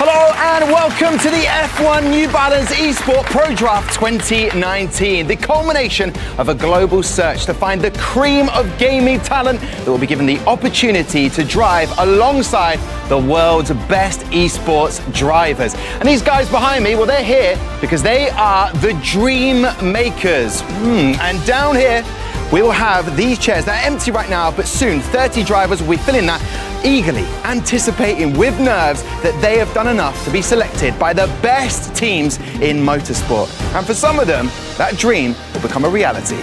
Hello and welcome to the F1 New Balance Esports Pro Draft 2019, the culmination of a global search to find the cream of gaming talent that will be given the opportunity to drive alongside the world's best esports drivers. And these guys behind me, well, they're here because they are the Dream Makers. And down here, we will have these chairs. They're empty right now, but soon 30 drivers will be filling that, eagerly anticipating with nerves that they have done enough to be selected by the best teams in motorsport. And for some of them, that dream will become a reality.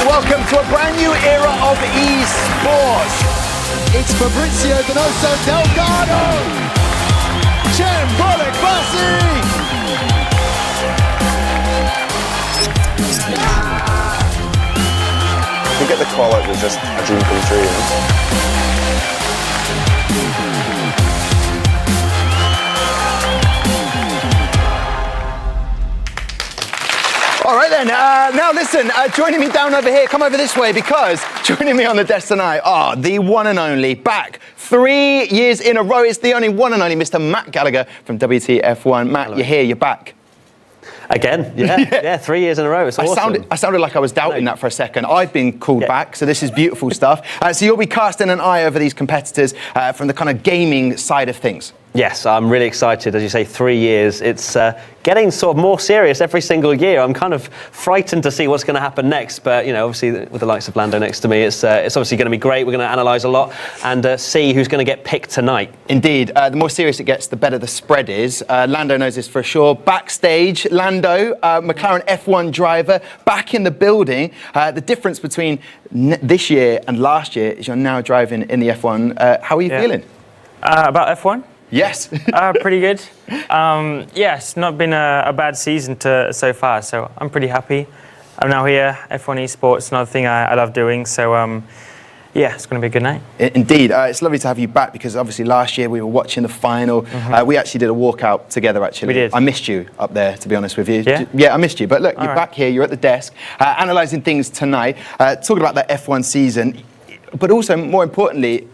Welcome to a brand new era of esports. It's Fabrizio Donoso Delgado, Ciambole Bassi. To get the call out was just a dream come true. All right then, now listen, joining me down over here, come over this way, because joining me on the desk tonight are the one and only, back 3 years in a row, it's the only one and only Mr. Matt Gallagher from WTF1. Matt, hello. You're here, you're back. Again, yeah, 3 years in a row. It's awesome. I sounded like I was doubting that for a second. I've been called back, so this is beautiful stuff. So you'll be casting an eye over these competitors from the kind of gaming side of things. Yes, I'm really excited. As you say, 3 years. It's getting sort of more serious every single year. I'm kind of frightened to see what's going to happen next. But, you know, obviously with the likes of Lando next to me, it's obviously going to be great. We're going to analyse a lot and see who's going to get picked tonight. Indeed. The more serious it gets, the better the spread is. Lando knows this for sure. Backstage, Lando, McLaren F1 driver, back in the building. The difference between this year and last year is you're now driving in the F1. How are you feeling? About F1? Yes. Pretty good. Yeah, it's not been a bad season so far, so I'm pretty happy. I'm now here, F1 Esports, another thing I love doing, so yeah, it's going to be a good night. Indeed. It's lovely to have you back, because obviously last year we were watching the final. We actually did a walkout together, actually. We did. I missed you up there, to be honest with you. Yeah? Yeah, I missed you. But look, you're back here, you're at the desk, analysing things tonight, talking about that F1 season, but also, more importantly,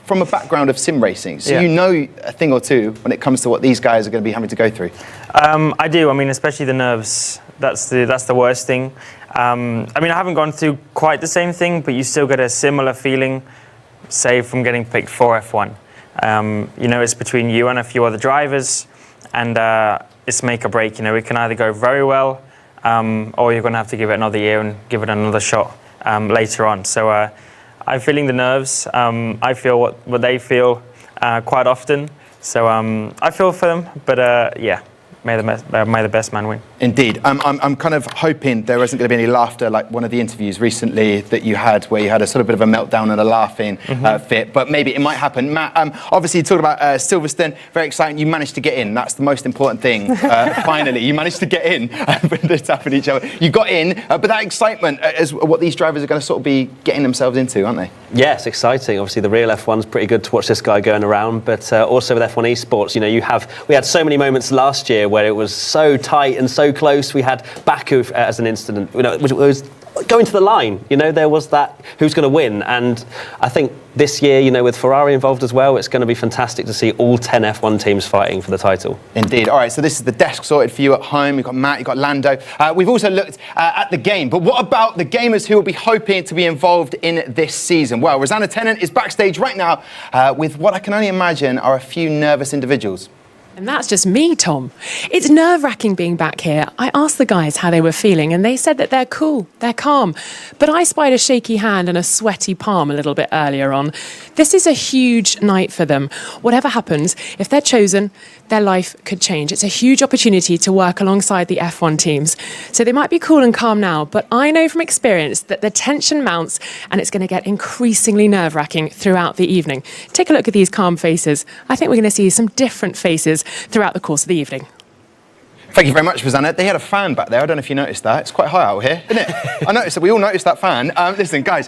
from a background of sim racing, so you know a thing or two when it comes to what these guys are going to be having to go through. I do. I mean, especially the nerves. That's the worst thing. I mean, I haven't gone through quite the same thing, but you still get a similar feeling, say, from getting picked for F1. You know, it's between you and a few other drivers, and it's make or break. You know, it can either go very well, or you're going to have to give it another year and give it another shot later on. So. I'm feeling the nerves. I feel what they feel quite often. So I feel for them, but yeah, may the best man win. Indeed. I'm kind of hoping there isn't going to be any laughter like one of the interviews recently that you had, where you had a sort of bit of a meltdown and a laughing fit, but maybe it might happen. Matt, obviously you talked about Silverstone, very exciting. You managed to get in. That's the most important thing. Finally, you managed to get in with the tapping each other. You got in, but that excitement is what these drivers are going to sort of be getting themselves into, aren't they? Yes, exciting. Obviously the real F1's pretty good to watch this guy going around, but also with F1 Esports, you know, we had so many moments last year where it was so tight and so close. We had Baku as an incident, you know, which was going to the line. You know, there was that who's going to win, and I think this year, you know, with Ferrari involved as well, it's going to be fantastic to see all 10 F1 teams fighting for the title. Indeed. All right, so this is the desk sorted for you at home. You've got Matt, you've got Lando. We've also looked at the game, but what about the gamers who will be hoping to be involved in this season? Well, Rosanna Tennant is backstage right now with what I can only imagine are a few nervous individuals. And that's just me, Tom. It's nerve-wracking being back here. I asked the guys how they were feeling, and they said that they're cool, they're calm. But I spied a shaky hand and a sweaty palm a little bit earlier on. This is a huge night for them. Whatever happens, if they're chosen, their life could change. It's a huge opportunity to work alongside the F1 teams. So they might be cool and calm now, but I know from experience that the tension mounts, and it's going to get increasingly nerve-wracking throughout the evening. Take a look at these calm faces. I think we're going to see some different faces throughout the course of the evening. Thank you very much, Rosanna. They had a fan back there. I don't know if you noticed that. It's quite high out here, isn't it? I noticed that. We all noticed that fan. Listen, guys,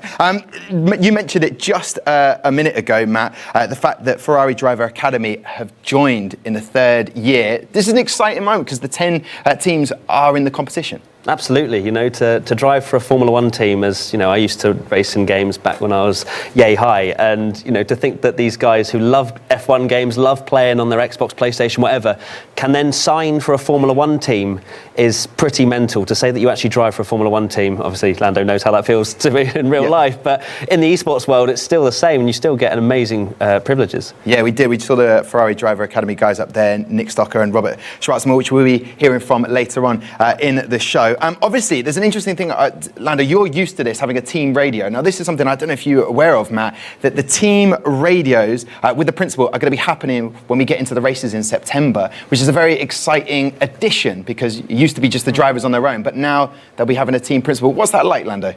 you mentioned it just a minute ago, Matt, the fact that Ferrari Driver Academy have joined in the third year. This is an exciting moment because the 10 teams are in the competition. Absolutely, you know, to drive for a Formula One team, as you know, I used to race in games back when I was yay high, and you know, to think that these guys who love F1 games, love playing on their Xbox, PlayStation, whatever, can then sign for a Formula One team is pretty mental. To say that you actually drive for a Formula One team, obviously Lando knows how that feels to me in real life, but in the esports world, it's still the same, and you still get an amazing privileges. Yeah, we did. We saw the Ferrari Driver Academy guys up there, Nick Stocker and Robert Schwarzman, which we'll be hearing from later on in the show. Obviously, there's an interesting thing, Lando, you're used to this, having a team radio. Now, this is something I don't know if you're aware of, Matt, that the team radios with the principal are going to be happening when we get into the races in September, which is a very exciting addition because it used to be just the drivers on their own, but now they'll be having a team principal. What's that like, Lando?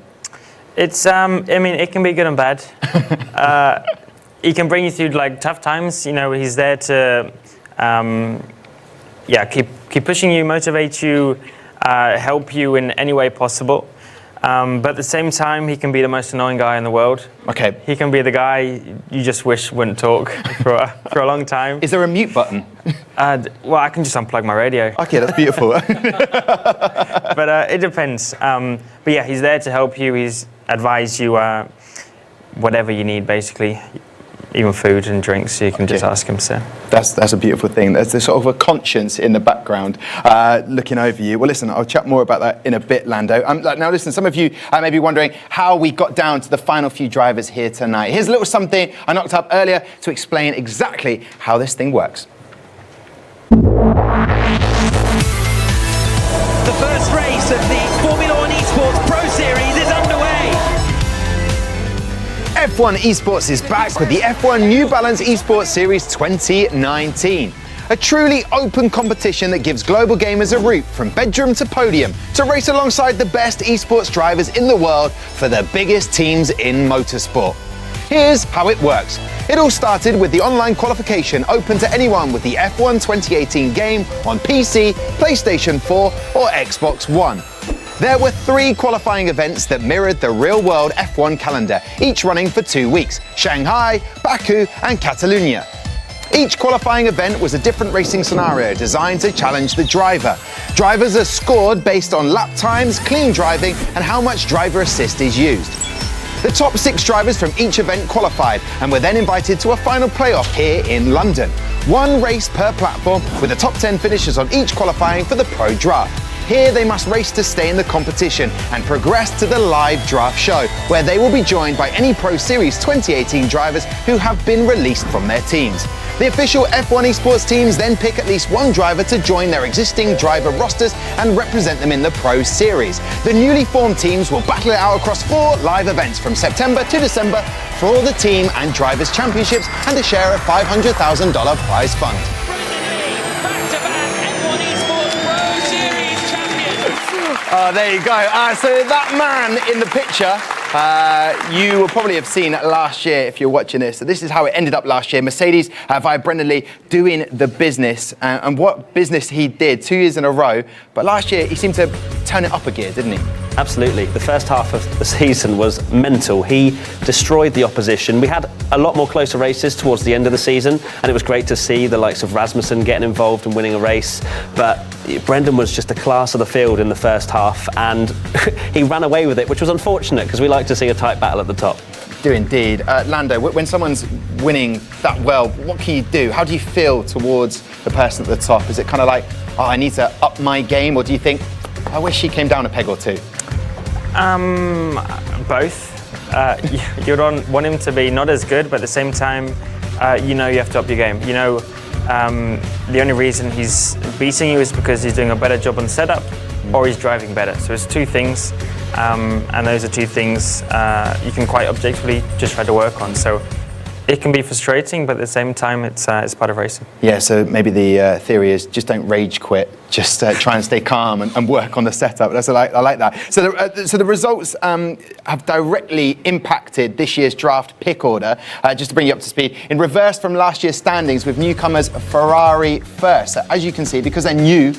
It's, I mean, it can be good and bad. He can bring you through like tough times. You know, he's there to, keep pushing you, motivate you, help you in any way possible. But at the same time, he can be the most annoying guy in the world. Okay. He can be the guy you just wish wouldn't talk for a long time. Is there a mute button? Well, I can just unplug my radio. Okay, that's beautiful. But it depends. But yeah, he's there to help you. He's advise you whatever you need, basically. Even food and drinks, so you can just ask him, so. That's a beautiful thing. There's sort of a conscience in the background looking over you. Well, listen, I'll chat more about that in a bit, Lando. Now, listen, some of you may be wondering how we got down to the final few drivers here tonight. Here's a little something I knocked up earlier to explain exactly how this thing works. The first race of the Formula 1 Esports Pro Series is underway. F1 Esports is back with the F1 New Balance Esports Series 2019. A truly open competition that gives global gamers a route from bedroom to podium to race alongside the best esports drivers in the world for the biggest teams in motorsport. Here's how it works. It all started with the online qualification open to anyone with the F1 2018 game on PC, PlayStation 4 or Xbox One. There were 3 qualifying events that mirrored the real-world F1 calendar, each running for 2 weeks: Shanghai, Baku and Catalunya. Each qualifying event was a different racing scenario designed to challenge the driver. Drivers are scored based on lap times, clean driving and how much driver assist is used. The top 6 drivers from each event qualified and were then invited to a final playoff here in London. 1 race per platform with the top 10 finishers on each qualifying for the Pro Draft. Here they must race to stay in the competition and progress to the live draft show, where they will be joined by any Pro Series 2018 drivers who have been released from their teams. The official F1 Esports teams then pick at least 1 driver to join their existing driver rosters and represent them in the Pro Series. The newly formed teams will battle it out across 4 live events from September to December for all the team and drivers' championships and a share of $500,000 prize fund. Oh, there you go. So that man in the picture, you will probably have seen last year if you're watching this. So this is how it ended up last year. Mercedes via Brendan Lee doing the business. And what business he did 2 years in a row. But last year he seemed to turn it up a gear, didn't he? Absolutely. The first half of the season was mental. He destroyed the opposition. We had a lot more closer races towards the end of the season, and it was great to see the likes of Rasmussen getting involved and winning a race. But Brendan was just a class of the field in the first half, and he ran away with it, which was unfortunate because we like to see a tight battle at the top. Do indeed. Lando, when someone's winning that well, what can you do? How do you feel towards the person at the top? Is it kind of like, oh, I need to up my game, or do you think, I wish he came down a peg or two? Both. You don't want him to be not as good, but at the same time, you know you have to up your game. You know, the only reason he's beating you is because he's doing a better job on setup or he's driving better. So it's 2 things, and those are 2 things you can quite objectively just try to work on. So it can be frustrating, but at the same time, it's part of racing. Yeah, so maybe the theory is just don't rage quit. Just try and stay calm and work on the setup. I like that. So the results have directly impacted this year's draft pick order. Just to bring you up to speed, in reverse from last year's standings with newcomers Ferrari first. So as you can see, because they're new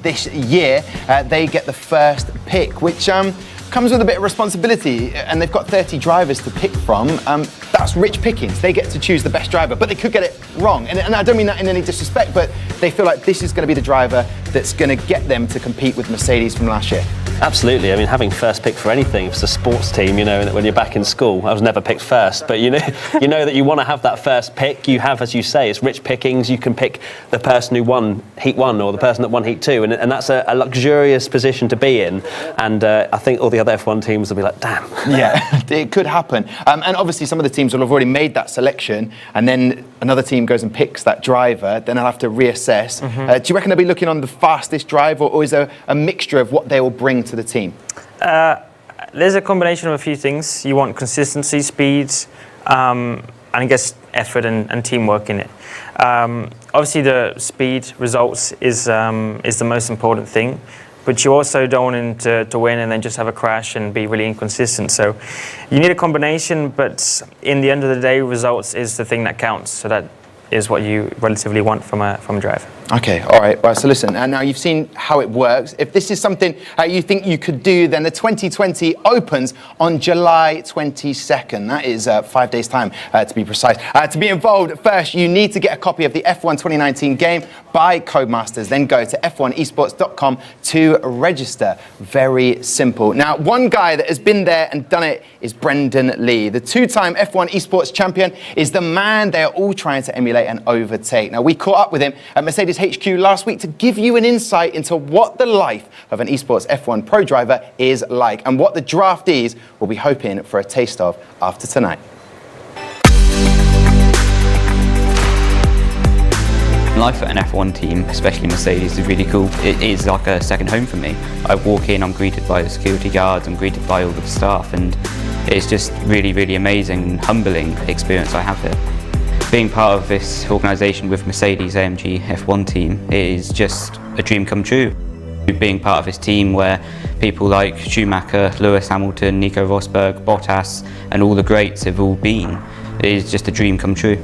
this year, they get the first pick, which comes with a bit of responsibility, and they've got 30 drivers to pick from. That's rich pickings. They get to choose the best driver, but they could get it wrong. And I don't mean that in any disrespect, but they feel like this is going to be the driver that's going to get them to compete with Mercedes from last year? Absolutely. I mean, having first pick for anything, if it's a sports team, you know, when you're back in school, I was never picked first, but you know that you want to have that first pick. You have, as you say, it's rich pickings. You can pick the person who won Heat 1 or the person that won Heat 2, and that's a luxurious position to be in. And I think all the other F1 teams will be like, damn. Yeah, it could happen. And obviously some of the teams will have already made that selection, and then another team goes and picks that driver, then they'll have to reassess. Do you reckon they'll be looking on the fastest driver, or is there a mixture of what they will bring to the team? There's a combination of a few things. You want consistency, speed, and I guess effort and teamwork in it. Obviously, the speed results is the most important thing, but you also don't want him to win and then just have a crash and be really inconsistent. So you need a combination, but in the end of the day, results is the thing that counts. So that is what you relatively want from a driver. Okay, all right. Well, so listen, and now you've seen how it works. If this is something you think you could do, then the 2020 opens on July 22nd. That is 5 days' time, to be precise. To be involved, first, you need to get a copy of the F1 2019 game by Codemasters. Then go to f1esports.com to register. Very simple. Now, one guy that has been there and done it is Brendan Lee. The two-time F1 Esports champion is the man they're all trying to emulate and overtake. Now, we caught up with him at Mercedes HQ last week to give you an insight into what the life of an esports F1 pro driver is like and what the draftees will be hoping for a taste of after tonight. Life at an F1 team, especially Mercedes, is really cool. It is like a second home for me. I walk in, I'm greeted by the security guards, I'm greeted by all the staff, and it's just really, really amazing and humbling experience I have here. Being part of this organisation with Mercedes AMG F1 team is just a dream come true. Being part of this team where people like Schumacher, Lewis Hamilton, Nico Rosberg, Bottas and all the greats have all been, it is just a dream come true.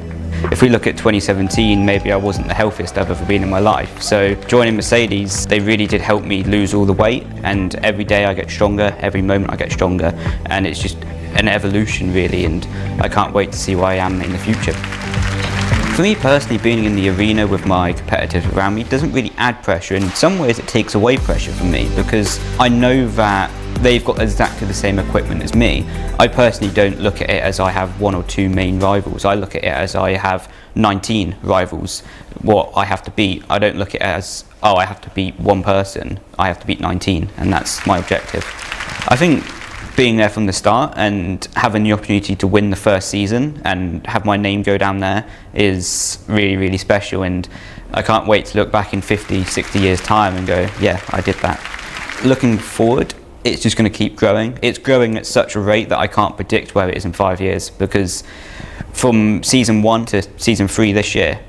If we look at 2017, maybe I wasn't the healthiest I've ever been in my life. So joining Mercedes, they really did help me lose all the weight, and every day I get stronger, every moment I get stronger, and it's just an evolution really, and I can't wait to see where I am in the future. For me personally, being in the arena with my competitors around me doesn't really add pressure. In some ways it takes away pressure from me because I know that they've got exactly the same equipment as me. I personally don't look at it as I have one or two main rivals. I look at it as I have 19 rivals, what I have to beat. I don't look at it as, oh, I have to beat one person. I have to beat 19, and that's my objective. I think being there from the start and having the opportunity to win the first season and have my name go down there is really, really special, and I can't wait to look back in 50, 60 years time and go, yeah, I did that. Looking forward, it's just going to keep growing. It's growing at such a rate that I can't predict where it is in 5 years, because from season 1 to season 3 this year,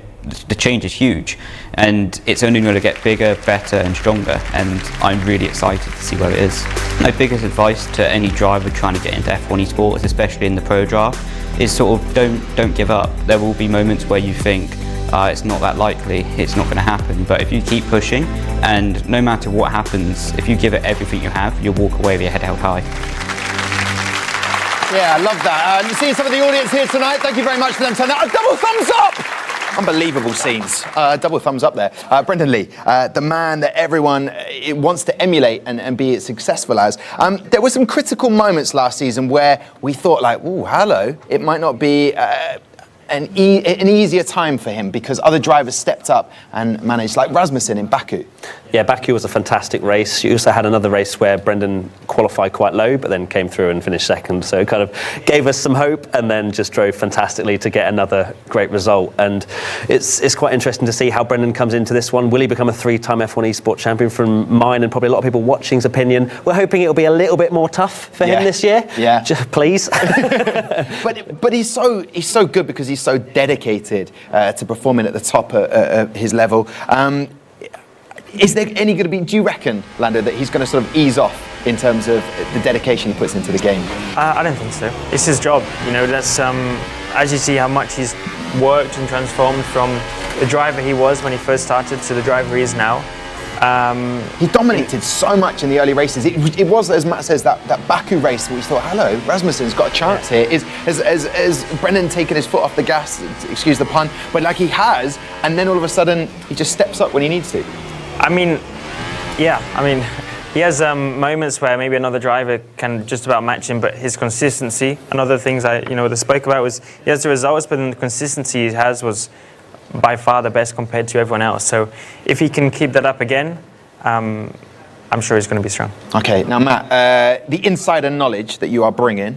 the change is huge, and it's only going to get bigger, better and stronger, and I'm really excited to see where it is. My biggest advice to any driver trying to get into F1 Esports, especially in the pro draft, is sort of don't give up. There will be moments where you think it's not that likely, it's not going to happen, but if you keep pushing, and no matter what happens, if you give it everything you have, you'll walk away with your head held high. Yeah, I love that. Seeing some of the audience here tonight, thank you very much for them turning out. A double thumbs up! Unbelievable scenes. Double thumbs up there. Brendan Lee, the man that everyone wants to emulate and be as successful as. There were some critical moments last season where we thought like, ooh, hello, it might not be an easier time for him because other drivers stepped up and managed, like Rasmussen in Baku. Yeah, Baku was a fantastic race. You also had another race where Brendan qualified quite low, but then came through and finished second. So it kind of gave us some hope, and then just drove fantastically to get another great result. And it's quite interesting to see how Brendan comes into this one. Will he become a 3-time F1 Esports champion? From mine and probably a lot of people watching's opinion, we're hoping it'll be a little bit more tough for him this year. Yeah, just please. but he's so good because he's so dedicated to performing at the top of his level. Is there any going to be, do you reckon, Lando, that he's going to sort of ease off in terms of the dedication he puts into the game? I don't think so. It's his job. You know, that's as you see how much he's worked and transformed from the driver he was when he first started to the driver he is now. He dominated so much in the early races. It was, as Matt says, that Baku race where we thought, hello, Rasmussen's got a chance here. Has Brendan taken his foot off the gas, excuse the pun, but like he has, and then all of a sudden he just steps up when he needs to. I mean, he has moments where maybe another driver can just about match him, but his consistency and other things I spoke about was he has the results, but then the consistency he has was by far the best compared to everyone else. So if he can keep that up again, I'm sure he's going to be strong. Okay, now Matt, the insider knowledge that you are bringing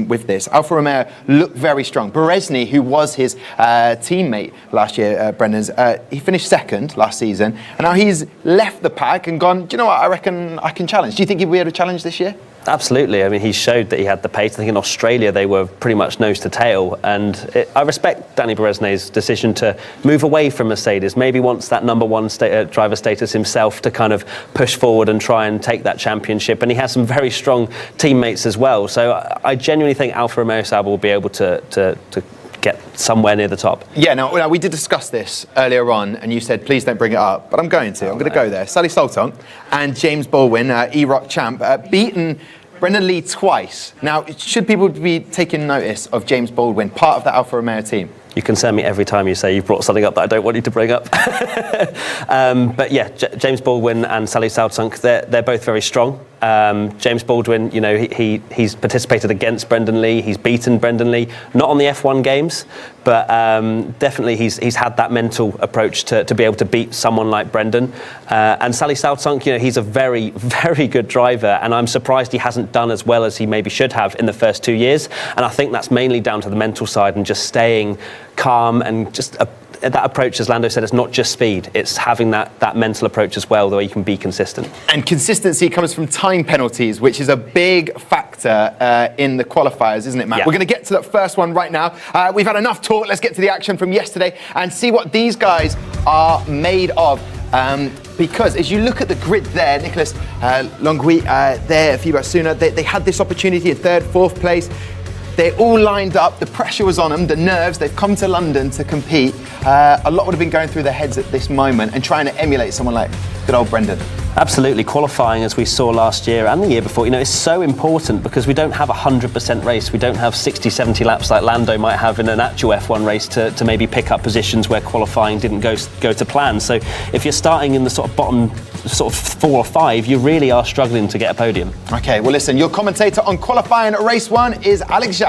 with this, Alfa Romeo looked very strong. Berezny, who was his teammate last year, Brendan's, he finished second last season, and now he's left the pack and gone, do you know what, I reckon I can challenge. Do you think he'll be able to challenge this year? Absolutely. I mean, he showed that he had the pace. I think in Australia they were pretty much nose to tail. And I respect Danny Berezny's decision to move away from Mercedes. Maybe wants that number one driver status himself to kind of push forward and try and take that championship. And he has some very strong teammates as well. So I genuinely think Alfa Romeo Sauber will be able to get somewhere near the top. Yeah, now we did discuss this earlier on, and you said, please don't bring it up, but I'm going to. I'm going to go there. Sally Soltonk and James Baldwin, E-Rock champ, beaten Brendan Lee twice. Now, should people be taking notice of James Baldwin, part of the Alfa Romeo team? You concern me every time you say you've brought something up that I don't want you to bring up. But yeah, James Baldwin and Sally Soltonk, they're both very strong. James Baldwin, you know, he's participated against Brendan Lee. He's beaten Brendan Lee, not on the F1 games, but definitely he's had that mental approach to be able to beat someone like Brendan. And Sally Soltonk, you know, he's a very, very good driver, and I'm surprised he hasn't done as well as he maybe should have in the first 2 years. And I think that's mainly down to the mental side and just staying calm and just that approach, as Lando said, it's not just speed, it's having that mental approach as well, the way you can be consistent. And consistency comes from time penalties, which is a big factor in the qualifiers, isn't it, Matt? Yeah. We're going to get to that first one right now. We've had enough talk, let's get to the action from yesterday and see what these guys are made of. Because as you look at the grid there, Nicholas Longwy there, Fibo Suna, they had this opportunity at third, fourth place. They all lined up, the pressure was on them, the nerves, they've come to London to compete. A lot would have been going through their heads at this moment and trying to emulate someone like good old Brendan. Absolutely. Qualifying, as we saw last year and the year before, you know, is so important because we don't have a 100% race. We don't have 60, 70 laps like Lando might have in an actual F1 race to maybe pick up positions where qualifying didn't go to plan. So if you're starting in the sort of bottom sort of 4 or 5, you really are struggling to get a podium. Okay, well listen, your commentator on qualifying race 1 is Alex Jacques.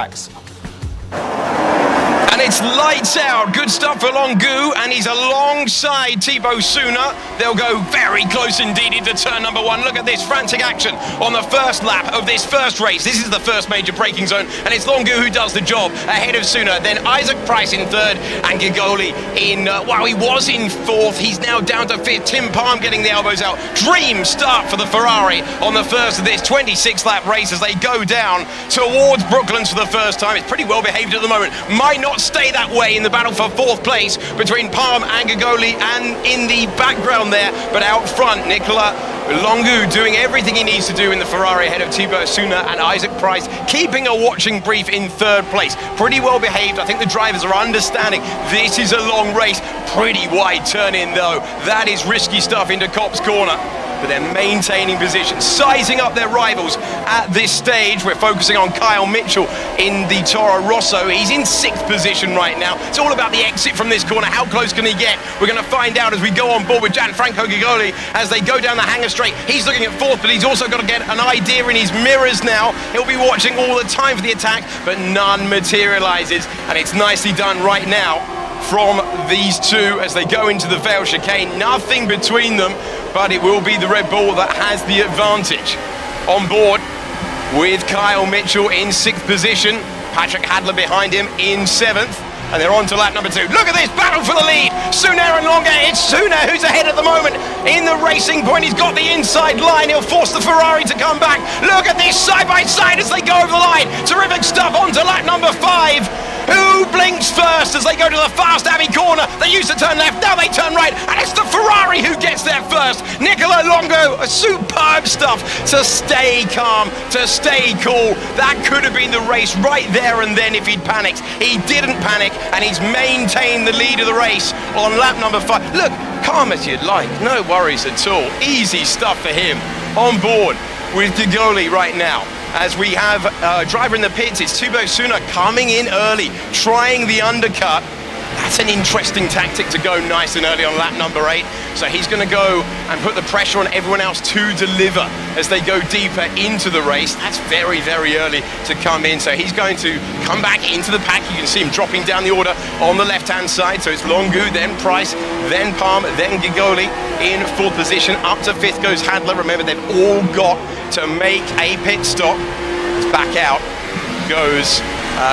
And it's lights out. Good stuff for Longu, and he's alongside Thibaut Suna. They'll go very close indeed into turn number 1. Look at this frantic action on the first lap of this first race. This is the first major braking zone, and it's Longu who does the job ahead of Suna. Then Isaac Price in third, and Gigoli in, well, he was in fourth. He's now down to fifth. Tim Palm getting the elbows out. Dream start for the Ferrari on the first of this 26-lap race as they go down towards Brooklands for the first time. It's pretty well behaved at the moment. Might not stay that way in the battle for fourth place between Palm and Gigoli, and in the background there, but out front, Nicola Longu doing everything he needs to do in the Ferrari ahead of Thibaut Suna, and Isaac Price keeping a watching brief in third place. Pretty well behaved. I think the drivers are understanding this is a long race. Pretty wide turn in though. That is risky stuff into Copse Corner. But they're maintaining position, sizing up their rivals at this stage. We're focusing on Kyle Mitchell in the Toro Rosso. He's in 6th position right now. It's all about the exit from this corner. How close can he get? We're going to find out as we go on board with Gianfranco Gigoli as they go down the hangar straight. He's looking at 4th, but he's also got to get an idea in his mirrors now. He'll be watching all the time for the attack, but none materializes. And it's nicely done right now from these two as they go into the Vale chicane. Nothing between them, but it will be the Red Bull that has the advantage. On board with Kyle Mitchell in 6th position, Patrick Hadler behind him in 7th, and they're on to lap number 2. Look at this battle for the lead. Suna and Longa. It's Suna who's ahead at the moment in the racing point. He's got the inside line. He'll force the Ferrari to come back. Look at this side by side as they go over the line. Terrific stuff. On to lap number 5. Who blinks first as they go to the fast Abbey corner? They used to turn left, now they turn right, and it's the Ferrari who gets there first. Nicola Longo, superb stuff to stay calm, to stay cool. That could have been the race right there and then if he'd panicked. He didn't panic, and he's maintained the lead of the race on lap number 5. Look, calm as you'd like, no worries at all. Easy stuff for him. On board with Gigoli right now. As we have a driver in the pits, it's Thibaut Suna coming in early, trying the undercut. That's an interesting tactic to go nice and early on lap number 8. So he's going to go and put the pressure on everyone else to deliver as they go deeper into the race. That's very, very early to come in. So he's going to come back into the pack. You can see him dropping down the order on the left-hand side. So it's Longu, then Price, then Palm, then Gigoli in 4th position. Up to 5th goes Hadler. Remember, they've all got to make a pit stop. It's back out goes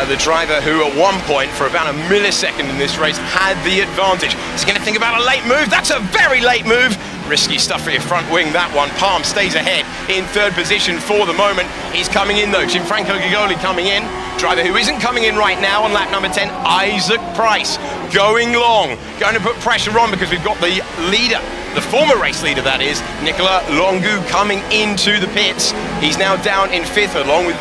the driver who at one point for about a millisecond in this race had the advantage. He's going to think about a late move. That's a very late move. Risky stuff for your front wing, that one. Palm stays ahead in 3rd position for the moment. He's coming in though. Gianfranco Gigoli coming in. Driver who isn't coming in right now on lap number 10, Isaac Price, going long. Going to put pressure on because we've got the leader, the former race leader that is, Nicola Longu, coming into the pits. He's now down in 5th along with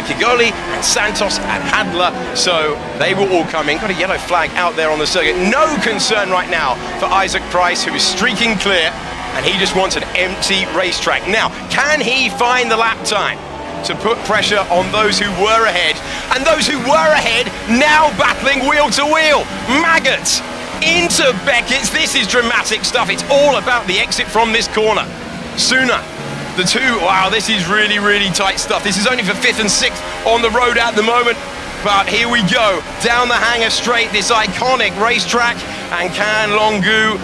Gigoli and Santos and Hadler. So they will all come in. Got a yellow flag out there on the circuit. No concern right now for Isaac Price, who is streaking clear, and he just wants an empty racetrack. Now, can he find the lap time to put pressure on those who were ahead? And those who were ahead now battling wheel to wheel. Maggots into Beckett's. This is dramatic stuff. It's all about the exit from this corner. Sooner, the two, wow, this is really, really tight stuff. This is only for 5th and 6th on the road at the moment. But here we go, down the Hangar Straight, this iconic racetrack. And can Longu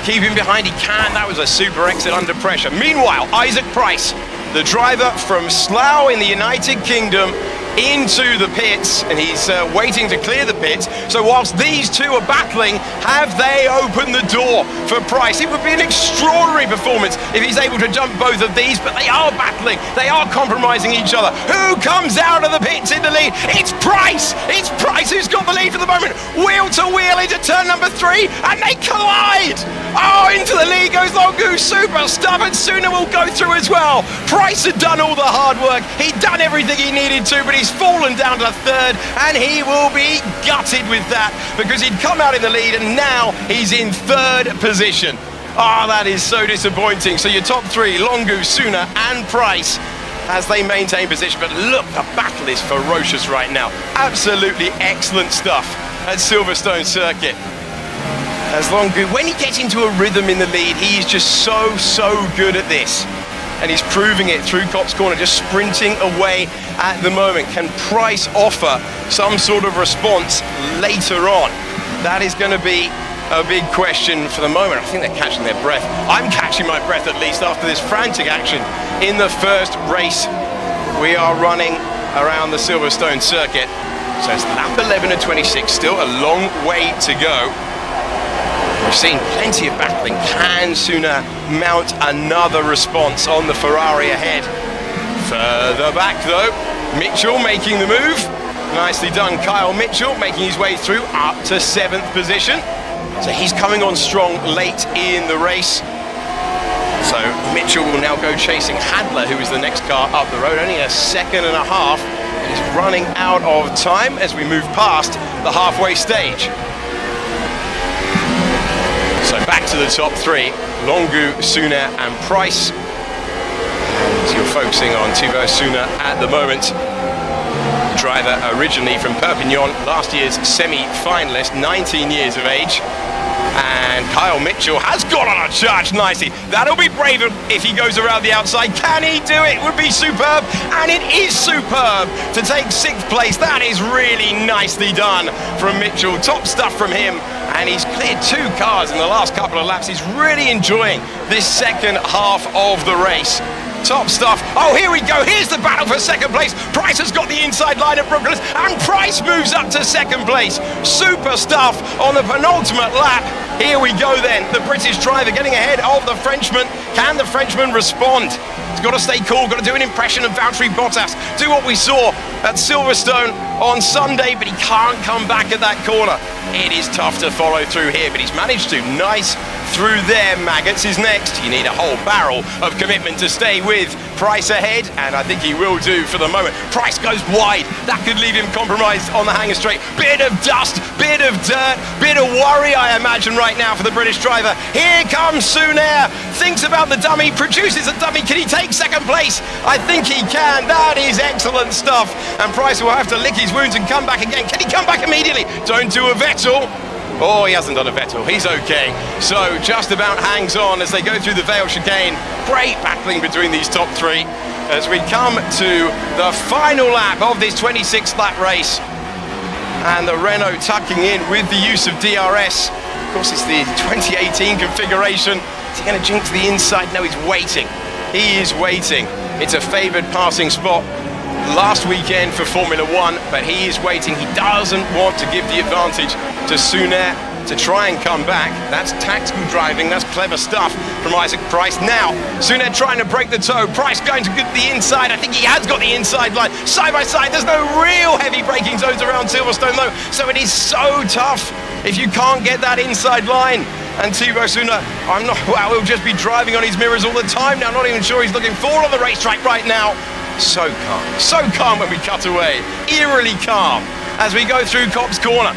keep him behind? He can. That was a super exit under pressure. Meanwhile, Isaac Price, the driver from Slough in the United Kingdom, into the pits, and he's waiting to clear the pits. So whilst these two are battling, have they opened the door for Price? It would be an extraordinary performance if he's able to jump both of these, but they are battling, they are compromising each other. Who comes out of the pits in the lead? It's Price! It's Price who's got the lead for the moment. Wheel to wheel into turn number 3, and they collide! Oh, into the lead goes Longu, super stuff, and Suna will go through as well. Price had done all the hard work, he'd done everything he needed to, but he's fallen down to 3rd, and he will be gutted with that because he'd come out in the lead and now he's in 3rd position. Ah, that is so disappointing. So your top 3, Longu, Suna and Price, as they maintain position. But look, the battle is ferocious right now. Absolutely excellent stuff at Silverstone Circuit. As Longu, when he gets into a rhythm in the lead, he is just so good at this. And he's proving it through Copse Corner, just sprinting away at the moment. Can Price offer some sort of response later on? That is going to be a big question for the moment. I think they're catching their breath. I'm catching my breath at least after this frantic action in the first race. We are running around the Silverstone circuit. So it's lap 11 of 26, still a long way to go. We've seen plenty of battling. Can Suna mount another response on the Ferrari ahead? Further back though, Mitchell making the move. Nicely done, Kyle Mitchell making his way through up to 7th position. So he's coming on strong late in the race. So Mitchell will now go chasing Hadler, who is the next car up the road. Only a 1.5 seconds. And he's running out of time as we move past the halfway stage. So back to the top 3, Longu, Suna and Price. And you're focusing on Thibaut Suna at the moment. Driver originally from Perpignan, last year's semi-finalist, 19 years of age. And Kyle Mitchell has got on a charge nicely. That'll be brave if he goes around the outside. Can he do it? Would be superb. And it is superb to take 6th place. That is really nicely done from Mitchell. Top stuff from him. And he's cleared 2 cars in the last couple of laps. He's really enjoying this second half of the race. Top stuff. Oh, here we go. Here's the battle for 2nd place. Price has got the inside line of Brooklyn, and Price moves up to 2nd place. Super stuff on the penultimate lap. Here we go then. The British driver getting ahead of the Frenchman. Can the Frenchman respond? He's got to stay cool, got to do an impression of Valtteri Bottas. Do what we saw at Silverstone on Sunday, but he can't come back at that corner. It is tough to follow through here, but he's managed to. Nice through there. Maggots is next. You need a whole barrel of commitment to stay with Price ahead, and I think he will do for the moment. Price goes wide. That could leave him compromised on the Hangar Straight. Bit of dust, bit of dirt, bit of worry, I imagine, right now for the British driver. Here comes Sunair. Thinks about the dummy, produces a dummy. Can he take 2nd place? I think he can. That is excellent stuff. And Price will have to lick his wounds and come back again. Can he come back immediately? Don't do a Vettel. Oh, he hasn't done a Vettel. He's okay. So just about hangs on as they go through the Vale chicane. Great battling between these top three as we come to the final lap of this 26th lap race. And the Renault tucking in with the use of DRS. Of course, it's the 2018 configuration. Is he going to jinx the inside? No, he's waiting. He is waiting. It's a favoured passing spot last weekend for Formula One, but he is waiting. He doesn't want to give the advantage to Suner to try and come back. That's tactical driving. That's clever stuff from Isaac Price. Now, Suner trying to break the toe. Price going to get the inside. I think he has got the inside line. Side by side, there's no real heavy braking zones around Silverstone though, so it is so tough if you can't get that inside line. And Thibaut Suner, he'll just be driving on his mirrors all the time now. Not even sure he's looking forward on the racetrack right now. So calm when we cut away, eerily calm as we go through Copse Corner.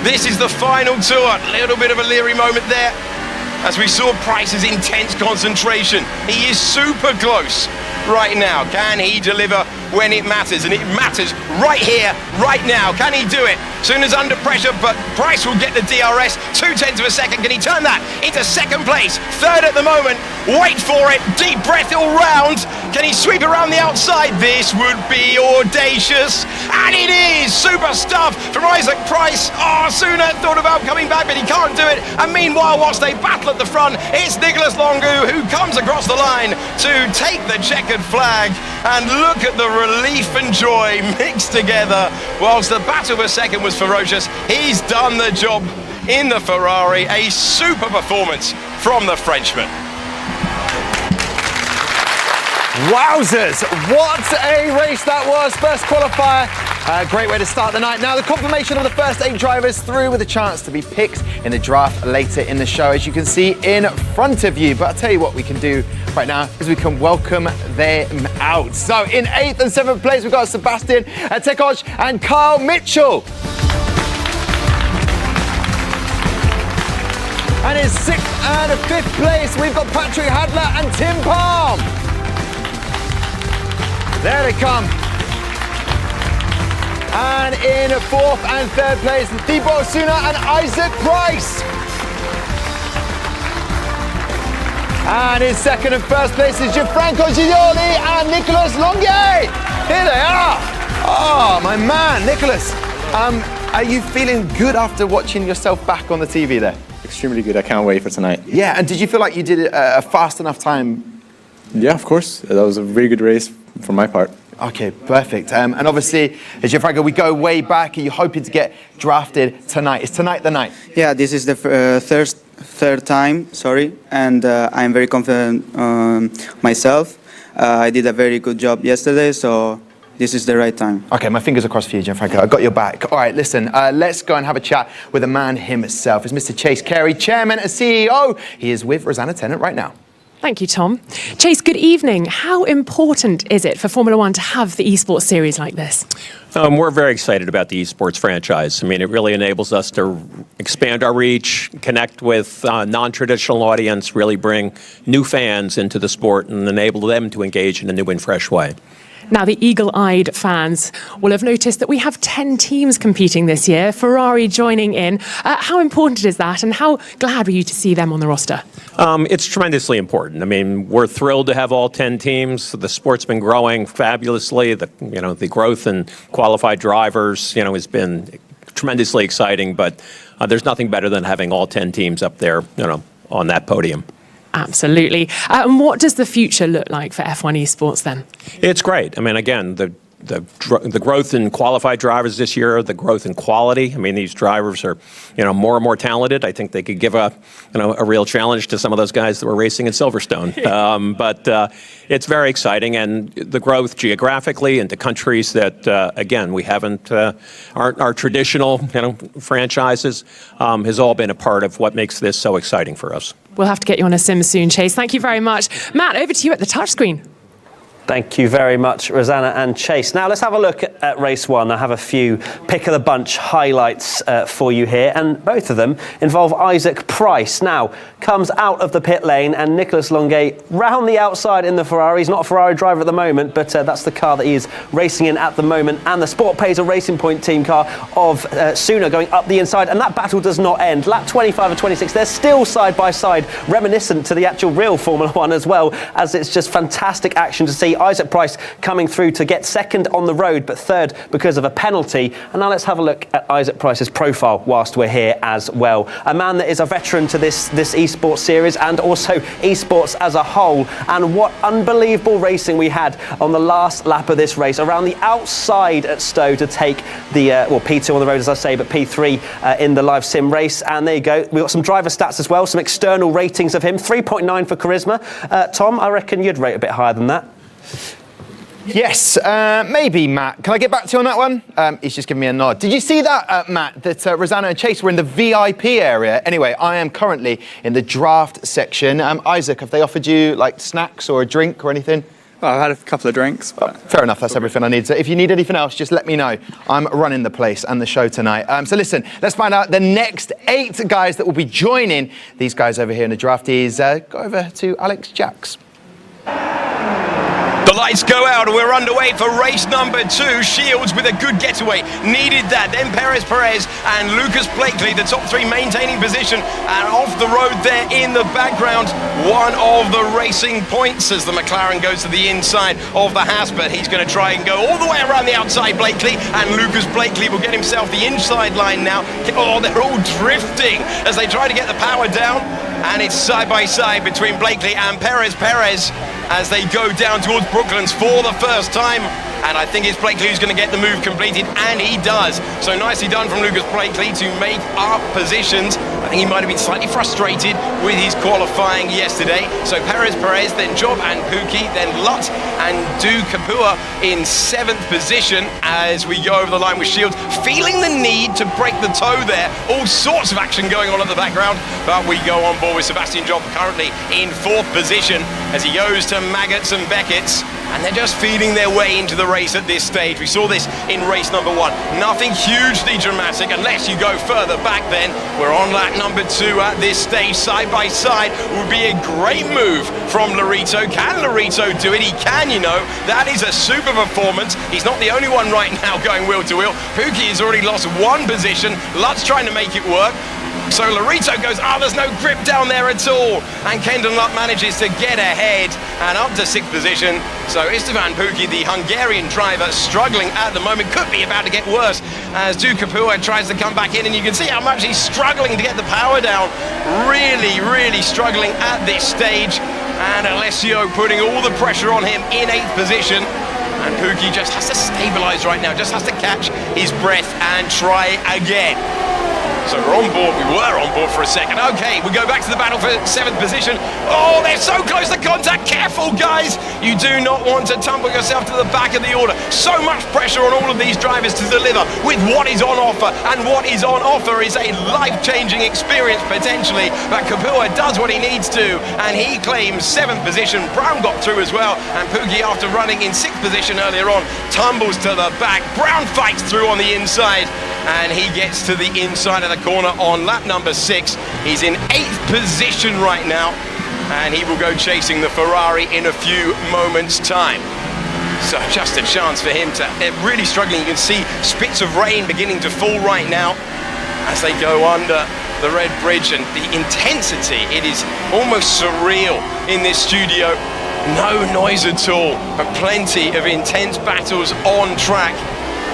This is the final tour, a little bit of a leery moment there as we saw Price's intense concentration. He is super close right now. Can he deliver when it matters? And it matters right here, right now. Can he do it? Suner's under pressure, but Price will get the DRS. 0.2 of a second. Can he turn that into second place? Third at the moment. Wait for it. Deep breath all round. Can he sweep around the outside? This would be audacious. And it is. Super stuff from Isaac Price. Oh, Suner thought about coming back, but he can't do it. And meanwhile, whilst they battle at the front, it's Nicolas Longu who comes across the line to take the checkered flag. And look at the relief and joy mixed together. Whilst the battle for second was ferocious, he's done the job in the Ferrari. A super performance from the Frenchman. Wowzers, what a race that was. First qualifier, a great way to start the night. Now the confirmation of the first 8 drivers through with a chance to be picked in the draft later in the show, as you can see in front of you. But I'll tell you what we can do right now is we can welcome them out. So in 8th and 7th place, we've got Sebastian Tekoj and Kyle Mitchell. And in 6th and 5th place, we've got Patrick Hadler and Tim Palm. There they come. And in 4th and 3rd place, Thibaut Suner and Isaac Price. And in 2nd and 1st place is Gianfranco Giglioli and Nicolas Longier. Here they are. Oh, my man, Nicolas. Are you feeling good after watching yourself back on the TV there? Extremely good. I can't wait for tonight. Yeah, and did you feel like you did a fast enough time? Yeah, of course. That was a really good race for my part. Okay, perfect. And obviously, as Gianfranco, we go way back. Are you hoping to get drafted tonight? Is tonight the night? Yeah, this is the third time, and I'm very confident myself. I did a very good job yesterday, so this is the right time. Okay, my fingers are crossed for you, Gianfranco. I got your back. All right, listen, let's go and have a chat with the man himself. It's Mr. Chase Carey, Chairman and CEO. He is with Rosanna Tennant right now. Thank you, Tom. Chase, good evening. How important is it for Formula One to have the esports series like this? We're very excited about the esports franchise. I mean, it really enables us to expand our reach, connect with non-traditional audience, really bring new fans into the sport and enable them to engage in a new and fresh way. Now, the eagle-eyed fans will have noticed that we have 10 teams competing this year, Ferrari joining in. How important is that, and how glad were you to see them on the roster? It's tremendously important. I mean, we're thrilled to have all 10 teams. The sport's been growing fabulously. The growth in qualified drivers, has been tremendously exciting. But there's nothing better than having all 10 teams up there, on that podium. Absolutely. And what does the future look like for F1 Esports then? It's great. I mean, again, the growth in qualified drivers this year, the growth in quality. I mean, these drivers are, more and more talented. I think they could give a real challenge to some of those guys that were racing in Silverstone. But it's very exciting, and the growth geographically into countries that, again, we haven't aren't our traditional, franchises, has all been a part of what makes this so exciting for us. We'll have to get you on a sim soon, Chase. Thank you very much. Matt, over to you at the touchscreen. Thank you very much, Rosanna and Chase. Now let's have a look at race 1. I have a few pick of the bunch highlights for you here, and both of them involve Isaac Price. Now, comes out of the pit lane, and Nicolas Longuet round the outside in the Ferrari. He's not a Ferrari driver at the moment, but that's the car that he is racing in at the moment, and the Sport Pacer Racing Point team car of Suna going up the inside, and that battle does not end. Lap 25 and 26, they're still side by side, reminiscent to the actual real Formula 1 as well, as it's just fantastic action to see. Isaac Price coming through to get second on the road, but third because of a penalty. And now let's have a look at Isaac Price's profile whilst we're here as well. A man that is a veteran to this esports series and also esports as a whole. And what unbelievable racing we had on the last lap of this race, around the outside at Stowe to take the, P2 on the road as I say, but P3 in the live sim race. And there you go. We've got some driver stats as well, some external ratings of him. 3.9 for charisma. Tom, I reckon you'd rate a bit higher than that. Yes, maybe, Matt. Can I get back to you on that one? He's just giving me a nod. Did you see that, Matt, that Rosanna and Chase were in the VIP area? Anyway, I am currently in the draft section. Isaac, have they offered you, like, snacks or a drink or anything? Well, I've had a couple of drinks, but... Fair enough, that's everything I need. So if you need anything else, just let me know. I'm running the place and the show tonight. So listen, let's find out the next 8 guys that will be joining these guys over here in the draftees. Go over to Alex Jacks. The lights go out, and we're underway for race number 2. Shields with a good getaway, needed that. Then Perez and Lucas Blakely, the top 3 maintaining position, and off the road there in the background, one of the racing points as the McLaren goes to the inside of the Haas, but he's going to try and go all the way around the outside, Blakely, and Lucas Blakely will get himself the inside line now. Oh, they're all drifting as they try to get the power down, and it's side by side between Blakely and Perez as they go down towards Brooklands for the first time. And I think it's Blakely who's going to get the move completed, and he does. So nicely done from Lucas Blakely to make up positions. I think he might have been slightly frustrated with his qualifying yesterday. So Perez, then Job and Pookie, then Lutt and Du Kapua in 7th position as we go over the line with Shields, feeling the need to break the toe there. All sorts of action going on at the background, but we go on board with Sebastian Job currently in 4th position as he goes to Maggots and Beckett's. And they're just feeding their way into the race at this stage. We saw this in race number 1. Nothing hugely dramatic unless you go further back then. We're on lap number 2 at this stage. Side by side would be a great move from Larito. Can Larito do it? He can, you know. That is a super performance. He's not the only one right now going wheel to wheel. Pookie has already lost 1 position. Lutt's trying to make it work. So Larito goes, there's no grip down there at all. And Kendon Lutt manages to get ahead and up to 6th position. So Istvan Pookie, the Hungarian driver, struggling at the moment, could be about to get worse as Du Kapua tries to come back in, and you can see how much he's struggling to get the power down. Really struggling at this stage. And Alessio putting all the pressure on him in 8th position. And Pookie just has to stabilise right now, just has to catch his breath and try again. So we're on board, we were on board for a second. Okay, we go back to the battle for 7th position. Oh, they're so close to contact. Careful, guys. You do not want to tumble yourself to the back of the order. So much pressure on all of these drivers to deliver with what is on offer. And what is on offer is a life-changing experience, potentially. But Kapua does what he needs to, and he claims 7th position. Brown got through as well, and Pookie, after running in 6th position earlier on, tumbles to the back. Brown fights through on the inside, and he gets to the inside of the corner on lap number 6. He's in 8th position right now, and he will go chasing the Ferrari in a few moments' time. So just a chance for him to... They're really struggling. You can see spits of rain beginning to fall right now as they go under the Red Bridge, and the intensity, it is almost surreal in this studio. No noise at all, but plenty of intense battles on track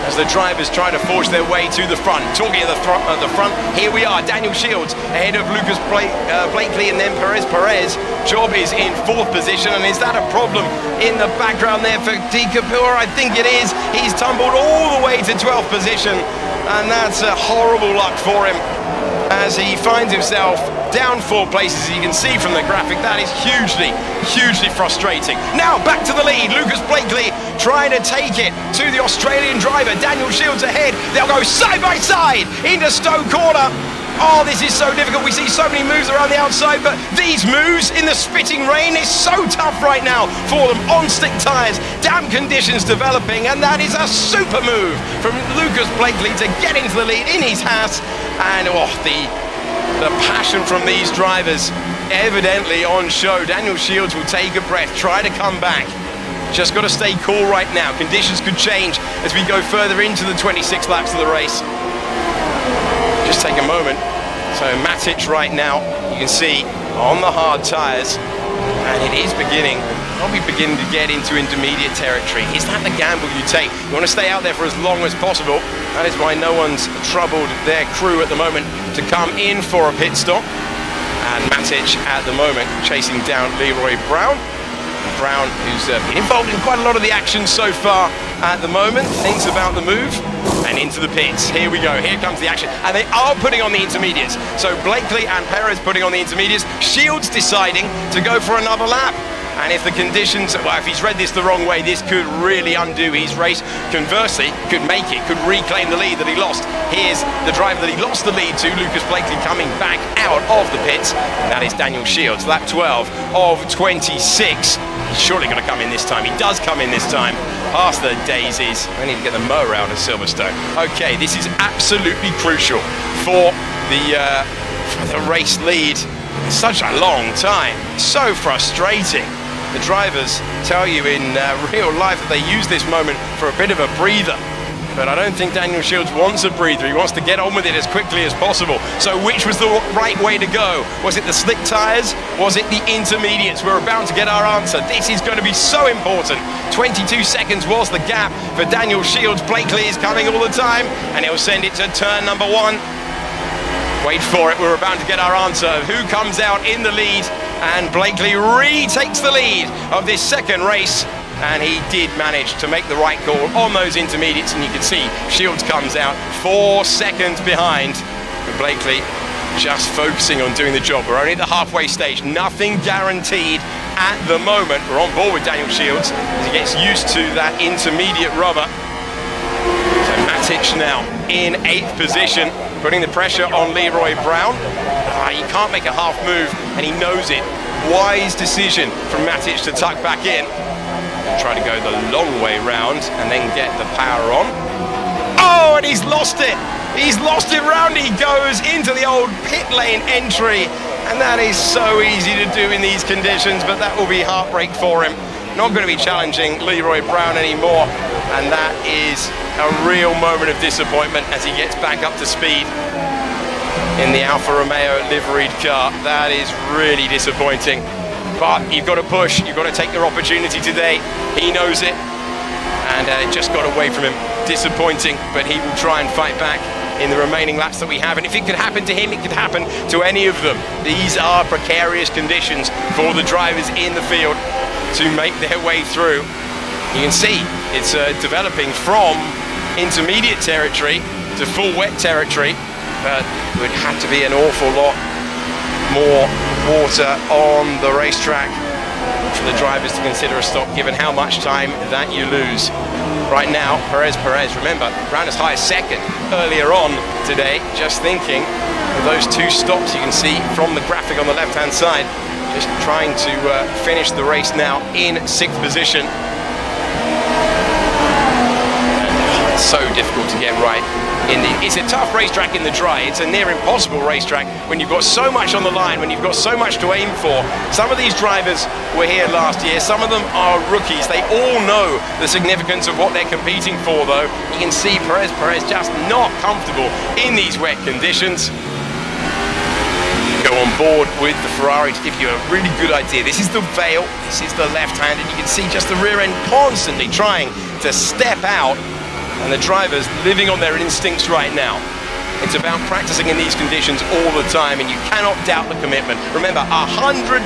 as the drivers try to forge their way to the front. Talking of the front, here we are. Daniel Shields ahead of Lucas Blakely and then Perez. Job is in 4th position, and is that a problem in the background there for Du Kapua? I think it is. He's tumbled all the way to 12th position, and that's a horrible luck for him as he finds himself down 4 places. As you can see from the graphic, that is hugely frustrating. Now back to the lead. Lucas Blakely trying to take it to the Australian driver. Daniel Shields ahead. They'll go side by side into Stowe Corner. Oh, this is so difficult. We see so many moves around the outside, but these moves in the spitting rain is so tough right now for them. On stick tyres, damp conditions developing, and that is a super move from Lucas Blakely to get into the lead in his Haas. And the passion from these drivers evidently on show. Daniel Shields will take a breath, try to come back. Just got to stay cool right now. Conditions could change as we go further into the 26 laps of the race. Just take a moment. So Matic right now, you can see on the hard tyres, and it is probably beginning to get into intermediate territory. Is that the gamble you take? You want to stay out there for as long as possible. That is why no one's troubled their crew at the moment to come in for a pit stop. And Matic at the moment chasing down Leroy Brown. Brown, who's been involved in quite a lot of the action so far at the moment, thinks about the move, and into the pits. Here we go, here comes the action, and they are putting on the intermediates. So Blakely and Perez putting on the intermediates, Shields deciding to go for another lap. And if the conditions, well, if he's read this the wrong way, this could really undo his race. Conversely, could make it, could reclaim the lead that he lost. Here's the driver that he lost the lead to, Lucas Blakely, coming back out of the pits. And that is Daniel Shields, lap 12 of 26. He's surely going to come in this time. He does come in this time. Past the daisies. I need to get the mower out of Silverstone. Okay, this is absolutely crucial for the race lead. It's such a long time. So frustrating. The drivers tell you in real life that they use this moment for a bit of a breather. But I don't think Daniel Shields wants a breather. He wants to get on with it as quickly as possible. So which was the right way to go? Was it the slick tyres? Was it the intermediates? We're about to get our answer. This is going to be so important. 22 seconds was the gap for Daniel Shields. Blakely is coming all the time, and he'll send it to turn number 1. Wait for it, we're about to get our answer. Who comes out in the lead? And Blakely retakes the lead of this second race. And he did manage to make the right call on those intermediates. And you can see Shields comes out 4 seconds behind. And Blakely just focusing on doing the job. We're only at the halfway stage. Nothing guaranteed at the moment. We're on board with Daniel Shields as he gets used to that intermediate rubber. So Matic now in 8th position, putting the pressure on Leroy Brown. He can't make a half move, and he knows it. Wise decision from Matic to tuck back in. Try to go the long way round and then get the power on. Oh, and he's lost it. He's lost it round. He goes into the old pit lane entry, and that is so easy to do in these conditions, but that will be heartbreak for him. Not going to be challenging Leroy Brown anymore, and that is a real moment of disappointment as he gets back up to speed in the Alfa Romeo liveried car. That is really disappointing. But you've got to push, you've got to take your opportunity today. He knows it, and it just got away from him. Disappointing, but he will try and fight back in the remaining laps that we have. And if it could happen to him, it could happen to any of them. These are precarious conditions for the drivers in the field to make their way through. You can see it's developing from intermediate territory to full wet territory, but it would have to be an awful lot more water on the racetrack for the drivers to consider a stop, given how much time that you lose. Right now, Perez, remember, ran as high as 2nd earlier on today. Just thinking of those 2 stops you can see from the graphic on the left-hand side, just trying to finish the race now in 6th position. It's so difficult to get right. It's a tough racetrack in the dry. It's a near impossible racetrack when you've got so much on the line, when you've got so much to aim for. Some of these drivers were here last year. Some of them are rookies. They all know the significance of what they're competing for, though. You can see Perez just not comfortable in these wet conditions. Go on board with the Ferrari to give you a really good idea. This is the Vale, this is the left-handed. You can see just the rear end constantly trying to step out, and the drivers living on their instincts right now. It's about practicing in these conditions all the time, and you cannot doubt the commitment. Remember, 100,000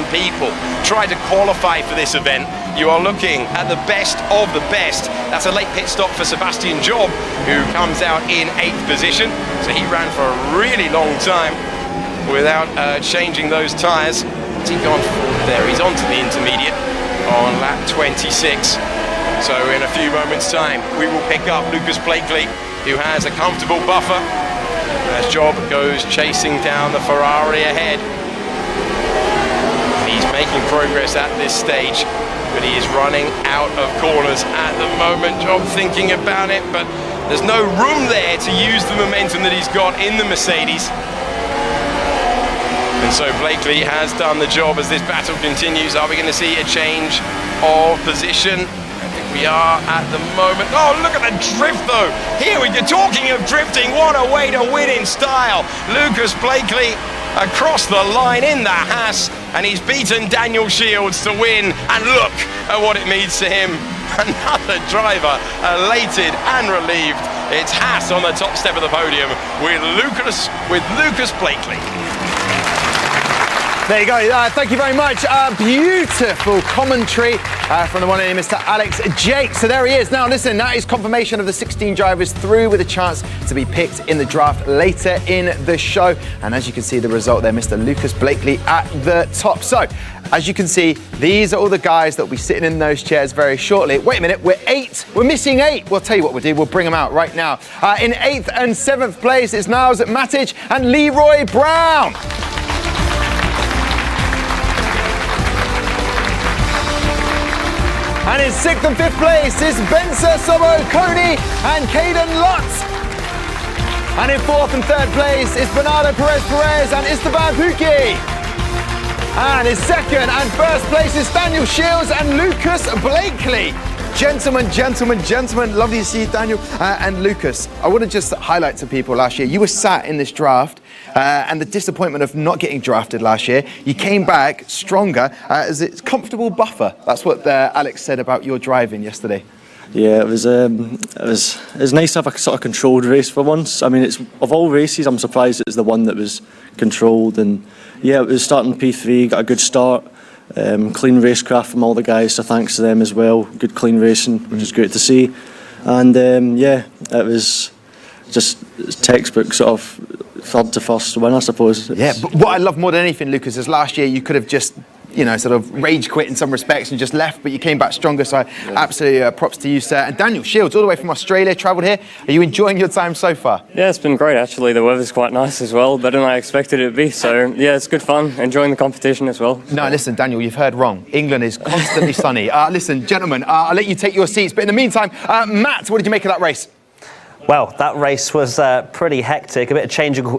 people tried to qualify for this event. You are looking at the best of the best. That's a late pit stop for Sebastian Job, who comes out in 8th position. So he ran for a really long time without changing those tyres. What's he gone for there? He's onto the intermediate on lap 26. So in a few moments' time, we will pick up Lucas Blakely, who has a comfortable buffer. as Job goes chasing down the Ferrari ahead. He's making progress at this stage, but he is running out of corners at the moment. Job thinking about it, but there's no room there to use the momentum that he's got in the Mercedes. And so Blakely has done the job as this battle continues. Are we going to see a change of position? I think we are at the moment. Oh, look at the drift though. Here we go, talking of drifting, what a way to win in style. Lucas Blakely across the line in the Haas, and he's beaten Daniel Shields to win. And look at what it means to him. Another driver elated and relieved. It's Haas on the top step of the podium with Lucas Blakely. There you go. Thank you very much. Beautiful commentary from the one and only Mr. Alex Jake. So there he is. Now listen, that is confirmation of the 16 drivers through with a chance to be picked in the draft later in the show. And as you can see the result there, Mr. Lucas Blakely at the top. So as you can see, these are all the guys that will be sitting in those chairs very shortly. Wait a minute, we're missing 8. We'll tell you what we'll do, we'll bring them out right now. In 8th and 7th place is Niles Matic and Leroy Brown. And in 6th and 5th place is Benza Sobo-Kony and Caden Lott. And in 4th and 3rd place is Bernardo Perez and Esteban Pukki. And in 2nd and 1st place is Daniel Shields and Lucas Blakely. Gentlemen, lovely to see you, Daniel and Lucas. I want to just highlight to people last year, you were sat in this draft and the disappointment of not getting drafted last year. You came back stronger as a comfortable buffer. That's what Alex said about your driving yesterday. Yeah, it was nice to have a sort of controlled race for once. I mean, it's of all races, I'm surprised it's the one that was controlled. And yeah, it was starting P3, got a good start. Clean racecraft from all the guys, so thanks to them as well. Good clean racing, which is great to see. And yeah, it was just textbook sort of third to first win, I suppose. Yeah, but what I love more than anything, Lucas, is last year you could have just, you know, sort of rage quit in some respects and just left, but you came back stronger, so absolutely props to you, sir. And Daniel Shields, all the way from Australia, travelled here. Are you enjoying your time so far? Yeah, it's been great actually. The weather's quite nice as well, better than I expected it to be. So yeah, it's good fun, enjoying the competition as well. No, listen, Daniel, you've heard wrong. England is constantly sunny. Listen, gentlemen, I'll let you take your seats, but in the meantime, Matt, what did you make of that race? Well, that race was pretty hectic, a bit of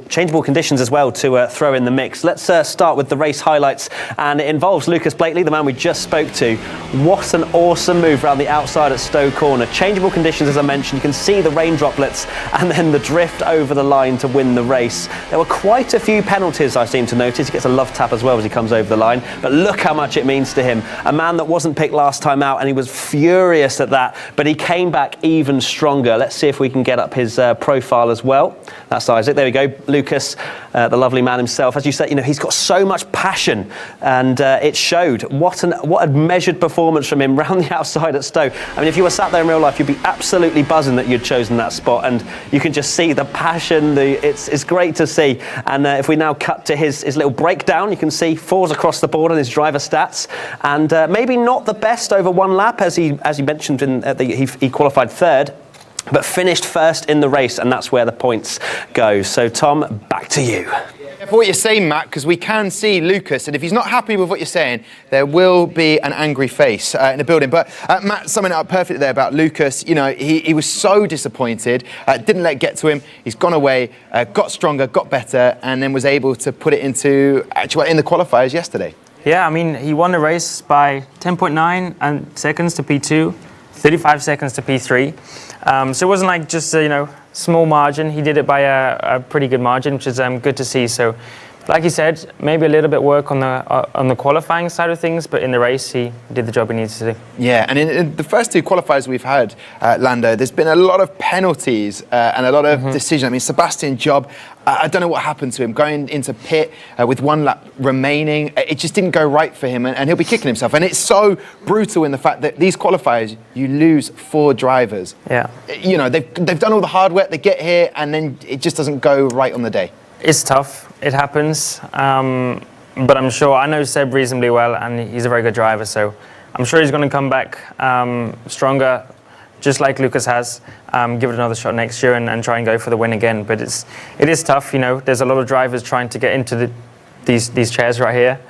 changeable conditions as well to throw in the mix. Let's start with the race highlights, and it involves Lucas Blakely, the man we just spoke to. What an awesome move around the outside at Stowe Corner. Changeable conditions, as I mentioned. You can see the rain droplets and then the drift over the line to win the race. There were quite a few penalties, I seem to notice. He gets a love tap as well as he comes over the line, but look how much it means to him. A man that wasn't picked last time out, and he was furious at that, but he came back even stronger. Let's see if we can get up his profile as well. That's Isaac. There we go. Lucas, the lovely man himself. As you said, you know, he's got so much passion, and it showed. What a measured performance from him round the outside at Stowe. I mean, if you were sat there in real life, you'd be absolutely buzzing that you'd chosen that spot, and you can just see the passion. It's great to see. And if we now cut to his little breakdown, you can see 4s across the board on his driver stats, and maybe not the best over one lap, as he mentioned he qualified 3rd. But finished 1st in the race, and that's where the points go. So, Tom, back to you. For what you're saying, Matt, because we can see Lucas, and if he's not happy with what you're saying, there will be an angry face in the building. But Matt, summing it up perfectly there about Lucas, you know, he was so disappointed, didn't let it get to him. He's gone away, got stronger, got better, and then was able to put it into actually in the qualifiers yesterday. Yeah, I mean, he won the race by 10.9 seconds to P2, 35 seconds to P3. So it wasn't like just a small margin. He did it by a pretty good margin, which is good to see. So, like he said, maybe a little bit work on the qualifying side of things, but in the race he did the job he needed to do. Yeah, and in the first 2 qualifiers we've had, Lando, there's been a lot of penalties and a lot of decisions. I mean, Sebastian Job, I don't know what happened to him. Going into pit with 1 lap remaining, it just didn't go right for him, and he'll be kicking himself. And it's so brutal in the fact that these qualifiers, you lose 4 drivers. Yeah. You know, they've done all the hard work, they get here, and then it just doesn't go right on the day. It's tough. It happens. But I'm sure, I know Seb reasonably well, and he's a very good driver, so I'm sure he's going to come back stronger, just like Lucas has. Give it another shot next year and try and go for the win again. But it is tough, you know. There's a lot of drivers trying to get into these chairs right here.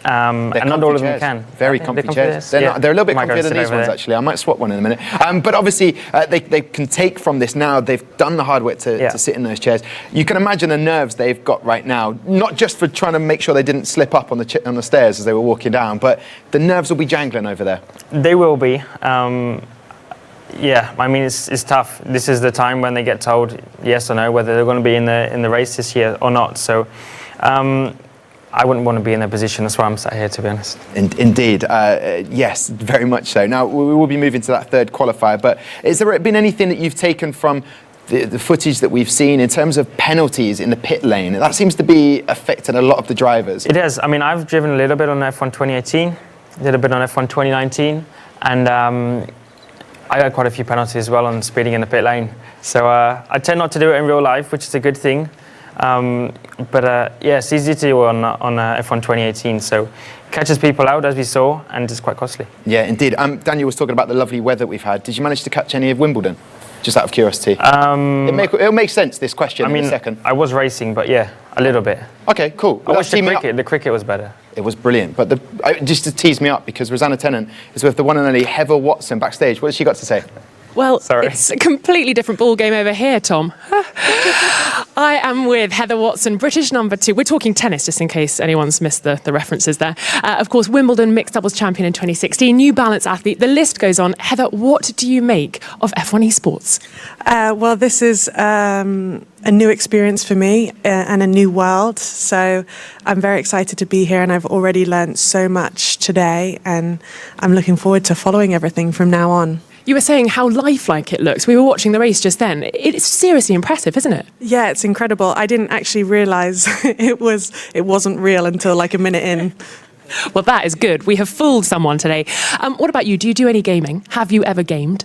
And not all of them can. Very comfy chairs. They're a little bit comfier than these ones, actually. I might swap one in a minute. But obviously, they can take from this now. They've done the hard work to sit in those chairs. You can imagine the nerves they've got right now, not just for trying to make sure they didn't slip up on the stairs as they were walking down, but the nerves will be jangling over there. They will be. Yeah, I mean, it's tough. This is the time when they get told yes or no, whether they're going to be in the race this year or not. So I wouldn't want to be in their position. That's why I'm sat here, to be honest. Indeed. Yes, very much so. Now, we will be moving to that third qualifier, but has there been anything that you've taken from the footage that we've seen in terms of penalties in the pit lane? That seems to be affecting a lot of the drivers. It has. I mean, I've driven a little bit on F1 2018, a little bit on F1 2019, and I got quite a few penalties as well on speeding in the pit lane. So I tend not to do it in real life, which is a good thing. But yeah, it's easy to do on F1 2018, so catches people out, as we saw, and it's quite costly. Yeah, indeed. Daniel was talking about the lovely weather we've had. Did you manage to catch any of Wimbledon? Just out of curiosity. It'll make sense, this question, in a second. I was racing, but yeah, a little bit. Okay, cool. I watched the cricket. The cricket was better. It was brilliant. But just to tease me up, because Rosanna Tennant is with the one and only Heather Watson backstage. What has she got to say? Well, it's a completely different ball game over here, Tom. I am with Heather Watson, British number 2. We're talking tennis, just in case anyone's missed the references there. Of course, Wimbledon mixed doubles champion in 2016, New Balance athlete. The list goes on. Heather, what do you make of F1 Esports? Well, this is a new experience for me and a new world. So I'm very excited to be here, and I've already learnt so much today, and I'm looking forward to following everything from now on. You were saying how lifelike it looks. We were watching the race just then. It's seriously impressive, isn't it? Yeah, it's incredible. I didn't actually realise it wasn't real until like a minute in. Well, that is good. We have fooled someone today. What about you? Do you do any gaming? Have you ever gamed?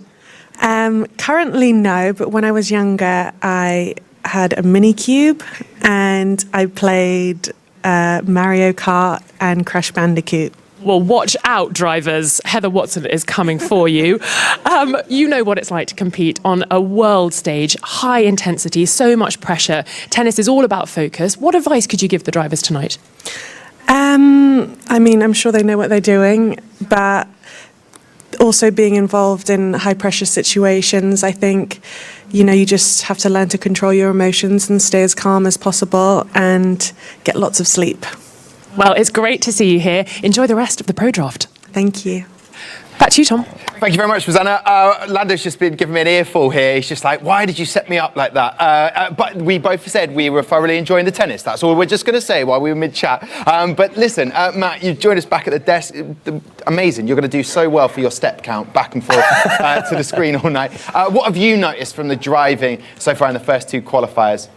Currently, no. But when I was younger, I had a mini cube and I played Mario Kart and Crash Bandicoot. Well, watch out, drivers. Heather Watson is coming for you. You know what it's like to compete on a world stage, high intensity, so much pressure. Tennis is all about focus. What advice could you give the drivers tonight? I mean, I'm sure they know what they're doing, but also being involved in high pressure situations, I think, you know, you just have to learn to control your emotions and stay as calm as possible and get lots of sleep. Well, it's great to see you here. Enjoy the rest of the Pro Draft. Thank you. Back to you, Tom. Thank you very much, Rosanna. Lando's just been giving me an earful here. He's just like, why did you set me up like that? But we both said we were thoroughly enjoying the tennis. That's all we're just going to say while we were mid-chat. But listen, Matt, you've joined us back at the desk. Amazing. You're going to do so well for your step count back and forth to the screen all night. What have you noticed from the driving so far in the first 2 qualifiers?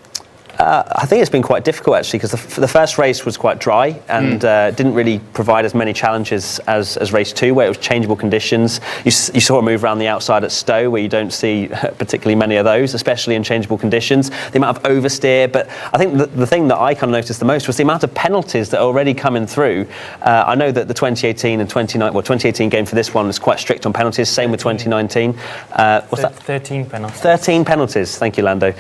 I think it's been quite difficult, actually, because the first race was quite dry and didn't really provide as many challenges as race 2, where it was changeable conditions. You saw a move around the outside at Stowe, where you don't see particularly many of those, especially in changeable conditions. The amount of oversteer, but I think the thing that I kind of noticed the most was the amount of penalties that are already coming through. I know that the 2018 and 2018 game for this one was quite strict on penalties, same with 2019. What's that? 13 penalties. 13 penalties, thank you, Lando.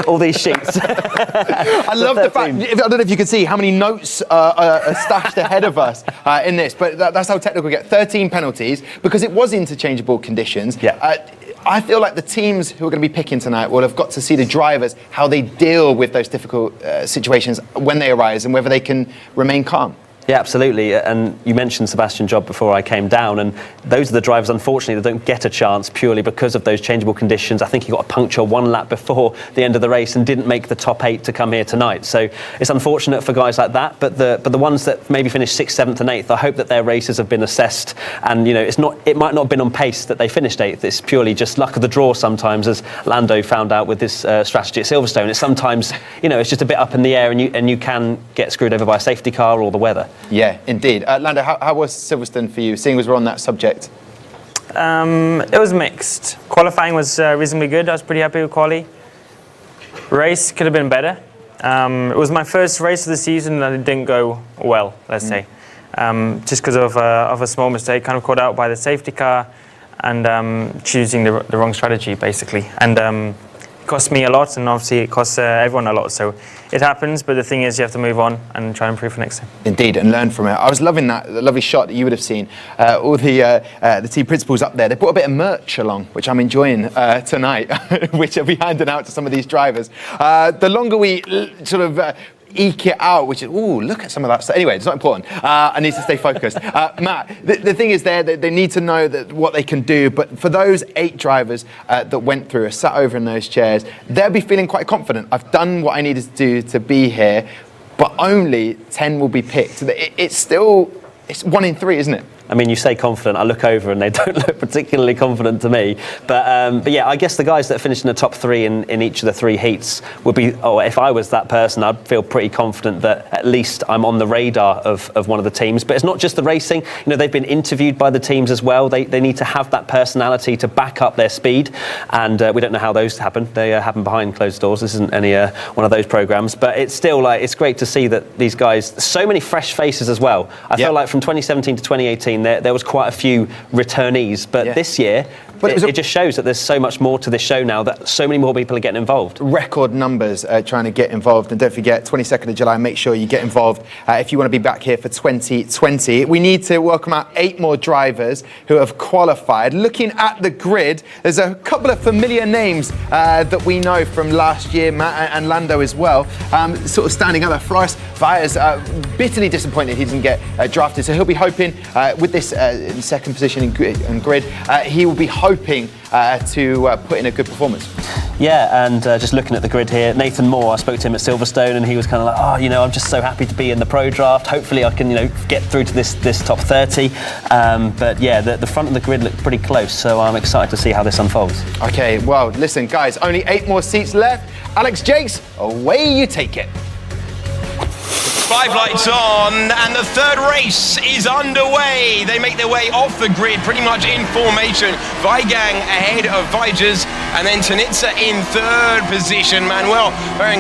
All these sheets. I love the fact, I don't know if you can see how many notes are stashed ahead of us in this, but that's how technical we get. 13 penalties, because it was interchangeable conditions. Yeah. I feel like the teams who are going to be picking tonight will have got to see the drivers, how they deal with those difficult situations when they arise and whether they can remain calm. Yeah, absolutely. And you mentioned Sebastian Job before I came down, and those are the drivers, unfortunately, that don't get a chance purely because of those changeable conditions. I think he got a puncture 1 lap before the end of the race and didn't make the top 8 to come here tonight. So it's unfortunate for guys like that, but the ones that maybe finished 6th, 7th and 8th, I hope that their races have been assessed, and you know, it might not have been on pace that they finished 8th. It's purely just luck of the draw sometimes, as Lando found out with this strategy at Silverstone. It's sometimes, you know, it's just a bit up in the air, and you can get screwed over by a safety car or the weather. Yeah, indeed. Lando, how was Silverstone for you, seeing as we're on that subject? It was mixed. Qualifying was reasonably good. I was pretty happy with quali. Race could have been better. It was my first race of the season and it didn't go well, let's say. Just because of a small mistake, kind of caught out by the safety car. and choosing the wrong strategy, basically. And it cost me a lot, and obviously it costs everyone a lot. So it happens, but the thing is, you have to move on and try and improve for next time. Indeed, and learn from it. I was loving the lovely shot that you would have seen. All the team principals up there, they brought a bit of merch along, which I'm enjoying tonight, which I'll be handing out to some of these drivers. The longer we sort of eke it out, which is, ooh, look at some of that stuff. Anyway, it's not important. I need to stay focused. Matt, the thing is that they need to know that what they can do, but for those 8 drivers that went through, sat over in those chairs, they'll be feeling quite confident. I've done what I needed to do to be here, but only 10 will be picked. It's 1 in 3, isn't it? I mean, you say confident, I look over and they don't look particularly confident to me. But yeah, I guess the guys that finish in the top 3 in each of the 3 heats would be, if I was that person, I'd feel pretty confident that at least I'm on the radar of one of the teams. But it's not just the racing. You know, they've been interviewed by the teams as well. They need to have that personality to back up their speed. And we don't know how those happen. They happen behind closed doors. This isn't any one of those programs. But it's still it's great to see that these guys, so many fresh faces as well. I feel like from 2017 to 2018, there was quite a few returnees, but this year it just shows that there's so much more to this show now, that so many more people are getting involved. Record numbers trying to get involved, and don't forget, 22nd of July, make sure you get involved if you want to be back here for 2020. We need to welcome out 8 more drivers who have qualified. Looking at the grid, there's a couple of familiar names that we know from last year, Matt and Lando as well, sort of standing up there. Floris Vaez, bitterly disappointed he didn't get drafted, so he'll be hoping with this in second position in grid, he will be hoping to put in a good performance. Yeah, and just looking at the grid here, Nathan Moore, I spoke to him at Silverstone, and he was kind of like, I'm just so happy to be in the Pro Draft. Hopefully I can, get through to this top 30. But yeah, the front of the grid looked pretty close, so I'm excited to see how this unfolds. Okay, well, listen, guys, only 8 more seats left. Alex Jakes, away you take it. 5 lights on, and the third race is underway. They make their way off the grid pretty much in formation. Weigang ahead of Vijers, and then Tanitsa in 3rd position. Manuel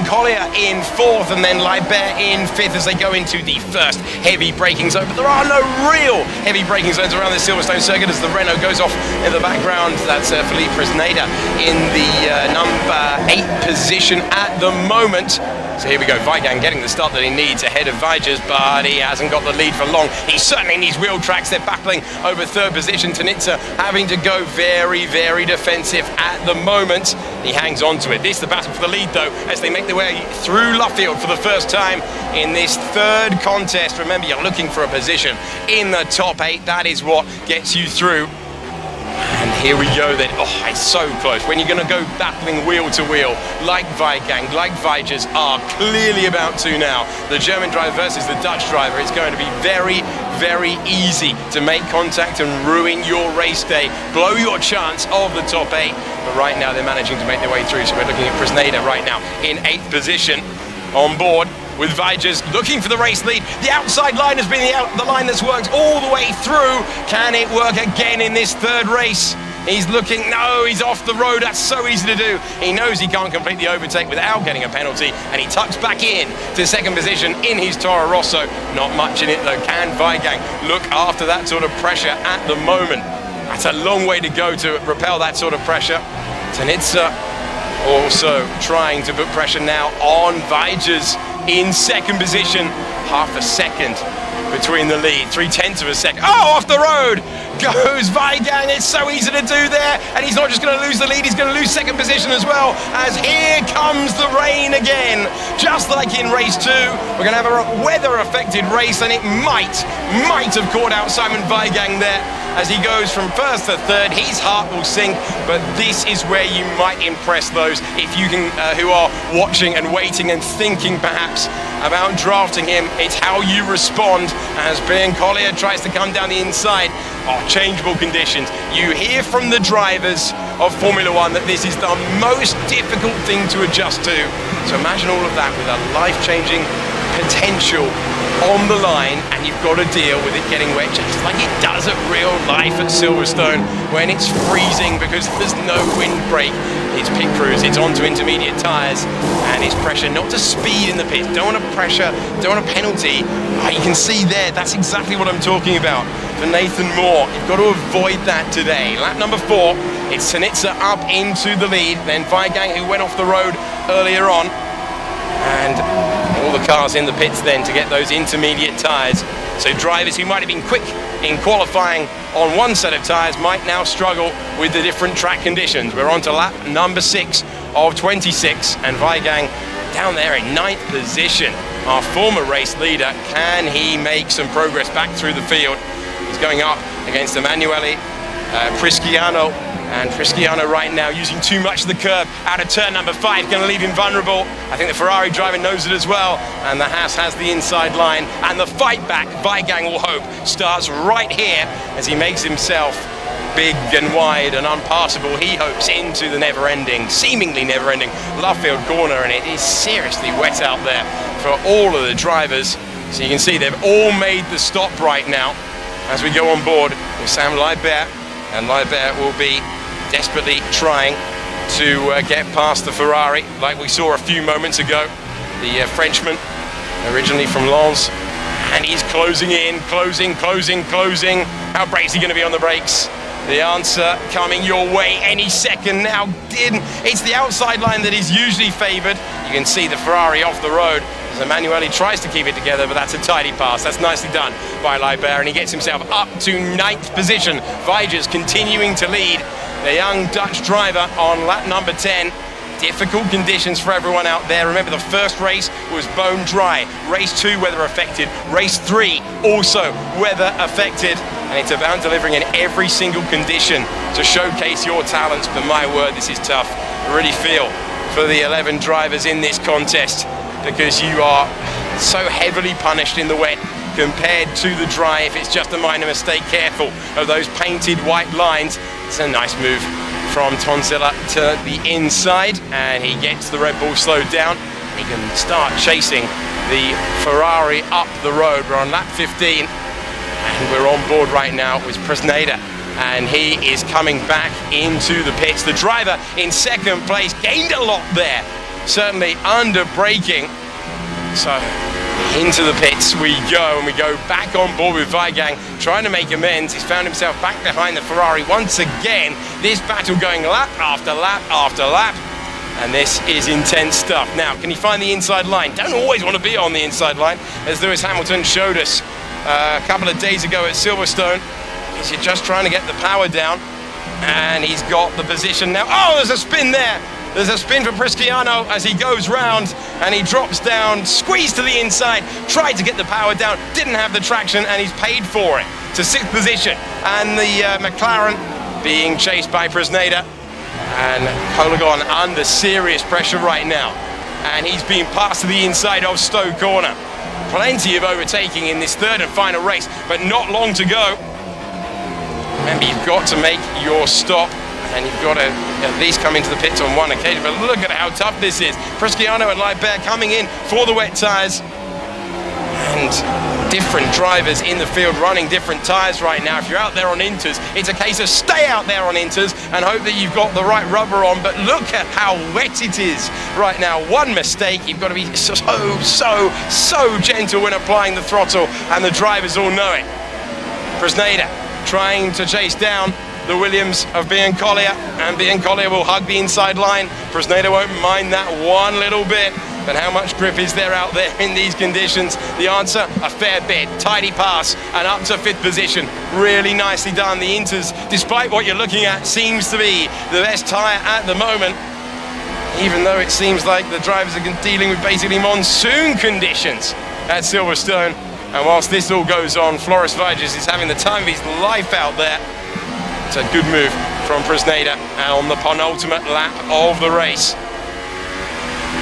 Collier in 4th, and then Libert in 5th as they go into the first heavy braking zone. But there are no real heavy braking zones around the Silverstone circuit as the Renault goes off in the background. That's Philippe Presneda in the number 8 position at the moment. So here we go, Weigang getting the start that he needs ahead of Vijers, but he hasn't got the lead for long. He certainly needs wheel tracks. They're battling over 3rd position. Tanitsa having to go very, very defensive at the moment. He hangs on to it. This is the battle for the lead, though, as they make their way through Luffield for the first time in this 3rd contest. Remember, you're looking for a position in the top 8. That is what gets you through. And here we go then. Oh, it's so close. When you're going to go battling wheel to wheel, like Weigang, like Vijers are clearly about to now. The German driver versus the Dutch driver. It's going to be very, very easy to make contact and ruin your race day. Blow your chance of the top 8. But right now they're managing to make their way through. So we're looking at Presneda right now in 8th position on board, with Vijers looking for the race lead. The outside line has been the line that's worked all the way through. Can it work again in this 3rd race? He's looking, no, he's off the road. That's so easy to do. He knows he can't complete the overtake without getting a penalty, and he tucks back in to 2nd position in his Toro Rosso. Not much in it though. Can Weigang look after that sort of pressure at the moment? That's a long way to go to repel that sort of pressure. Tanitsa also trying to put pressure now on Vijers in 2nd position. Half a second between the lead, 0.3 of a second. Oh, off the road goes Weigang. It's so easy to do there, and he's not just going to lose the lead, he's going to lose 2nd position as well, as here comes the rain again. Just like in race 2, we're going to have a weather-affected race, and it might have caught out Simon Weigang there. As he goes from 1st to 3rd, his heart will sink, but this is where you might impress those if you can, who are watching and waiting and thinking perhaps about drafting him. It's how you respond as Ben Collier tries to come down the inside. Changeable conditions. You hear from the drivers of Formula 1 that this is the most difficult thing to adjust to. So imagine all of that with a life-changing potential on the line, and you've got to deal with it getting wet just like it does at real life at Silverstone when it's freezing because there's no windbreak. It's pit crews, it's onto intermediate tyres, and it's pressure not to speed in the pits. Don't want a pressure, don't want a penalty. You can see there, that's exactly what I'm talking about. For Nathan Moore, you've got to avoid that today. Lap number 4, it's Sinitsa up into the lead, then Weigang, who went off the road earlier on, and all the cars in the pits then to get those intermediate tyres. So drivers who might have been quick in qualifying on one set of tyres might now struggle with the different track conditions. We're on to lap number 6 of 26, and Weigang down there in 9th position. Our former race leader, can he make some progress back through the field? He's going up against Emanuele Prisciano, and Prisciano right now using too much of the curb out of turn number 5, going to leave him vulnerable. I think the Ferrari driver knows it as well, and the Haas has the inside line, and the fight back, Weigang will hope, starts right here as he makes himself big and wide and unpassable, he hopes, into the never-ending, seemingly never-ending Luffield corner, and it is seriously wet out there for all of the drivers. So you can see they've all made the stop right now as we go on board with Sam Leibert, and Leibert will be desperately trying to get past the Ferrari like we saw a few moments ago, the Frenchman originally from Lens, and he's closing in, closing. How brave is he going to be on the brakes? The answer coming your way any second now. It's the outside line that is usually favoured. You can see the Ferrari off the road as Emanuele tries to keep it together, but that's a tidy pass. That's nicely done by Leibert, and he gets himself up to 9th position. Weijers continuing to lead. The young Dutch driver on lap number 10. Difficult conditions for everyone out there. Remember, the first race was bone dry. Race 2, weather affected. Race 3, also weather affected. And it's about delivering in every single condition to showcase your talents. But my word, this is tough. I really feel for the 11 drivers in this contest, because you are so heavily punished in the wet compared to the dry. If it's just a minor mistake, careful of those painted white lines. It's a nice move from Tonzilla to the inside, and he gets the Red Bull slowed down. He can start chasing the Ferrari up the road. We're on lap 15, and we're on board right now with Presneda, and he is coming back into the pits. The driver in second place gained a lot there, certainly under braking. So into the pits we go, and we go back on board with Weigang, trying to make amends. He's found himself back behind the Ferrari once again. This battle going lap after lap after lap, and this is intense stuff. Now, can he find the inside line? Don't always want to be on the inside line, as Lewis Hamilton showed us a couple of days ago at Silverstone. He's just trying to get the power down, and he's got the position now. Oh, there's a spin there. There's a spin for Prisciano as he goes round, and he drops down, squeezed to the inside, tried to get the power down, didn't have the traction, and he's paid for it to 6th position. And the McLaren being chased by Presneda, and Hologon under serious pressure right now, and he's being passed to the inside of Stowe corner. Plenty of overtaking in this third and final race, but not long to go. Remember, you've got to make your stop, and you've got to at least come into the pits on one occasion. But look at how tough this is. Prisciano and Leibert coming in for the wet tyres, and different drivers in the field running different tyres right now. If you're out there on inters, it's a case of stay out there on inters and hope that you've got the right rubber on. But look at how wet it is right now. One mistake, you've got to be so gentle when applying the throttle, and the drivers all know it. Presneda trying to chase down the Williams of Biancolia, and Biancolia will hug the inside line. Presneda won't mind that one little bit, but how much grip is there out there in these conditions? The answer, a fair bit. Tidy pass and up to 5th position. Really nicely done. The Inters, despite what you're looking at, seems to be the best tyre at the moment, even though it seems like the drivers are dealing with basically monsoon conditions at Silverstone. And whilst this all goes on, Floris Weijers is having the time of his life out there. It's a good move from Presneda on the penultimate lap of the race.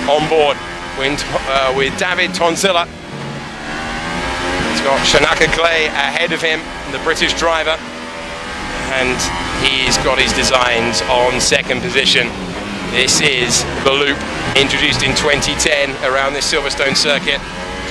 On board with David Tonzilla. He's got Shanaka Clay ahead of him, the British driver, and he's got his designs on 2nd position. This is the loop introduced in 2010 around this Silverstone circuit.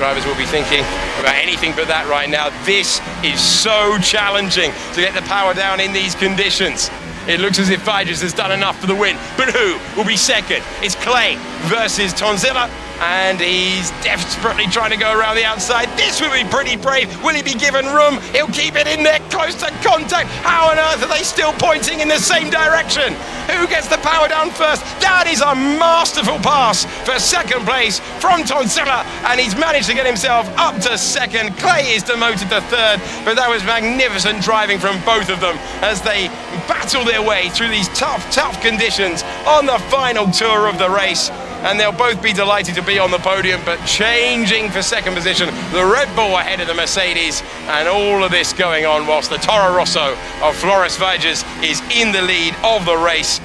Drivers will be thinking about anything but that right now. This is so challenging to get the power down in these conditions. It looks as if Vages has done enough for the win. But who will be second? It's Clay versus Tonzilla, and he's desperately trying to go around the outside. This will be pretty brave. Will he be given room? He'll keep it in there, close to contact. How on earth are they still pointing in the same direction? Who gets the power down first? That is a masterful pass for second place from Tonzilla, and he's managed to get himself up to second. Clay is demoted to third, but that was magnificent driving from both of them as they battle their way through these tough conditions on the final tour of the race. And they'll both be delighted to be on the podium, but changing for second position, the Red Bull ahead of the Mercedes, and all of this going on whilst the Toro Rosso of Floris Vages is in the lead of the race.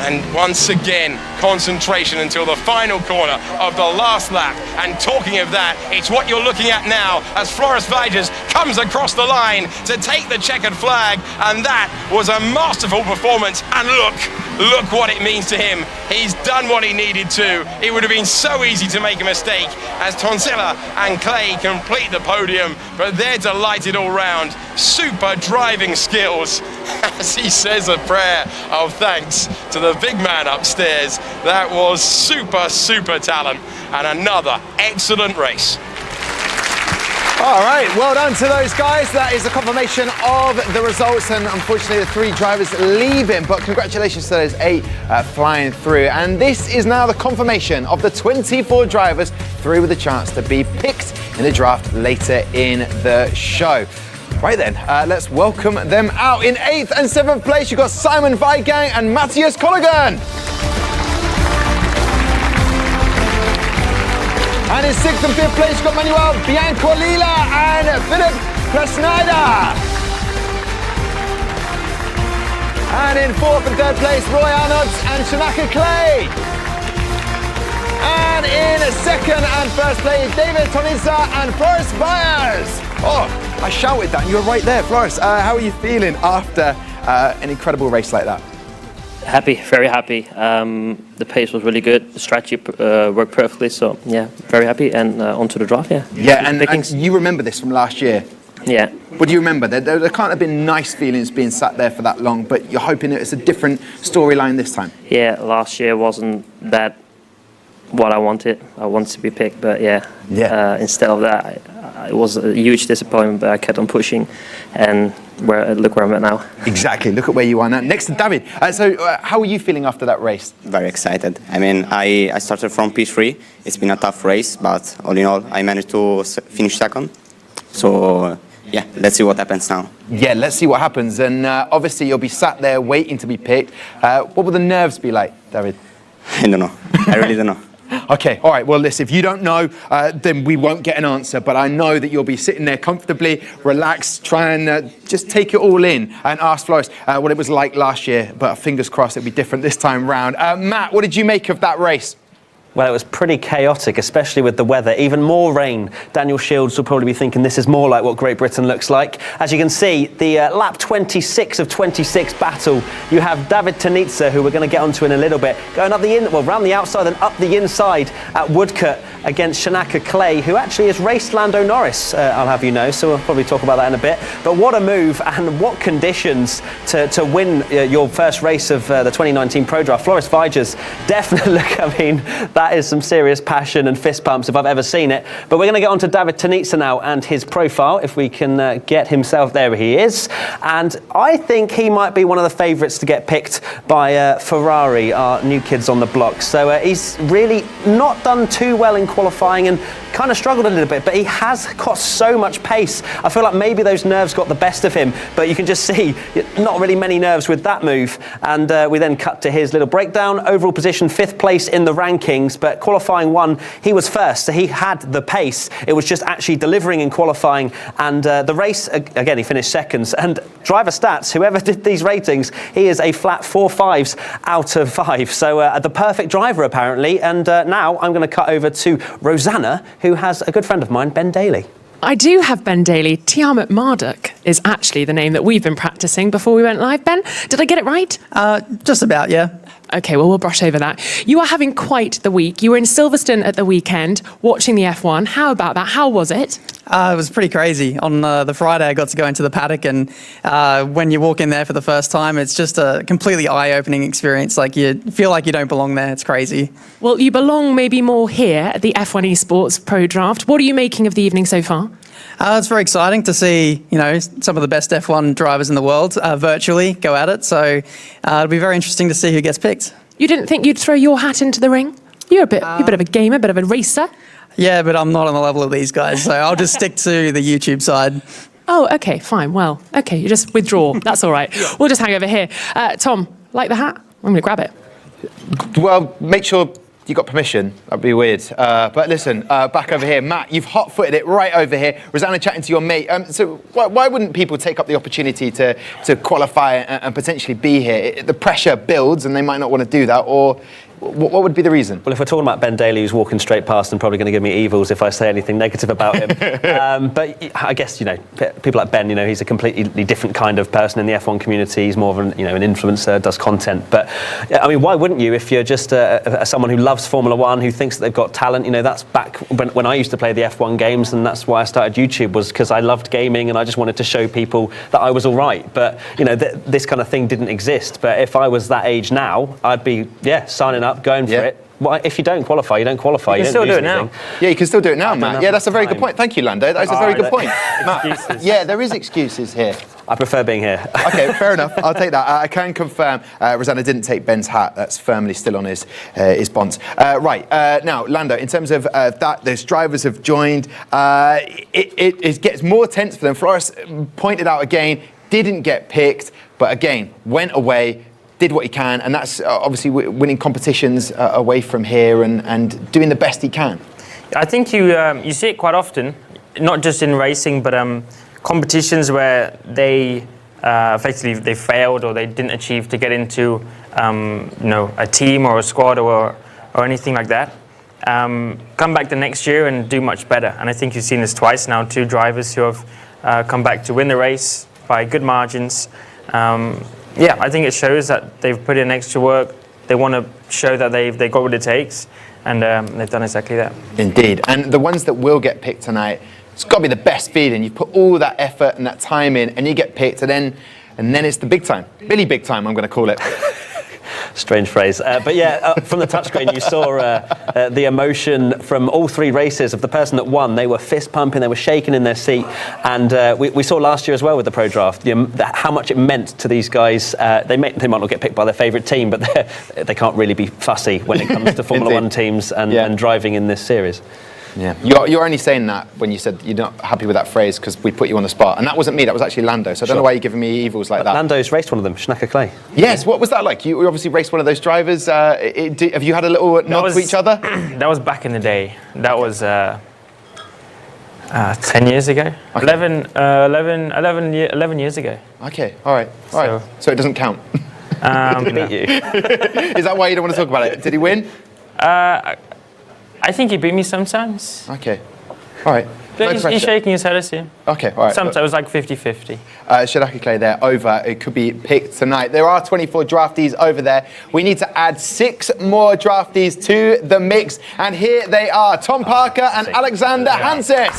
And once again, concentration until the final corner of the last lap. And talking of that, it's what you're looking at now as Floris Vages comes across the line to take the checkered flag. And that was a masterful performance. And look what it means to him. He's done what he needed to. It would have been so easy to make a mistake as Tonzilla and Clay complete the podium, but they're delighted all round. Super driving skills as he says a prayer of thanks to the big man upstairs. That was super talent, and another excellent race. All right, well done to those guys. That is a confirmation of the results, and unfortunately the 3 drivers leaving, but congratulations to those 8 flying through. And this is now the confirmation of the 24 drivers through with a chance to be picked in the draft later in the show. Right then, let's welcome them out. In 8th and 7th place, you've got Simon Weigang and Matthias Colligan. And in 6th and 5th place, you've got Manuel Biancolila and Philip Presneider. And in 4th and 3rd place, Roy Arnolds and Shanaka Clay. And in 2nd and 1st place, David Tonizza and Floris Byers. Oh, I shouted that and you were right there. Floris, how are you feeling after an incredible race like that? Happy, very happy. The pace was really good. The strategy worked perfectly. So yeah, very happy. And on to the draft. Yeah. Yeah, and you remember this from last year. Yeah. What do you remember? There can't have been nice feelings being sat there for that long, but you're hoping that it's a different storyline this time. Yeah, last year wasn't that what I wanted. I wanted to be picked, but yeah. Instead of that, it was a huge disappointment, but I kept on pushing, and look where I'm at now. Exactly. Look at where you are now. Next to David. How are you feeling after that race? Very excited. I mean, I started from P3. It's been a tough race, but all in all, I managed to finish second. So yeah, let's see what happens now. Yeah, let's see what happens. And obviously, you'll be sat there waiting to be picked. What will the nerves be like, David? I don't know. I really don't know. Okay, all right, well, listen, if you don't know, then we won't get an answer, but I know that you'll be sitting there comfortably, relaxed, try and just take it all in and ask Floris what it was like last year, but fingers crossed it'll be different this time round. Matt, what did you make of that race? Well, it was pretty chaotic, especially with the weather. Even more rain. Daniel Shields will probably be thinking this is more like what Great Britain looks like. As you can see, the lap 26 of 26 battle, you have David Tonizza, who we're going to get onto in a little bit, going up round the outside and up the inside at Woodcote against Shanaka Clay, who actually has raced Lando Norris, I'll have you know, so we'll probably talk about that in a bit. But what a move and what conditions to win your first race of the 2019 Pro Draft. Floris Vages, definitely, look, I mean, that is some serious passion and fist pumps if I've ever seen it. But we're going to get on to David Tonizza now and his profile, if we can get himself. There he is. And I think he might be one of the favourites to get picked by Ferrari, our new kids on the block. So he's really not done too well in qualifying and kind of struggled a little bit, but he has got so much pace. I feel like maybe those nerves got the best of him, but you can just see not really many nerves with that move. And we then cut to his little breakdown. Overall position 5th place in the rankings, but qualifying 1, he was first, so he had the pace. It was just actually delivering in qualifying, and the race, again, he finished 2nd. And driver stats, whoever did these ratings, he is a flat 4 5s out of 5. So the perfect driver, apparently. And now I'm going to cut over to Rosanna, who has a good friend of mine, Ben Daly. I do have Ben Daly. Tiamat Marduk is actually the name that we've been practicing before we went live. Ben, did I get it right? Just about, yeah. Okay, well, we'll brush over that. You are having quite the week. You were in Silverstone at the weekend watching the F1. How about that? How was it? It was pretty crazy. On the Friday, I got to go into the paddock, and when you walk in there for the first time, it's just a completely eye-opening experience. Like, you feel like you don't belong there. It's crazy. Well, you belong maybe more here at the F1 Esports Pro Draft. What are you making of the evening so far? It's very exciting to see, some of the best F1 drivers in the world virtually go at it. So it'll be very interesting to see who gets picked. You didn't think you'd throw your hat into the ring? You're a bit of a gamer, a bit of a racer. Yeah, but I'm not on the level of these guys, so I'll just stick to the YouTube side. Oh, okay, fine. Well, okay, you just withdraw. That's all right. We'll just hang over here. Tom, like the hat? I'm going to grab it. Well, make sure you got permission. That'd be weird. But listen, back over here. Matt, you've hot-footed it right over here. Rosanna chatting to your mate. So why wouldn't people take up the opportunity to qualify and potentially be here? The pressure builds and they might not want to do that, or what would be the reason? Well, if we're talking about Ben Daly, who's walking straight past and probably going to give me evils if I say anything negative about him. But I guess, people like Ben, he's a completely different kind of person in the F1 community. He's more of an influencer, does content. But, I mean, why wouldn't you if you're just someone who loves Formula One, who thinks that they've got talent? That's back when I used to play the F1 games, and that's why I started YouTube, was because I loved gaming and I just wanted to show people that I was all right. But, this kind of thing didn't exist. But if I was that age now, I'd be, signing up, going for it. Well, if you don't qualify, you don't qualify. You can still do it now. Yeah, you can still do it now, Matt. Yeah, that's a very good point. Thank you, Lando. That's a very good point. Matt, yeah, there is excuses here. I prefer being here. Okay, fair enough. I'll take that. I can confirm Rosanna didn't take Ben's hat. That's firmly still on his bonds. Right, now, Lando, in terms of that, those drivers have joined. It gets more tense for them. Flores pointed out again, didn't get picked, but again, went away, did what he can, and that's obviously winning competitions away from here and doing the best he can. I think you see it quite often, not just in racing, but competitions where they effectively they failed or they didn't achieve to get into a team or a squad or anything like that. Come back the next year and do much better. And I think you've seen this twice now, 2 drivers who have come back to win the race by good margins. Yeah, I think it shows that they've put in extra work. They want to show that they've got what it takes, and they've done exactly that. Indeed. And the ones that will get picked tonight, it's got to be the best feeling. You've put all that effort and that time in, and you get picked, and then it's the big time. Really big time, I'm going to call it. Strange phrase. But yeah, from the touchscreen, you saw the emotion from all 3 races of the person that won. They were fist pumping, they were shaking in their seat. And we saw last year as well with the Pro Draft, how much it meant to these guys. They might not get picked by their favourite team, but they can't really be fussy when it comes to Formula One teams and driving in this series. Yeah, you're only saying that when you said you're not happy with that phrase because we put you on the spot, and that wasn't me. That was actually Lando. So I don't know why you're giving me evils like that. Lando's raced one of them, Schnacker Clay. Yes, what was that like? You obviously raced one of those drivers. Have you had a little nod to each other? That was back in the day. That was 10 years ago. Okay. 11 years ago. Okay, all right. So it doesn't count. He beat you. Is that why you don't want to talk about it? Did he win? I think he beat me sometimes. Okay. All right. He's shaking his head, I see. Okay, all right. Sometimes it was like 50-50. Shadaki Clay there, over. It could be picked tonight. There are 24 draftees over there. We need to add 6 more draftees to the mix. And here they are, Tom Parker and Alexander Hanset.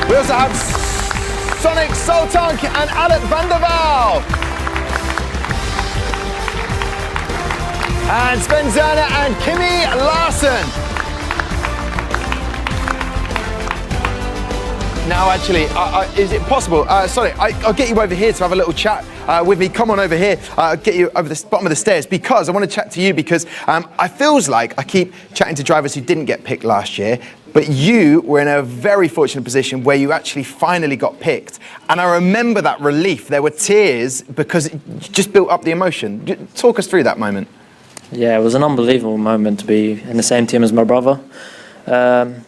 We also have Sonic Soltank and Alec van der Waal. And Sven Zerner and Kimi Larsen. Now, actually, is it possible? Sorry, I'll get you over here to have a little chat with me. Come on over here. I'll get you over the bottom of the stairs because I want to chat to you because I feels like I keep chatting to drivers who didn't get picked last year, but you were in a very fortunate position where you actually finally got picked. And I remember that relief. There were tears because it just built up the emotion. Talk us through that moment. Yeah, it was an unbelievable moment to be in the same team as my brother. The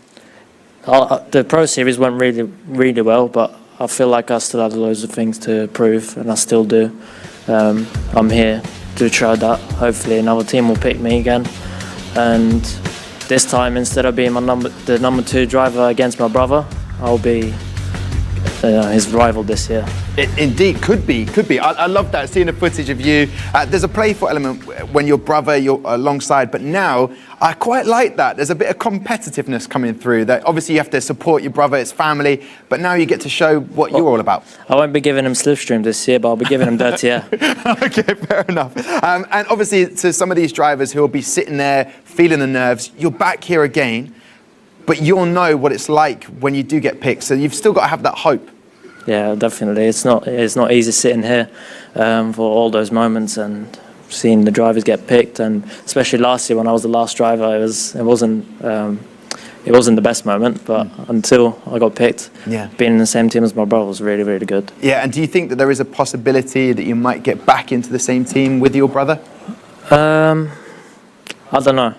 Pro Series went really, really well, but I feel like I still have loads of things to prove, and I still do. I'm here to try that. Hopefully another team will pick me again. And this time, instead of being the number 2 driver against my brother, I'll be his rival this year. It indeed could be. I love that, seeing the footage of you. There's a playful element when you're alongside, but now I quite like that. There's a bit of competitiveness coming through. That obviously you have to support your brother, it's family, but now you get to show what you're all about. I won't be giving him slipstream this year, but I'll be giving him dirty air. Okay, fair enough. And obviously to some of these drivers who will be sitting there feeling the nerves, you're back here again, but you'll know what it's like when you do get picked, so you've still got to have that hope. Yeah, definitely. It's not easy sitting here for all those moments and seeing the drivers get picked, and especially last year when I was the last driver, it wasn't the best moment, but until I got picked, being in the same team as my brother was really, really good. Yeah, and do you think that there is a possibility that you might get back into the same team with your brother? I don't know.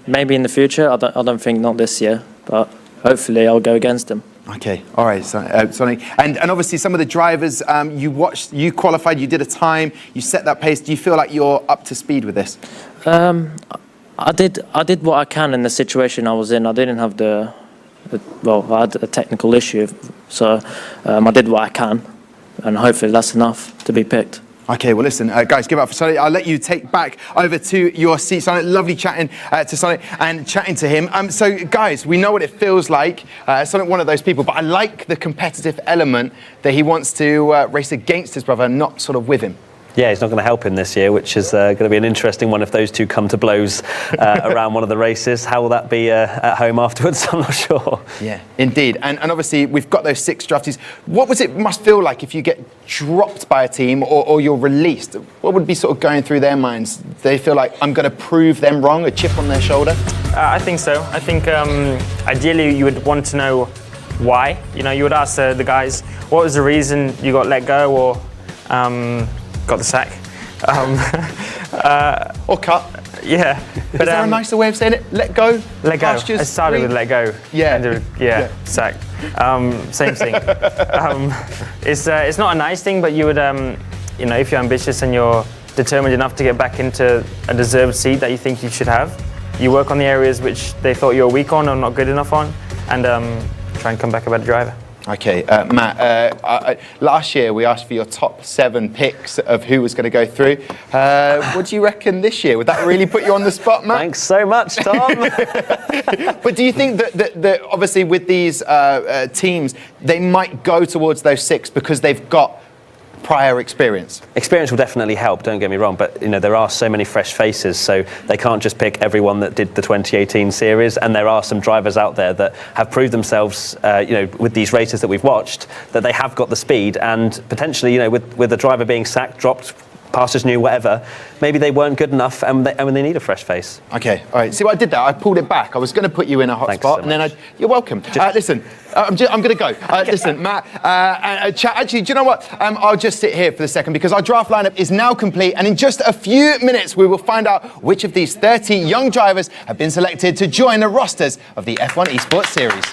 Maybe in the future. I don't think not this year, but hopefully I'll go against him. Okay, all right, Sonic. And obviously some of the drivers, you qualified, you did a time, you set that pace. Do you feel like you're up to speed with this? I did what I can in the situation I was in. I didn't have I had a technical issue, so I did what I can, and hopefully that's enough to be picked. Okay, well listen, guys, give it up for Sonic. I'll let you take back over to your seat. Sonic, lovely chatting to Sonic and chatting to him. So guys, we know what it feels like. Sonic, one of those people, but I like the competitive element that he wants to race against his brother, not sort of with him. Yeah, he's not going to help him this year, which is going to be an interesting one if those two come to blows around one of the races. How will that be at home afterwards? I'm not sure. Yeah, indeed. And obviously, we've got those 6 draftees. What must feel like if you get dropped by a team or you're released? What would be sort of going through their minds? Do they feel like, I'm going to prove them wrong, a chip on their shoulder? I think so. I think ideally you would want to know why. You know, you would ask the guys, what was the reason you got let go or got the sack? Or cut. Yeah. Is there a nicer way of saying it? Let go? Let go. Pastures, I started with let go. Yeah. Sack. Same thing. It's not a nice thing, but you would, you know, if you're ambitious and you're determined enough to get back into a deserved seat that you think you should have, you work on the areas which they thought you were weak on or not good enough on, and try and come back a better driver. Okay, Matt, last year we asked for your top 7 picks of who was going to go through. What do you reckon this year? Would that really put you on the spot, Matt? Thanks so much, Tom. But do you think that obviously with these teams, they might go towards those 6 because they've got prior experience? Experience will definitely help, don't get me wrong, but you know there are so many fresh faces, so they can't just pick everyone that did the 2018 series, and there are some drivers out there that have proved themselves, you know, with these races that we've watched, that they have got the speed, and potentially, you know, with the driver being sacked, dropped, pastors new, whatever, maybe they weren't good enough and they need a fresh face. Okay, all right. See what I did there? I pulled it back. I was going to put you in a hot spot, and then you're welcome. Listen, I'm going to go. Listen, Matt, actually, do you know what? I'll just sit here for a second because our draft lineup is now complete, and in just a few minutes we will find out which of these 30 young drivers have been selected to join the rosters of the F1 Esports Series.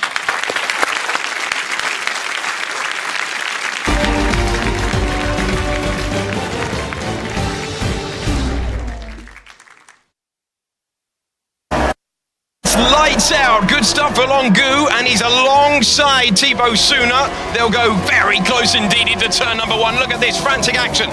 Lights out, good stuff for Longu, and he's alongside Thibaut Suna. They'll go very close indeed into turn number 1. Look at this frantic action.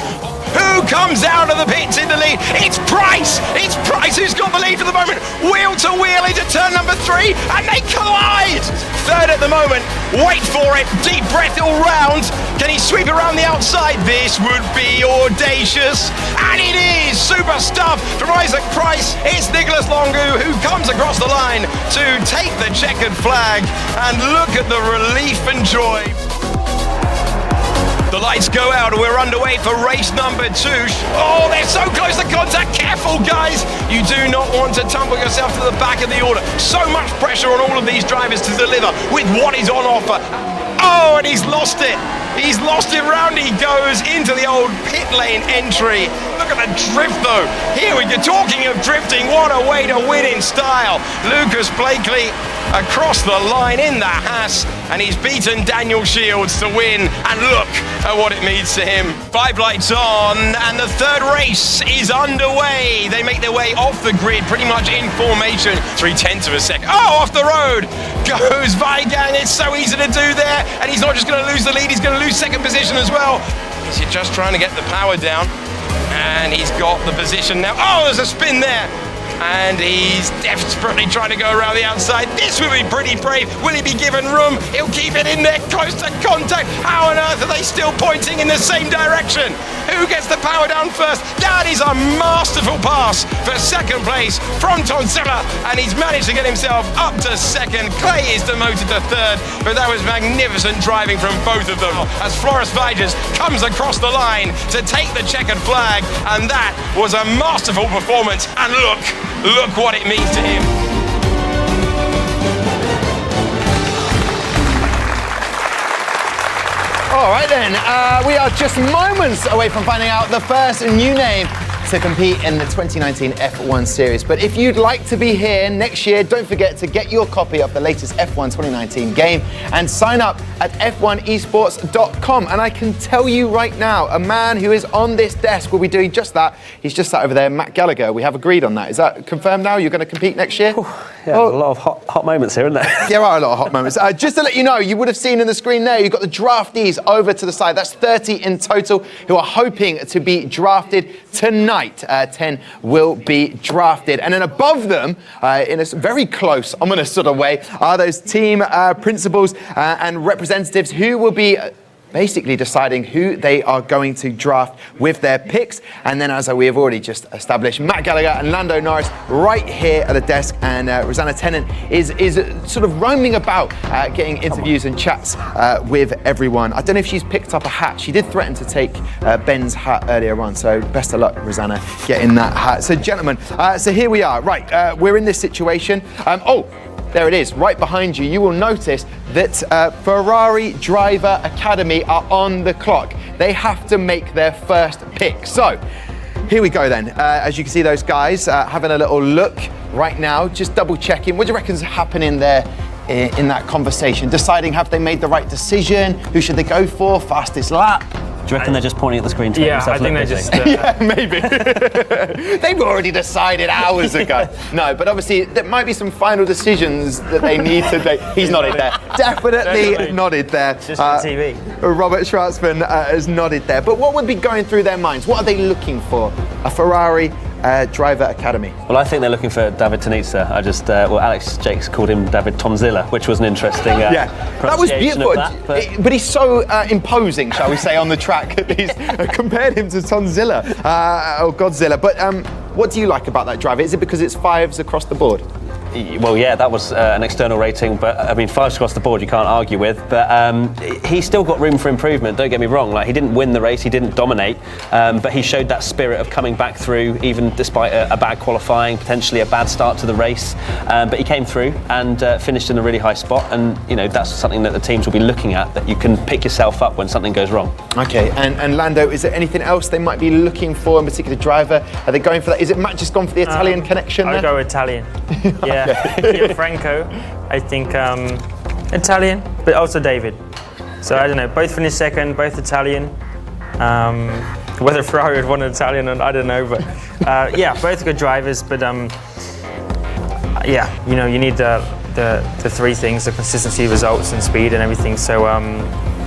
Who comes out of the pits in the lead? It's Price! It's Price who's got the lead for the moment. Wheel to wheel into turn number 3, and they collide! Third at the moment. Wait for it. Deep breath all round. Can he sweep around the outside? This would be audacious. And it is! Super stuff from Isaac Price. It's Nicholas Longu who comes across the line to take the checkered flag. And look at the relief and joy. The lights go out, we're underway for race number 2. Oh, they're so close to contact. Careful, guys. You do not want to tumble yourself to the back of the order. So much pressure on all of these drivers to deliver with what is on offer. Oh, and he's lost it. He's lost it. Round he goes into the old pit lane entry. Look at the drift, though. Here we go. Talking of drifting, what a way to win in style. Lucas Blakely across the line in the Haas, and he's beaten Daniel Shields to win, and look at what it means to him. 5 lights on, and the third race is underway. They make their way off the grid pretty much in formation. 0.3 of a second. Oh, off the road goes Weigang. It's so easy to do there, and he's not just going to lose the lead, he's going to lose second position as well. He's just trying to get the power down, and he's got the position now. Oh, there's a spin there. And he's desperately trying to go around the outside. This will be pretty brave. Will he be given room? He'll keep it in there, close to contact. How on earth are they still pointing in the same direction? Who gets the power down first? That is a masterful pass for second place from Tonzilla, and he's managed to get himself up to second. Clay is demoted to third, but that was magnificent driving from both of them as Floris Vijers comes across the line to take the checkered flag, and that was a masterful performance. And look what it means to him. All right then, we are just moments away from finding out the first new name to compete in the 2019 F1 series. But if you'd like to be here next year, don't forget to get your copy of the latest F1 2019 game and sign up at f1esports.com. And I can tell you right now, a man who is on this desk will be doing just that. He's just sat over there, Matt Gallagher. We have agreed on that. Is that confirmed now? You're going to compete next year? Yeah, a lot of hot moments here, isn't there? There are a lot of hot moments. Just to let you know, you would have seen in the screen there, you've got the draftees over to the side. That's 30 in total who are hoping to be drafted tonight. 10 will be drafted. And then above them, in a very close, ominous sort of way, are those team principals and representatives who will be basically deciding who they are going to draft with their picks. And then, as we have already just established, Matt Gallagher and Lando Norris right here at the desk, and Rosanna Tennant is sort of roaming about getting interviews and chats with everyone. I don't know if she's picked up a hat. She did threaten to take Ben's hat earlier on, so best of luck, Rosanna, getting that hat. So gentlemen, so here we are. Right, we're in this situation. There it is, right behind you. You will notice that Ferrari Driver Academy are on the clock. They have to make their first pick. So, here we go then. As you can see, those guys having a little look right now, just double checking. What do you reckon's happening there in that conversation? Deciding have they made the right decision? Who should they go for? Fastest lap? Do you reckon they're just pointing at the screen to make themselves look busy? Yeah, maybe. They've already decided hours ago. No, but obviously there might be some final decisions that they need to make. He's nodded there. Definitely nodded there. Just on TV. Robert Schwartzman has nodded there. But what would be going through their minds? What are they looking for? A Ferrari Driver Academy. Well, I think they're looking for David Tonizza. Alex Jakes called him David Tonzilla, which was an interesting that was beautiful. But he's so imposing, shall we say, on the track. He's compared him to Tonzilla or Godzilla. But what do you like about that driver? Is it because it's 5s across the board? Well, yeah, that was an external rating, but I mean, 5s across the board you can't argue with. But he's still got room for improvement. Don't get me wrong. Like, he didn't win the race, he didn't dominate, but he showed that spirit of coming back through, even despite a bad qualifying, potentially a bad start to the race. But he came through and finished in a really high spot. And you know, that's something that the teams will be looking at, that you can pick yourself up when something goes wrong. Okay, and Lando, is there anything else they might be looking for in particular driver? Are they going for that? Is it Matt just gone for the Italian connection? I'll go Italian. Yeah. Franco, I think Italian, but also David. So I don't know, both finished second, both Italian. Whether Ferrari would want an Italian or not, I don't know, but yeah, both good drivers. But yeah, you know, you need the three things: the consistency, results, and speed, and everything. So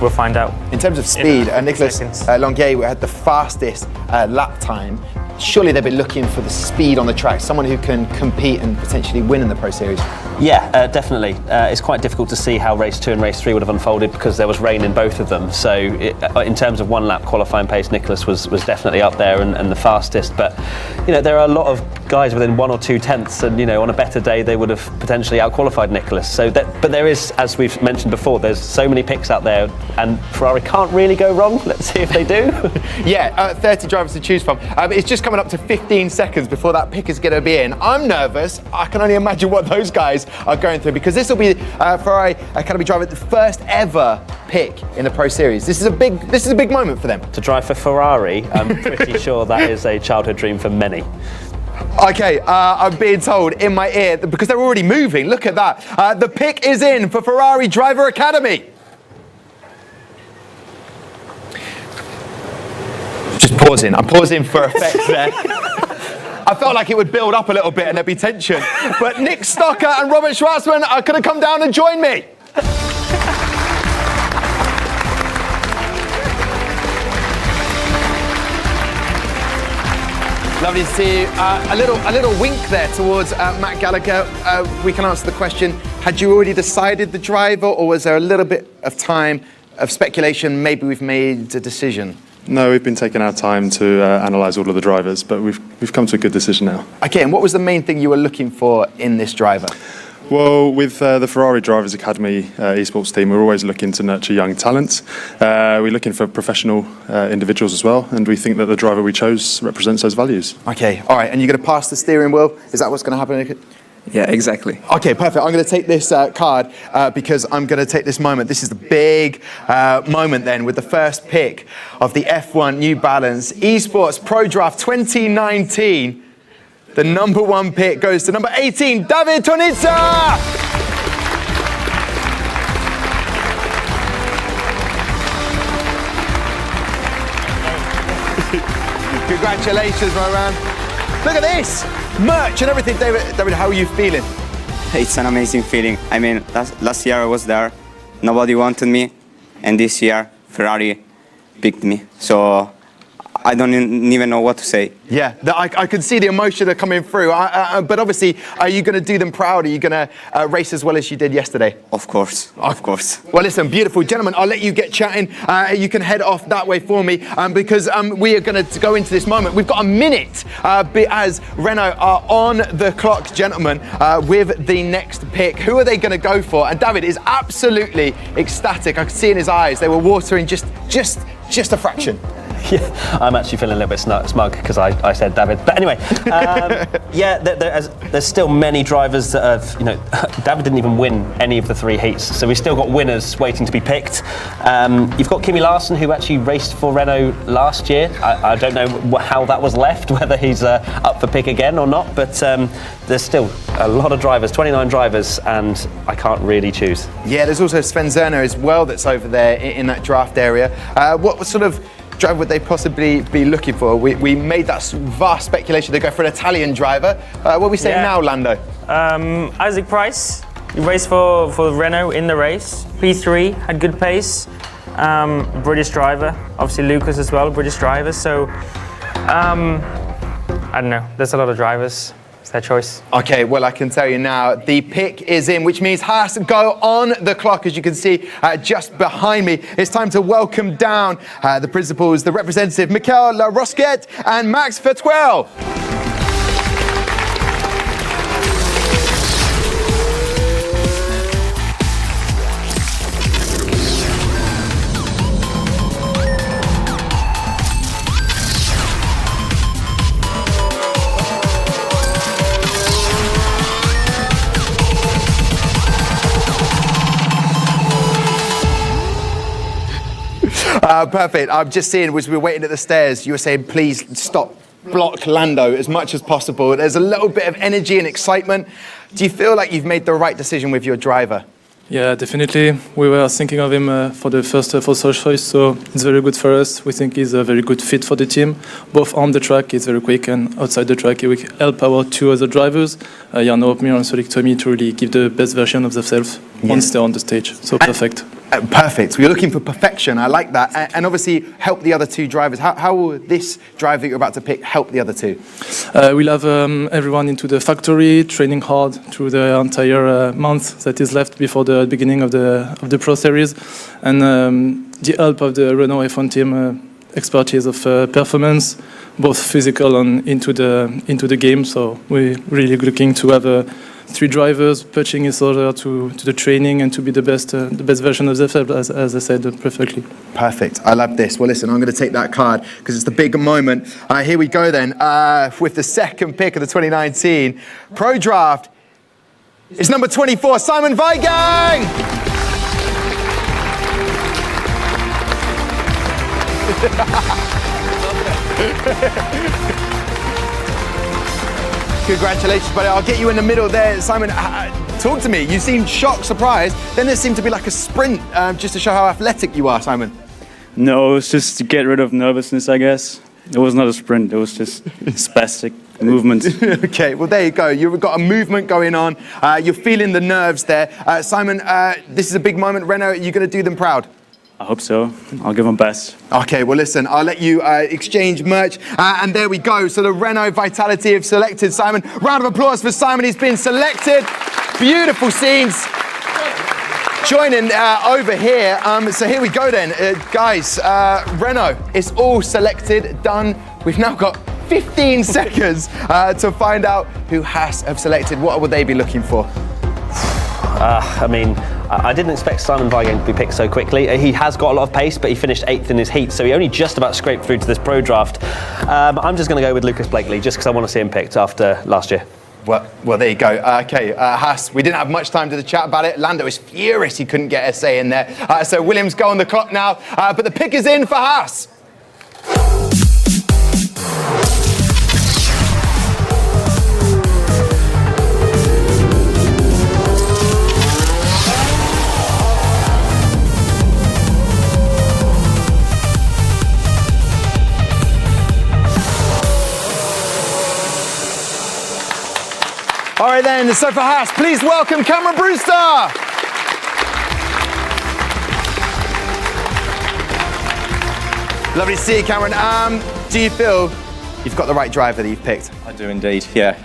we'll find out. In terms of speed, Nicolas Longuet had the fastest lap time. Surely they've been looking for the speed on the track, someone who can compete and potentially win in the Pro Series. Yeah, definitely. It's quite difficult to see how race 2 and race 3 would have unfolded because there was rain in both of them. So in terms of one lap qualifying pace, Nicolas was definitely up there and the fastest. But you know, there are a lot of guys within 1 or 2 tenths, and you know, on a better day they would have potentially outqualified Nicolas. So but there is, as we've mentioned before, there's so many picks out there, and Ferrari can't really go wrong. Let's see if they do. Yeah, 30 drivers to choose from. It's just coming up to 15 seconds before that pick is going to be in. I'm nervous. I can only imagine what those guys are going through, because this will be Ferrari Academy driver, the first ever pick in the Pro Series. This is a big moment for them. To drive for Ferrari, I'm pretty sure that is a childhood dream for many. Okay, I'm being told in my ear, because they're already moving, look at that. The pick is in for Ferrari Driver Academy. Just pausing, I'm pausing for effect there. I felt like it would build up a little bit and there'd be tension. But Nick Stocker and Robert Schwartzman are going to come down and join me. Lovely to see you. A little wink there towards Matt Gallagher. We can answer the question, had you already decided the driver, or was there a little bit of time of speculation, maybe we've made a decision? No, we've been taking our time to analyse all of the drivers, but we've come to a good decision now. Okay, and what was the main thing you were looking for in this driver? Well, with the Ferrari Drivers Academy esports team, we're always looking to nurture young talent. We're looking for professional individuals as well, and we think that the driver we chose represents those values. Okay, all right, and you're going to pass the steering wheel? Is that what's going to happen? Yeah, exactly. Okay, perfect. I'm going to take this card because I'm going to take this moment. This is the big moment then with the first pick of the F1 New Balance Esports Pro Draft 2019. The number 1 pick goes to number 18, David Tonizza! Congratulations, my man. Look at this! Merch and everything. David, how are you feeling? It's an amazing feeling. I mean, last year I was there, nobody wanted me, and this year Ferrari picked me. So I don't even know what to say. Yeah, I can see the emotion coming through. But obviously, are you going to do them proud? Are you going to race as well as you did yesterday? Of course, of course. Well, listen, beautiful gentlemen, I'll let you get chatting. You can head off that way for me because we are going to go into this moment. We've got a minute as Renault are on the clock, gentlemen, with the next pick. Who are they going to go for? And David is absolutely ecstatic. I could see in his eyes they were watering just a fraction. Yeah, I'm actually feeling a little bit smug because I said David. But anyway, yeah, there's still many drivers that have, David didn't even win any of the 3 heats, so we've still got winners waiting to be picked. You've got Kimi Larson, who actually raced for Renault last year. I don't know how that was left, whether he's up for pick again or not, but there's still a lot of drivers, 29 drivers, and I can't really choose. Yeah, there's also Sven Zerner as well that's over there in that draft area. What sort of driver would they possibly be looking for? We made that vast speculation they go for an Italian driver. What are we saying now, Lando? Isaac Price, he raced for Renault in the race. P3, had good pace. British driver. Obviously Lucas as well, British driver. So, I don't know, there's a lot of drivers. It's their choice. Okay, well, I can tell you now, the pick is in, which means has to go on the clock, as you can see just behind me. It's time to welcome down the principals, the representative, Michael Rosquet and Max Fertuel. Perfect. I'm just seeing, as we were waiting at the stairs, you were saying, please stop, block Lando as much as possible. There's a little bit of energy and excitement. Do you feel like you've made the right decision with your driver? Yeah, definitely. We were thinking of him for the first choice, so it's very good for us. We think he's a very good fit for the team. Both on the track, he's very quick, and outside the track, he will help our 2 other drivers, Jan Opmir and Solik Tomi, to really give the best version of themselves once they're on the stage. So perfect. Perfect. We're looking for perfection. I like that. And obviously help the other 2 drivers. How will this driver you're about to pick help the other 2? We'll have everyone into the factory, training hard through the entire month that is left before the beginning of the Pro Series. And the help of the Renault F1 team, expertise of performance, both physical and into the game. So we're really looking to have 3 drivers pitching each other to the training and to be the best version of themselves, as I said, perfectly. Perfect. I love this. Well, listen, I'm going to take that card because it's the big moment. Here we go then with the second pick of the 2019 Pro Draft. It's number 24, Simon Weigang! Congratulations, buddy. I'll get you in the middle there. Simon, talk to me. You seemed shocked, surprised. Then there seemed to be like a sprint just to show how athletic you are, Simon. No, it was just to get rid of nervousness, I guess. It was not a sprint. It was just spastic movement. Okay, well, there you go. You've got a movement going on. You're feeling the nerves there. Simon, this is a big moment. Renault, are you going to do them proud? I hope so. I'll give them best. Okay, well, listen, I'll let you exchange merch. And there we go. So the Renault Vitality have selected Simon. Round of applause for Simon. He's been selected. Beautiful scenes. Joining over here. So here we go then. Guys, Renault, it's all selected, done. We've now got 15 seconds to find out who Haas have selected. What would they be looking for? I mean, I didn't expect Simon Weigand to be picked so quickly. He has got a lot of pace, but he finished 8th in his heat, so he only just about scraped through to this pro draft. I'm just going to go with Lucas Blakely, just because I want to see him picked after last year. Well, there you go. Okay, Haas, we didn't have much time to chat about it. Lando is furious he couldn't get a say in there. So Williams go on the clock now, but the pick is in for Haas. All right then, so for Haas, please welcome Cameron Brewster. Lovely to see you, Cameron. Do you feel you've got the right driver that you've picked? I do indeed, yeah.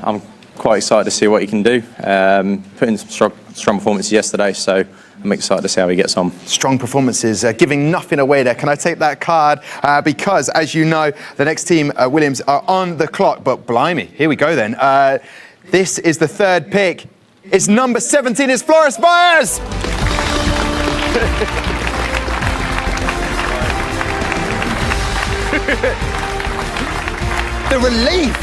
I'm quite excited to see what he can do. Put in some strong performances yesterday, so I'm excited to see how he gets on. Strong performances, giving nothing away there. Can I take that card? Because, as you know, the next team, Williams, are on the clock. But blimey, here we go then. This is the third pick. It's number 17, it's Flores Baez! The relief!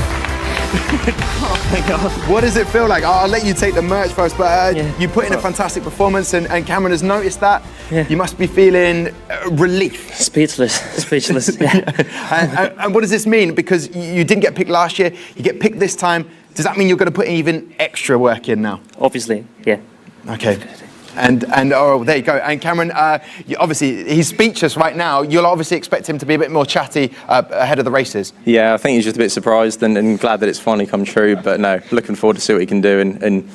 Oh my God. What does it feel like? I'll let you take the merch first, but you put in a fantastic performance and Cameron has noticed that. Yeah. You must be feeling relief. Speechless, yeah. And what does this mean? Because you didn't get picked last year, you get picked this time. Does that mean you're going to put even extra work in now? Obviously, yeah. Okay. And oh, there you go. And Cameron, obviously, he's speechless right now. You'll obviously expect him to be a bit more chatty ahead of the races. Yeah, I think he's just a bit surprised and glad that it's finally come true. But no, looking forward to see what he can do and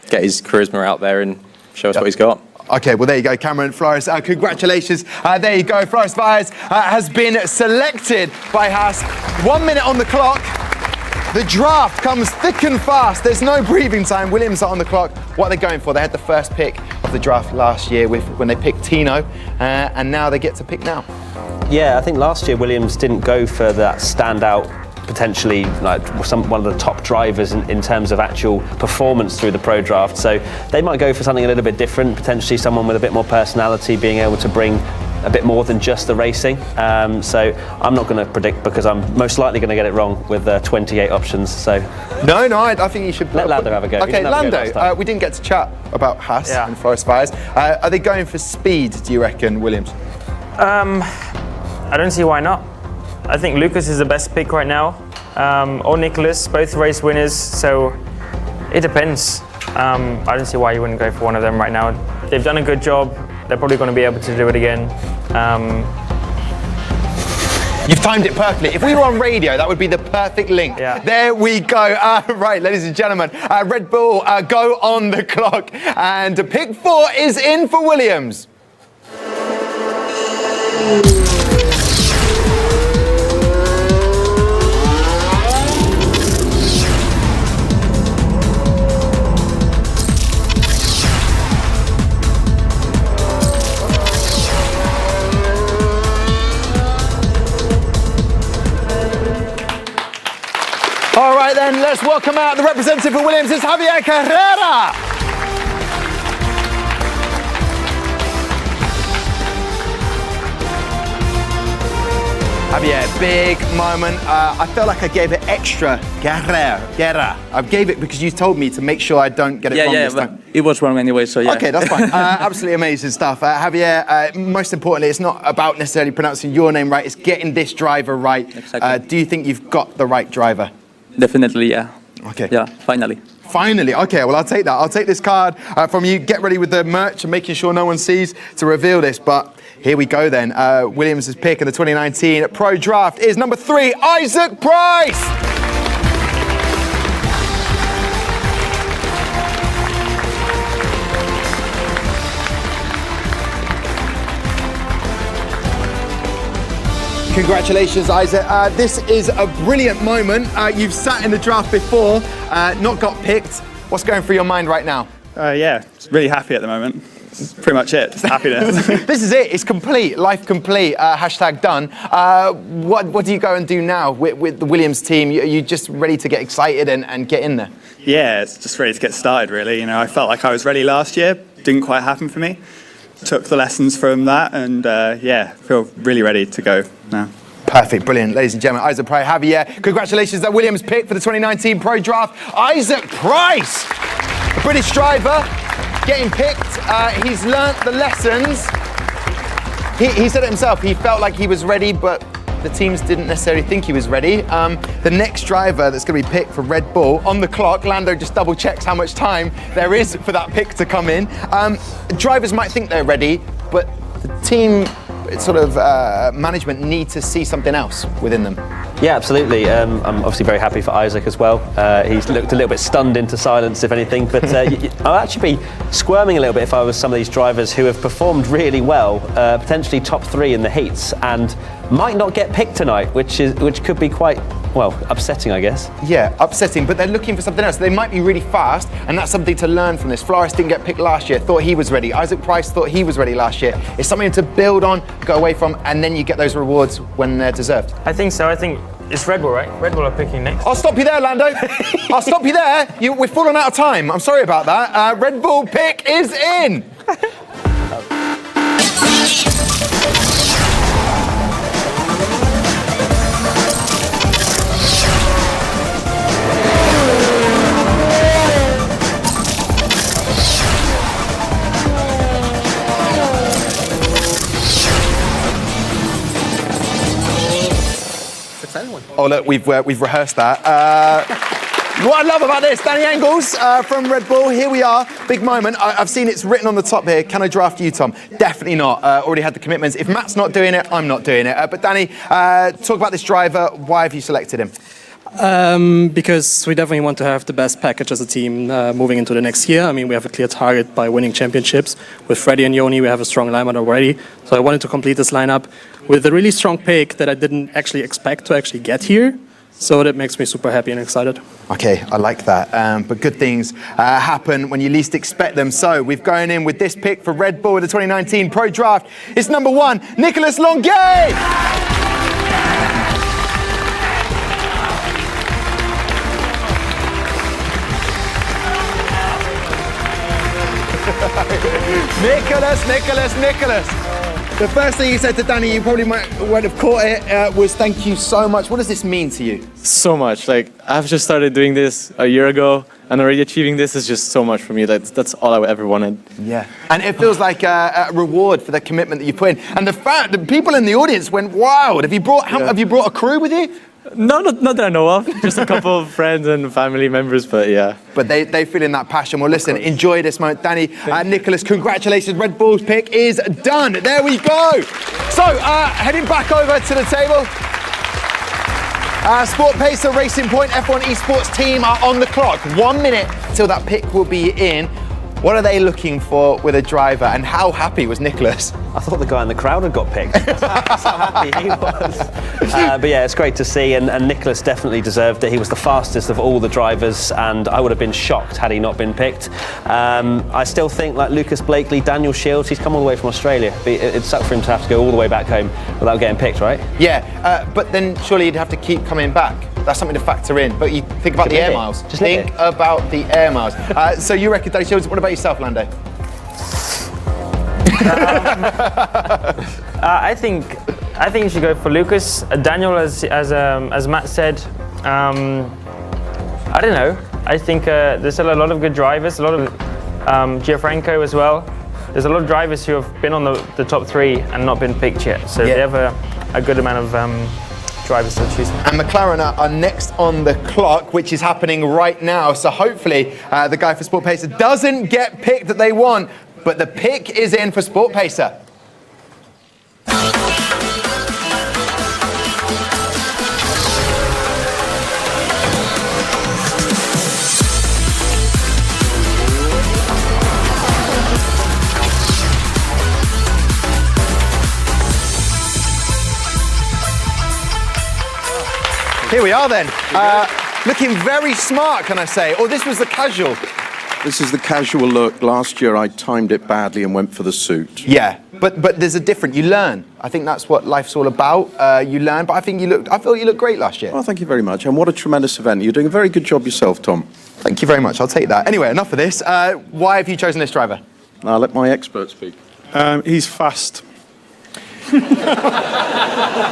get his charisma out there and show us what he's got. Okay, well, there you go, Cameron Flores. Congratulations. There you go. Flores Baez has been selected by Haas. 1 minute on the clock. The draft comes thick and fast. There's no breathing time. Williams are on the clock. What are they going for? They had the first pick of the draft last year when they picked Tino, and now they get to pick now. Yeah, I think last year Williams didn't go for that standout, potentially like one of the top drivers in terms of actual performance through the pro draft. So they might go for something a little bit different, potentially someone with a bit more personality, being able to bring a bit more than just the racing. So I'm not going to predict because I'm most likely going to get it wrong with 28 options. So no, I think you should let Lando have a go. Okay, Lando, we didn't get to chat about Haas and Flores Baez. Are they going for speed, do you reckon, Williams? I don't see why not. I think Lucas is the best pick right now, or Nicholas, both race winners, so it depends. I don't see why you wouldn't go for one of them right now. They've done a good job. They're probably going to be able to do it again. You've timed it perfectly. If we were on radio, that would be the perfect link. Yeah. There we go. Right, ladies and gentlemen, Red Bull go on the clock. And pick 4 is in for Williams. All right then, let's welcome out the representative for Williams, it's Javier Carrera. Javier, big moment. I felt like I gave it extra Guerra. I gave it because you told me to make sure I don't get it wrong this time. It was wrong anyway, so yeah. Okay, that's fine. Absolutely amazing stuff. Javier, most importantly, it's not about necessarily pronouncing your name right, it's getting this driver right. Exactly. Do you think you've got the right driver? Definitely, yeah. Okay. Yeah, finally. Finally, okay, well, I'll take that. I'll take this card from you. Get ready with the merch and making sure no one sees to reveal this. But here we go then. Williams' pick in the 2019 Pro Draft is number 3, Isaac Price. Congratulations, Isaac. This is a brilliant moment. You've sat in the draft before, not got picked. What's going through your mind right now? Yeah, just really happy at the moment. That's pretty much it, just happiness. This is it, it's complete, life complete, hashtag done. What do you go and do now with the Williams team? Are you just ready to get excited and get in there? Yeah, it's just ready to get started, really. You know, I felt like I was ready last year, didn't quite happen for me. Took the lessons from that and yeah, feel really ready to go now. Perfect, brilliant. Ladies and gentlemen, Isaac Price, Javier, congratulations, that Williams pick for the 2019 Pro Draft. Isaac Price, a British driver, getting picked. He's learnt the lessons. He said it himself, he felt like he was ready, but the teams didn't necessarily think he was ready. The next driver that's going to be picked for Red Bull, on the clock, Lando just double checks how much time there is for that pick to come in. Drivers might think they're ready, but the team sort of management need to see something else within them. Yeah, absolutely. I'm obviously very happy for Isaac as well. He's looked a little bit stunned into silence, if anything, but I'll actually be squirming a little bit if I was some of these drivers who have performed really well, potentially top 3 in the heats, and might not get picked tonight, which could be quite, well, upsetting, I guess. Yeah, upsetting, but they're looking for something else. They might be really fast, and that's something to learn from this. Flores didn't get picked last year, thought he was ready. Isaac Price thought he was ready last year. It's something to build on, go away from, and then you get those rewards when they're deserved. I think so. I think it's Red Bull, right? Red Bull are picking next. I'll stop you there, Lando. I'll stop you there. We've fallen out of time. I'm sorry about that. Red Bull pick is in. Oh look, we've rehearsed that. What I love about this, Danny Engels from Red Bull, here we are, big moment. I've seen it's written on the top here, can I draft you, Tom? Definitely not, already had the commitments. If Matt's not doing it, I'm not doing it. But Danny, talk about this driver, why have you selected him? Because we definitely want to have the best package as a team moving into the next year. I mean, we have a clear target by winning championships. With Freddie and Yoni, we have a strong lineup already. So I wanted to complete this lineup with a really strong pick that I didn't actually expect to actually get here. So that makes me super happy and excited. Okay, I like that. But good things happen when you least expect them. So we've gone in with this pick for Red Bull in the 2019 Pro Draft. It's number 1, Nicolas Longuet! Nicholas. The first thing you said to Danny, you probably won't have caught it, was thank you so much. What does this mean to you? So much. Like, I've just started doing this a year ago, and already achieving this is just so much for me. That's all I ever wanted. Yeah. And it feels like a reward for the commitment that you put in. And the fact that people in the audience went wild. Have you brought a crew with you? No, not that I know of. Just a couple of friends and family members, but yeah. But they feel in that passion. Well, listen, enjoy this moment. Danny, Nicholas, congratulations. Red Bull's pick is done. There we go. So, heading back over to the table. Sport Pacer, Racing Point, F1 Esports team are on the clock. 1 minute till that pick will be in. What are they looking for with a driver, and how happy was Nicholas? I thought the guy in the crowd had got picked. That's how happy he was. But yeah, it's great to see, and Nicholas definitely deserved it. He was the fastest of all the drivers, and I would have been shocked had he not been picked. I still think, like Lucas Blakely, Daniel Shields, he's come all the way from Australia. It sucked for him to have to go all the way back home without getting picked, right? Yeah, but then surely you'd have to keep coming back. That's something to factor in. But you think about the air miles. Just think about the air miles. So you reckon, Danny Shields, what about yourself, Lando? I think you should go for Lucas. Daniel, as Matt said, I don't know. I think there's still a lot of good drivers, a lot of Gianfranco as well. There's a lot of drivers who have been on the top 3 and not been picked yet. So they have a good amount of drivers to choose from. And McLaren are next on the clock, which is happening right now. So hopefully the guy for Sport Pacer doesn't get picked that they want, but the pick is in for Sport Pacer. Here we are then. Looking very smart, can I say? Or this was the casual. This is the casual look. Last year I timed it badly and went for the suit. Yeah, but there's a different. You learn. I think that's what life's all about. You learn. But I felt you looked great last year. Well, thank you very much. And what a tremendous event. You're doing a very good job yourself, Tom. Thank you very much. I'll take that. Anyway, enough of this. Why have you chosen this driver? I'll let my expert speak. He's fast.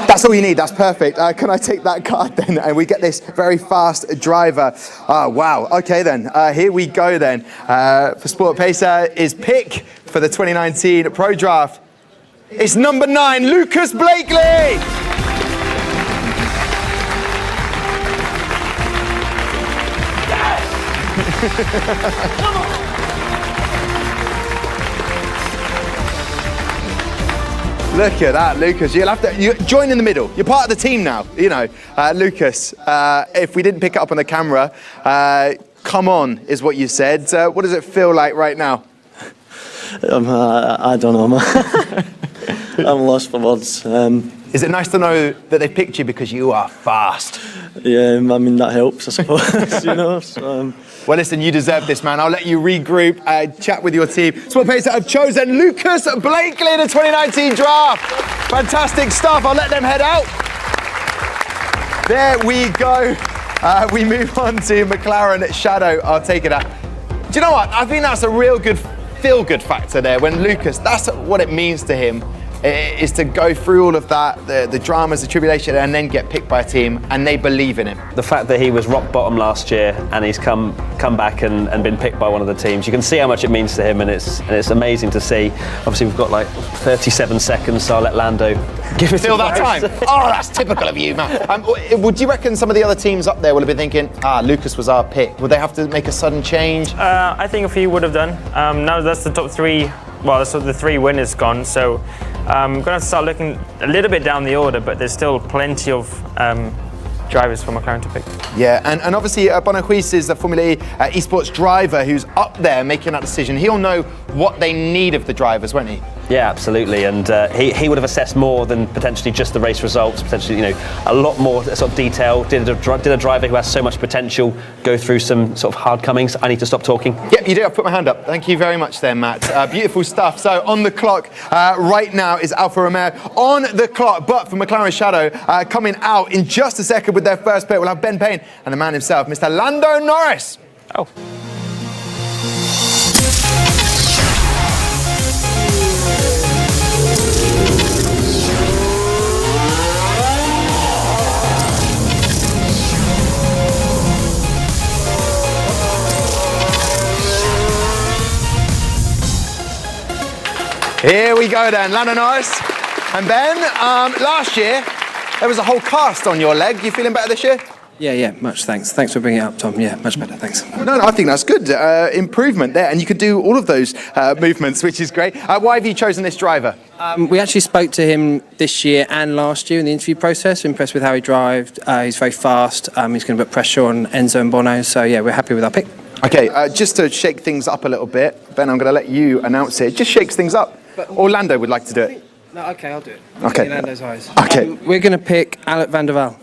That's all you need. That's perfect. Can I take that card then? And we get this very fast driver. Oh, wow. Okay, then. Here we go then. For Sport Pacer is pick for the 2019 Pro Draft. It's number 9, Lucas Blakely. Come on. Look at that, Lucas. You'll have to join in the middle. You're part of the team now. You know, Lucas. If we didn't pick it up on the camera, come on, is what you said. What does it feel like right now? I don't know, man. I'm lost for words. Is it nice to know that they picked you because you are fast? Yeah, I mean that helps, I suppose. You know. So, well, listen, you deserve this, man. I'll let you regroup, chat with your team. Sport Pacer have chosen Lucas Blakely in the 2019 draft. Fantastic stuff. I'll let them head out. There we go. We move on to McLaren Shadow. I'll take it out. Do you know what? I think that's a real good feel-good factor there. When Lucas, that's what it means to him. Is to go through all of that, the dramas, the tribulation, and then get picked by a team, and they believe in him. The fact that he was rock bottom last year and he's come back and been picked by one of the teams, you can see how much it means to him, and it's amazing to see. Obviously, we've got like 37 seconds, so I'll let Lando give it Still that time. Oh, that's typical of you, man. Would you reckon some of the other teams up there would have been thinking, Lucas was our pick? Would they have to make a sudden change? I think a few would have done. Now that's the top 3. Well, so the 3 winners gone, so I'm going to have to start looking a little bit down the order, but there's still plenty of drivers for McLaren to pick. Yeah, and obviously Bono Huis is the Formula E esports driver who's up there making that decision. He'll know what they need of the drivers, won't he? Yeah, absolutely, and he would have assessed more than potentially just the race results. Potentially, you know, a lot more sort of detail. Did a driver who has so much potential go through some sort of hard comings? I need to stop talking. Yep, you do. I've put my hand up. Thank you very much there, Matt. Beautiful stuff. So on the clock right now is Alfa Romeo on the clock, but for McLaren Shadow coming out in just a second with their first pick, we'll have Ben Payne and the man himself, Mr. Lando Norris. Oh. Here we go then, Lando Norris and Ben. Last year, there was a whole cast on your leg. You feeling better this year? Yeah, much thanks. Thanks for bringing it up, Tom. Yeah, much better, thanks. No, I think that's good. Improvement there, and you could do all of those movements, which is great. Why have you chosen this driver? We actually spoke to him this year and last year in the interview process. Impressed with how he drove. He's very fast. He's going to put pressure on Enzo and Bono. So yeah, we're happy with our pick. Okay, just to shake things up a little bit, Ben, I'm going to let you announce it. It just shakes things up. Orlando would like to do it. No, okay, I'll do it. Okay. Lando's eyes. Okay. We're going to pick Alec van der Waal.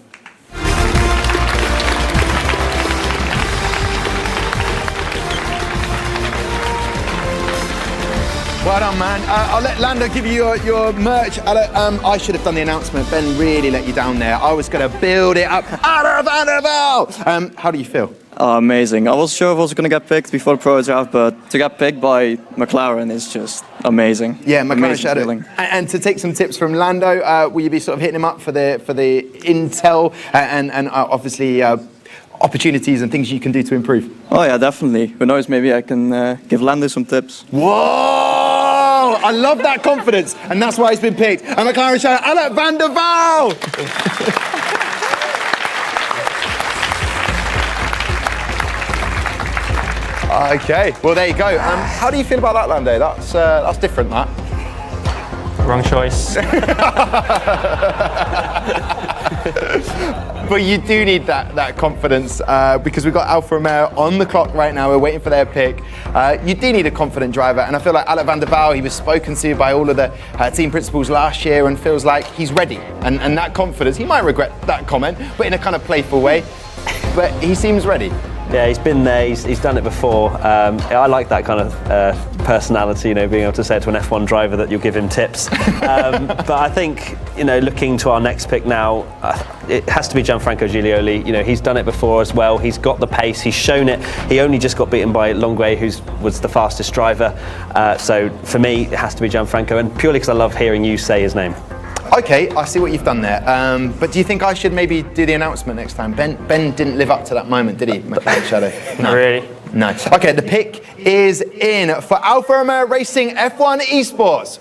Well done, man. I'll let Lando give you your merch. I should have done the announcement. Ben really let you down there. I was going to build it up. Alec van der Waal! How do you feel? Oh, amazing. I wasn't sure if I was going to get picked before the Pro Draft, but to get picked by McLaren is just amazing. Yeah, McLaren amazing Shadow. feeling. And to take some tips from Lando, will you be sort of hitting him up for the intel and obviously opportunities and things you can do to improve? Oh yeah, definitely. Who knows, maybe I can give Lando some tips. Whoa! I love that confidence, and that's why he's been picked. And McLaren Shadow, Alec van der Waal! Okay, well there you go. How do you feel about that, Lando? That's different, that. Wrong choice. But you do need that confidence because we've got Alfa Romeo on the clock right now. We're waiting for their pick. You do need a confident driver, and I feel like Alec van der Waal, he was spoken to by all of the team principals last year and feels like he's ready. And that confidence, he might regret that comment, but in a kind of playful way. But he seems ready. Yeah, he's been there, he's done it before. I like that kind of personality, you know, being able to say to an F1 driver that you'll give him tips. But I think, you know, looking to our next pick now, it has to be Gianfranco Giglioli. You know, he's done it before as well. He's got the pace, he's shown it. He only just got beaten by Longuet, who was the fastest driver. So for me, it has to be Gianfranco, and purely because I love hearing you say his name. Okay, I see what you've done there. But do you think I should maybe do the announcement next time? Ben didn't live up to that moment, did he, McLaren Shadow? No. Not really. No. Okay, the pick is in for Alfa Romeo Racing F1 Esports.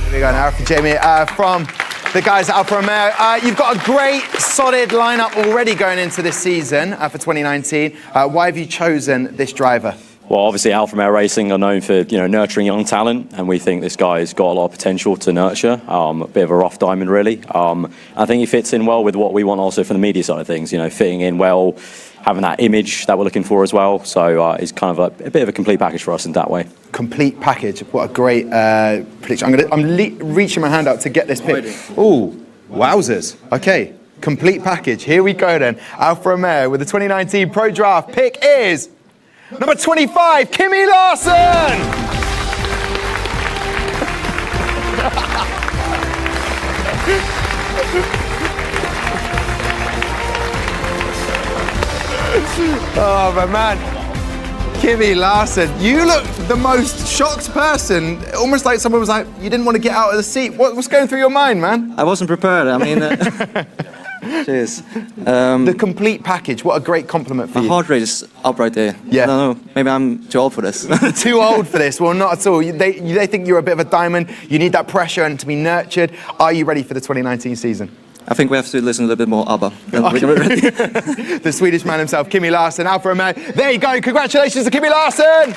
Here we go now for Jamie from the guys at Alfa Romeo. You've got a great, solid lineup already going into this season for 2019. Why have you chosen this driver? Well, obviously Alfa Romeo Racing are known for nurturing young talent, and we think this guy's got a lot of potential to nurture. A bit of a rough diamond, really. I think he fits in well with what we want also from the media side of things. You know, fitting in well, having that image that we're looking for as well. So he's kind of a bit of a complete package for us in that way. Complete package. What a great prediction. I'm reaching my hand out to get this pick. Ooh, wowzers. Okay, complete package. Here we go then. Alfa Romeo with the 2019 Pro Draft pick is number 25, Kimi Larson. Oh, my man. Kimi Larson, you look the most shocked person. Almost like someone was like, you didn't want to get out of the seat. What's going through your mind, man? I wasn't prepared. I mean, cheers. The complete package. What a great compliment for you. My heart rate is up right there. Yeah. I don't know. Maybe I'm too old for this. Too old for this? Well, not at all. They think you're a bit of a diamond. You need that pressure and to be nurtured. Are you ready for the 2019 season? I think we have to listen a little bit more ABBA. The Swedish man himself, Kimi Larson, Alfa Romeo. There you go. Congratulations to Kimi Larson.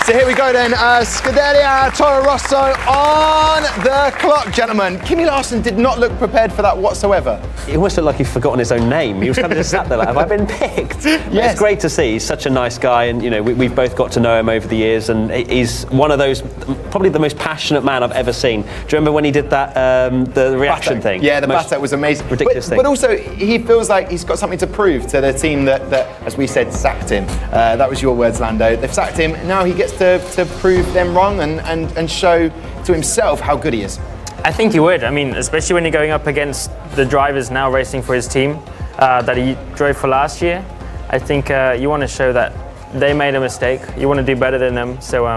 So here we go then, Scuderia Toro Rosso on the clock, gentlemen. Kimi Larson did not look prepared for that whatsoever. He almost looked like he'd forgotten his own name. He was kind of just sat there like, have I been picked? Yes. It's great to see. He's such a nice guy, and you know, we've both got to know him over the years, and he's one of those, probably the most passionate man I've ever seen. Do you remember when he did that, the reaction thing? Yeah, the Batak was amazing. Ridiculous thing. But also, he feels like he's got something to prove to the team that as we said, sacked him. That was your words, Lando. They've sacked him. Now he gets to prove them wrong and show to himself how good he is. I think he would. I mean, especially when you're going up against the drivers now racing for his team that he drove for last year. I think you want to show that they made a mistake. You want to do better than them. So,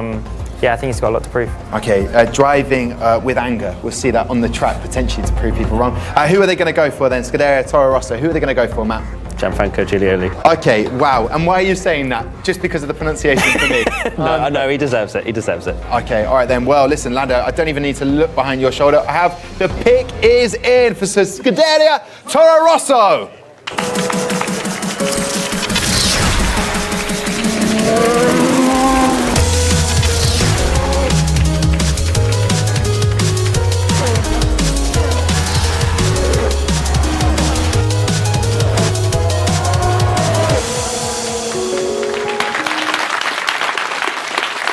yeah, I think he's got a lot to prove. Okay, driving with anger. We'll see that on the track, potentially to prove people wrong. Who are they going to go for then? Scuderia Toro Rosso. Who are they going to go for, Matt? Gianfranco Giglioli. Okay, wow. And why are you saying that? Just because of the pronunciation for me? No, he deserves it. He deserves it. Okay, all right then. Well, listen, Lando, I don't even need to look behind your shoulder. I have the pick is in for Scuderia Toro Rosso.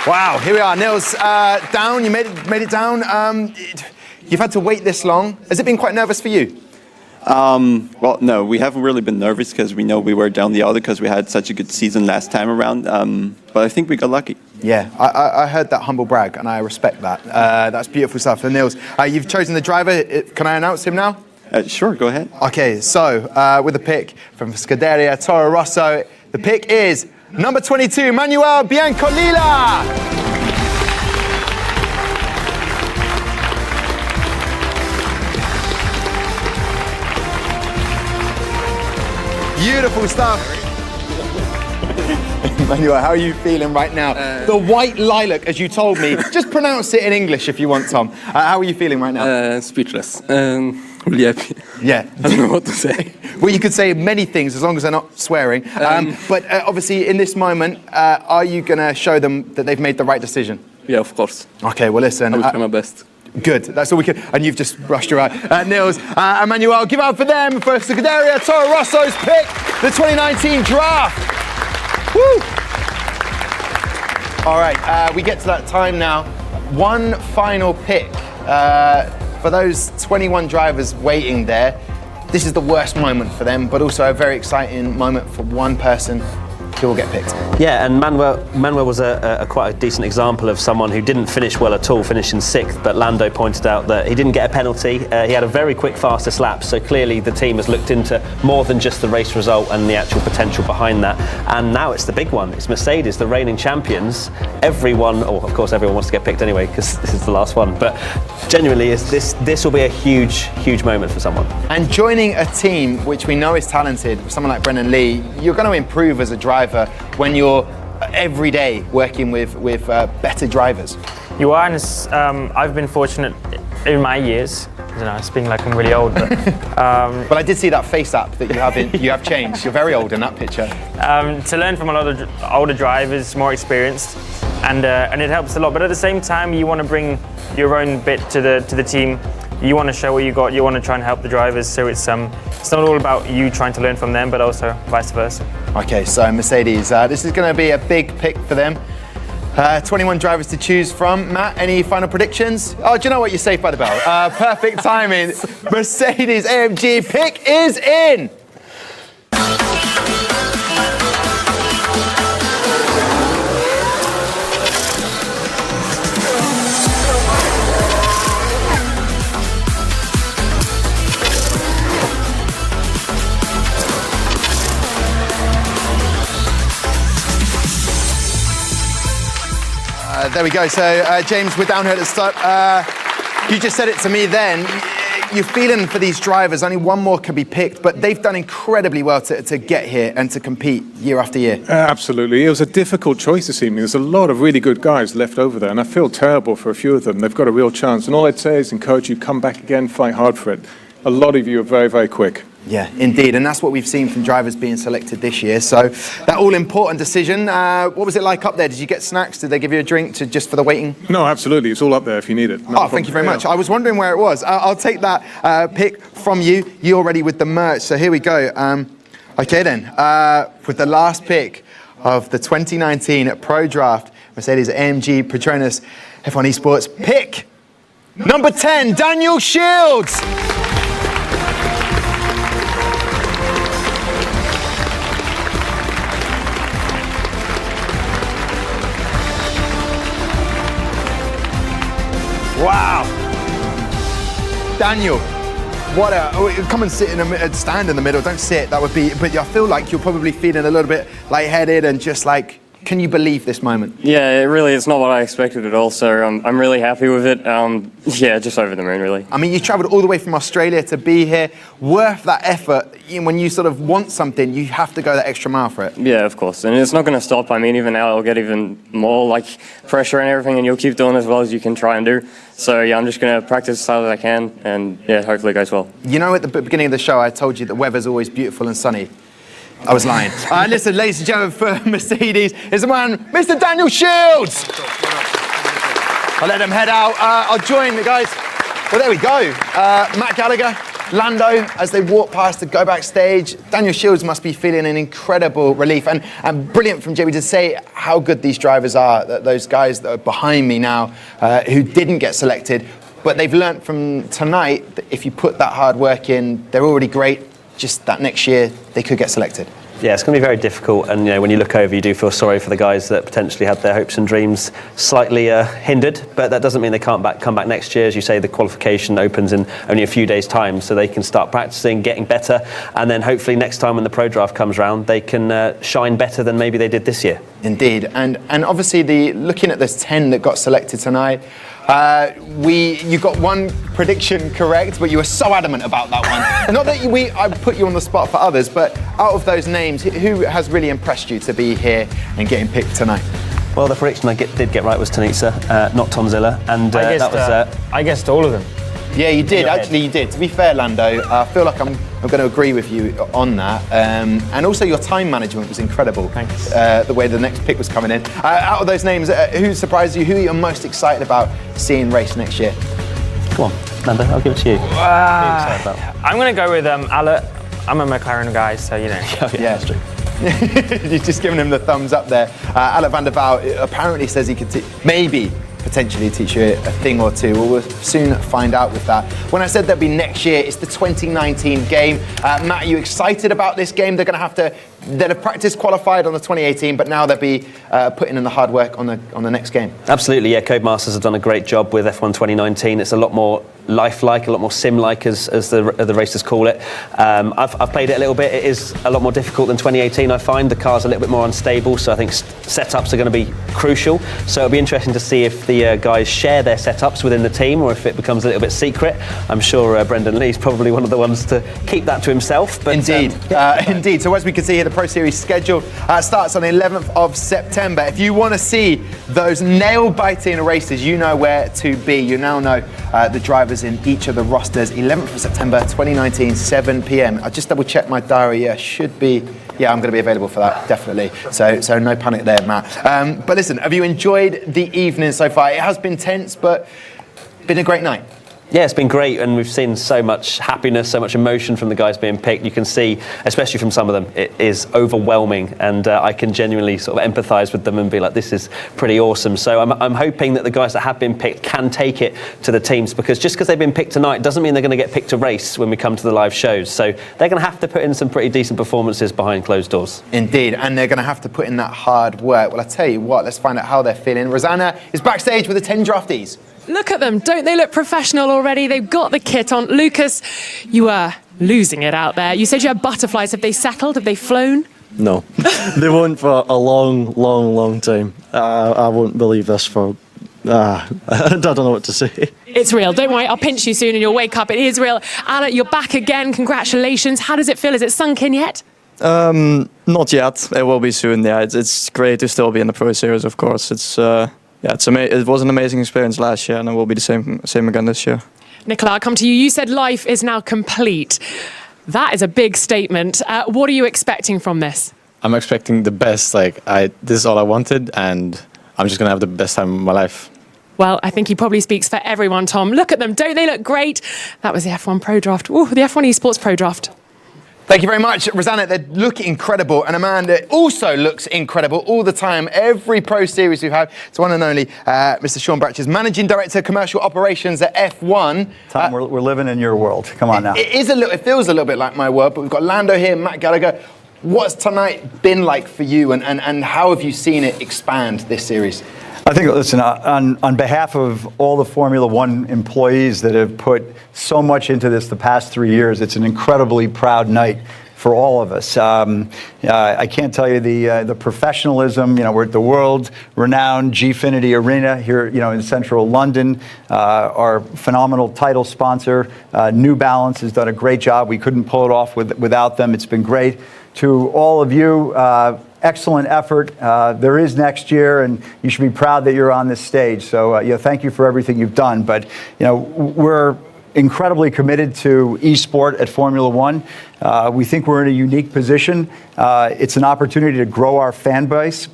Wow, here we are. Nils, down. You made it down. You've had to wait this long. Has it been quite nervous for you? Well, no, we haven't really been nervous because we know we were down the other because we had such a good season last time around. But I think we got lucky. Yeah, I heard that humble brag, and I respect that. That's beautiful stuff. And Nils, you've chosen the driver. Can I announce him now? Sure, go ahead. Okay, so with the pick from Scuderia Toro Rosso, the pick is number 22, Manuel Biancolila. Beautiful stuff. Manuel, how are you feeling right now? The white lilac, as you told me. Just pronounce it in English if you want, Tom. How are you feeling right now? Speechless. Really happy. Yeah. I don't know what to say. Well, you could say many things as long as they're not swearing. But obviously, in this moment, are you going to show them that they've made the right decision? Yeah, of course. Okay, well, listen. I will try my best. Good, that's all we can. And you've just brushed your eye. Nils, Emmanuel, give up for them for Scuderia Toro Rosso's pick, the 2019 draft. Woo! All right, we get to that time now. One final pick. For those 21 drivers waiting there, this is the worst moment for them, but also a very exciting moment for one person who will get picked. Yeah, and Manuel was quite a decent example of someone who didn't finish well at all, finishing 6th, but Lando pointed out that he didn't get a penalty. He had a very quick, fastest lap, so clearly the team has looked into more than just the race result and the actual potential behind that. And now it's the big one. It's Mercedes, the reigning champions. Everyone, or of course everyone wants to get picked anyway, because this is the last one, but genuinely this will be a huge, huge moment for someone. And joining a team which we know is talented, someone like Brendan Lee, you're going to improve as a driver when you're every day working with better drivers. You are, and I've been fortunate in my years. I don't know, speaking like I'm really old, but well, I did see that face app that you have changed. You're very old in that picture. To learn from a lot of older drivers, more experienced, and it helps a lot. But at the same time, you want to bring your own bit to the team. You want to show what you got. You want to try and help the drivers. So it's not all about you trying to learn from them, but also vice versa. Okay, so Mercedes, this is going to be a big pick for them. 21 drivers to choose from. Matt, any final predictions? Oh, do you know what? You're safe by the bell. Perfect timing. Mercedes AMG pick is in. There we go. So, James, we're down here at the start. You just said it to me then. You're feeling for these drivers. Only one more can be picked, but they've done incredibly well to get here and to compete year after year. Absolutely. It was a difficult choice this evening. There's a lot of really good guys left over there, and I feel terrible for a few of them. They've got a real chance. And all I'd say is encourage you, come back again, fight hard for it. A lot of you are very, very quick. Yeah, indeed. And that's what we've seen from drivers being selected this year. So that all-important decision, what was it like up there? Did you get snacks? Did they give you a drink just for the waiting? No, absolutely. It's all up there if you need it. Oh, thank you very much. I was wondering where it was. I'll take that pick from you. You're already with the merch. So here we go. Okay then, with the last pick of the 2019 Pro Draft, Mercedes AMG Petronas F1 Esports pick number 10, Daniel Shields. Wow. Daniel, come and sit stand in the middle. Don't sit, that would be, but I feel like you're probably feeling a little bit lightheaded and just like, can you believe this moment? Yeah, it really is not what I expected at all, so I'm really happy with it. Yeah, just over the moon, really. I mean, you travelled all the way from Australia to be here. Worth that effort. When you sort of want something, you have to go that extra mile for it. Yeah, of course, and it's not going to stop. I mean, even now I'll get even more like pressure and everything, and you'll keep doing as well as you can try and do. So yeah, I'm just going to practice as hard as I can, and yeah, hopefully it goes well. You know, at the beginning of the show, I told you the weather's always beautiful and sunny. I was lying. Listen, ladies and gentlemen, for Mercedes is the man, Mr. Daniel Shields. I'll let them head out. I'll join the guys. Well, there we go. Matt Gallagher, Lando, as they walk past to go backstage. Daniel Shields must be feeling an incredible relief. And brilliant from Jamie to say how good these drivers are, those guys that are behind me now who didn't get selected. But they've learnt from tonight that if you put that hard work in, they're already great. Just that next year, they could get selected. Yeah, it's going to be very difficult, and when you look over, you do feel sorry for the guys that potentially had their hopes and dreams slightly hindered, but that doesn't mean they can't come back next year. As you say, the qualification opens in only a few days' time, so they can start practicing, getting better, and then hopefully next time when the Pro Draft comes around, they can shine better than maybe they did this year. Indeed, and obviously looking at this 10 that got selected tonight, You got one prediction correct, but you were so adamant about that one. Not that I put you on the spot for others, but out of those names, who has really impressed you to be here and getting picked tonight? Well, the prediction I did get right was Tanitsa, not Tom Ziller, and I guessed all of them. Yeah, you did. Actually, you did. To be fair, Lando, I feel like I'm going to agree with you on that. And also, your time management was incredible. Thanks. The way the next pick was coming in. Out of those names, who surprised you? Who are you most excited about seeing race next year? Come on, Lando, I'll give it to you. I'm going to go with Alert. I'm a McLaren guy, so you know. Yeah, that's true. You're just giving him the thumbs up there. Alec van der Vaart apparently says he could maybe potentially teach you a thing or two. We'll soon find out with that. When I said that'd be next year, it's the 2019 game. Matt, are you excited about this game? They'll have practice qualified on the 2018, but now they'll be putting in the hard work on the next game. Absolutely, yeah. Codemasters have done a great job with F1 2019. It's a lot more lifelike, a lot more sim-like, as the racers call it. I've played it a little bit. It is a lot more difficult than 2018, I find. The car's a little bit more unstable, so I think setups are going to be crucial. So it'll be interesting to see if the guys share their setups within the team or if it becomes a little bit secret. I'm sure Brendan Lee's probably one of the ones to keep that to himself. But, Indeed. Indeed. So as we can see here, the Pro Series schedule starts on the 11th of September. If you want to see those nail-biting races, you know where to be. You now know the drivers in each of the rosters. 11th of September 2019, 7 p.m. I just double-checked my diary. Yeah, I'm going to be available for that, definitely. So no panic there, Matt. But listen, have you enjoyed the evening so far? It has been tense, but been a great night. Yeah, it's been great, and we've seen so much happiness, so much emotion from the guys being picked. You can see, especially from some of them, it is overwhelming, and I can genuinely sort of empathise with them and be like, this is pretty awesome. So I'm hoping that the guys that have been picked can take it to the teams, because just because they've been picked tonight doesn't mean they're going to get picked to race when we come to the live shows. So they're going to have to put in some pretty decent performances behind closed doors. Indeed, and they're going to have to put in that hard work. Well, I tell you what, let's find out how they're feeling. Rosanna is backstage with the 10 draftees. Look at them. Don't they look professional already? They've got the kit on. Lucas, you are losing it out there. You said you had butterflies. Have they settled? Have they flown? No. They won't for a long time. I won't believe this for... I don't know what to say. It's real. Don't worry. I'll pinch you soon and you'll wake up. It is real. Alec, you're back again. Congratulations. How does it feel? Is it sunk in yet? Not yet. It will be soon. Yeah, it's great to still be in the Pro Series, of course. It was an amazing experience last year, and it will be the same again this year. Nicola, I'll come to you. You said life is now complete. That is a big statement. What are you expecting from this? I'm expecting the best. This is all I wanted, and I'm just going to have the best time of my life. Well, I think he probably speaks for everyone, Tom. Look at them. Don't they look great? That was the F1 Pro Draft. Ooh, the F1 Esports Pro Draft. Thank you very much, Rosanna. They look incredible, and Amanda also looks incredible all the time. Every Pro Series we've had, it's one and only Mr. Sean Bratches, Managing Director, Commercial Operations at F1. Tom, we're living in your world. Come on now. It feels a little bit like my world, but we've got Lando here, Matt Gallagher. What's tonight been like for you, and how have you seen it expand this series? I think, listen, on behalf of all the Formula One employees that have put so much into this the past 3 years, it's an incredibly proud night for all of us. I can't tell you the professionalism. We're at the world-renowned Gfinity Arena here, in central London. Our phenomenal title sponsor, New Balance, has done a great job. We couldn't pull it off without them. It's been great. To all of you, excellent effort. There is next year, and you should be proud that you're on this stage. So, thank you for everything you've done. But, we're incredibly committed to esport at Formula One. We think we're in a unique position. It's an opportunity to grow our fan base.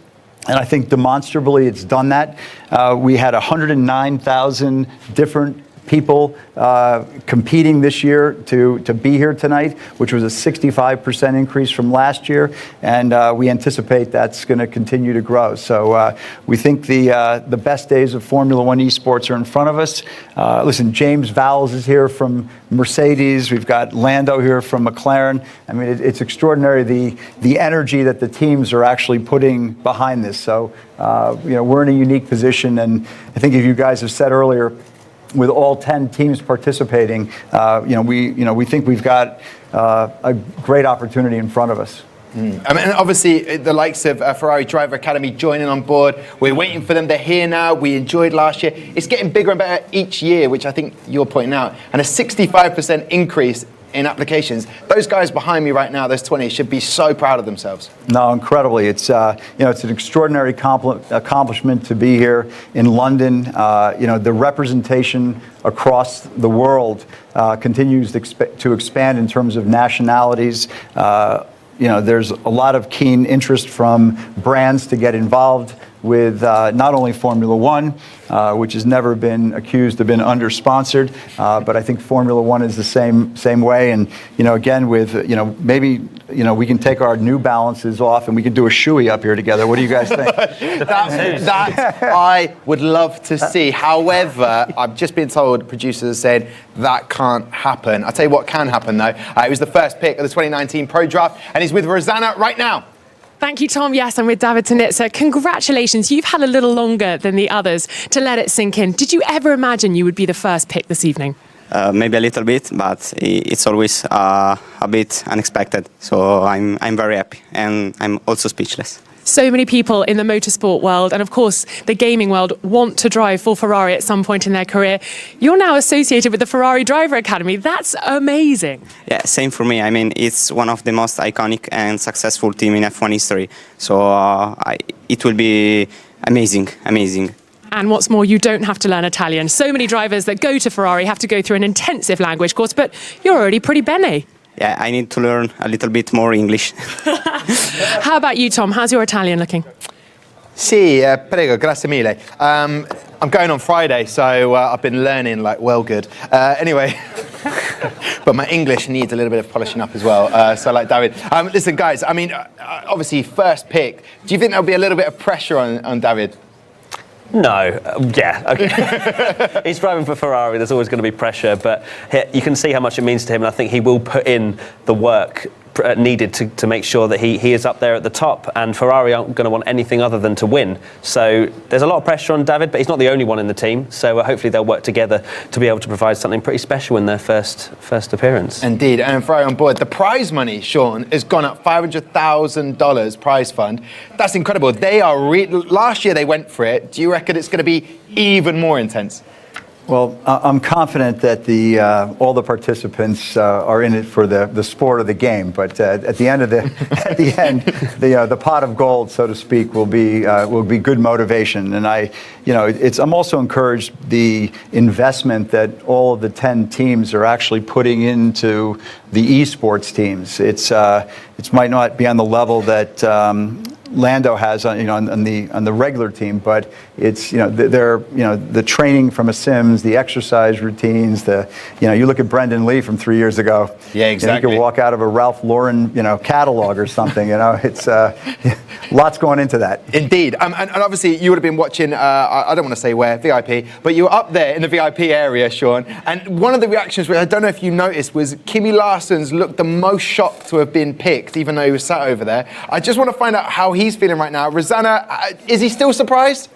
And I think demonstrably it's done that. We had 109,000 different people competing this year to be here tonight, which was a 65% increase from last year, and we anticipate that's going to continue to grow. So we think the best days of Formula One esports are in front of us. Listen, James Vowles is here from Mercedes. We've got Lando here from McLaren. I mean, it's extraordinary the energy that the teams are actually putting behind this. So we're in a unique position, and I think, as you guys have said earlier, with all 10 teams participating, we think we've got a great opportunity in front of us. I mean, obviously, the likes of Ferrari Driver Academy joining on board. We're waiting for them. They're here now. We enjoyed last year. It's getting bigger and better each year, which I think you're pointing out. And a 65% increase in applications. Those guys behind me right now, those 20, should be so proud of themselves. No, incredibly. It's it's an extraordinary accomplishment to be here in London. The representation across the world continues to expand in terms of nationalities. There's a lot of keen interest from brands to get involved with not only Formula One, which has never been accused of being under-sponsored, but I think Formula One is the same way. And again, with maybe we can take our New Balances off and we can do a shoey up here together. What do you guys think? that I would love to see. However, I've just been told, producers said that can't happen. I'll tell you what can happen though. It was the first pick of the 2019 Pro Draft, and he's with Rosanna right now. Thank you, Tom. Yes, I'm with David Tanitsa. Congratulations. You've had a little longer than the others to let it sink in. Did you ever imagine you would be the first pick this evening? Maybe a little bit, but it's always a bit unexpected. So I'm very happy, and I'm also speechless. So many people in the motorsport world and, of course, the gaming world want to drive for Ferrari at some point in their career. You're now associated with the Ferrari Driver Academy. That's amazing. Yeah, same for me. I mean, it's one of the most iconic and successful team in F1 history. So it will be amazing. And what's more, you don't have to learn Italian. So many drivers that go to Ferrari have to go through an intensive language course, but you're already pretty bene. Yeah, I need to learn a little bit more English. How about you, Tom? How's your Italian looking? Sì, prego, grazie mille. I'm going on Friday, so I've been learning like well good. Anyway, but my English needs a little bit of polishing up as well. So like David. Listen, guys, I mean, obviously first pick. Do you think there'll be a little bit of pressure on David? No, yeah, okay. He's driving for Ferrari, there's always going to be pressure, but you can see how much it means to him, and I think he will put in the work needed to make sure that he is up there at the top, and Ferrari aren't going to want anything other than to win. So there's a lot of pressure on David, but he's not the only one in the team, so hopefully they'll work together to be able to provide something pretty special in their first appearance. Indeed, and Ferrari on board. The prize money, Sean, has gone up $500,000 prize fund. That's incredible. They are last year they went for it. Do you reckon it's going to be even more intense? Well, I'm confident that all the participants are in it for the sport of the game. But at the end, the pot of gold, so to speak, will be good motivation. And I'm also encouraged the investment that all of the 10 teams are actually putting into the esports teams. It might not be on the level that Lando has on the regular team, but it's the training from a Sims, the exercise routines, you look at Brendan Lee from 3 years ago. Yeah, exactly. He could walk out of a Ralph Lauren catalog or something. It's lots going into that. Indeed, and obviously you would have been watching. I don't want to say where, VIP, but you were up there in the VIP area, Sean. And one of the reactions, which I don't know if you noticed, was Kimi Larsson's looked the most shocked to have been picked, even though he was sat over there. I just want to find out how he's feeling right now. Rosanna, is he still surprised?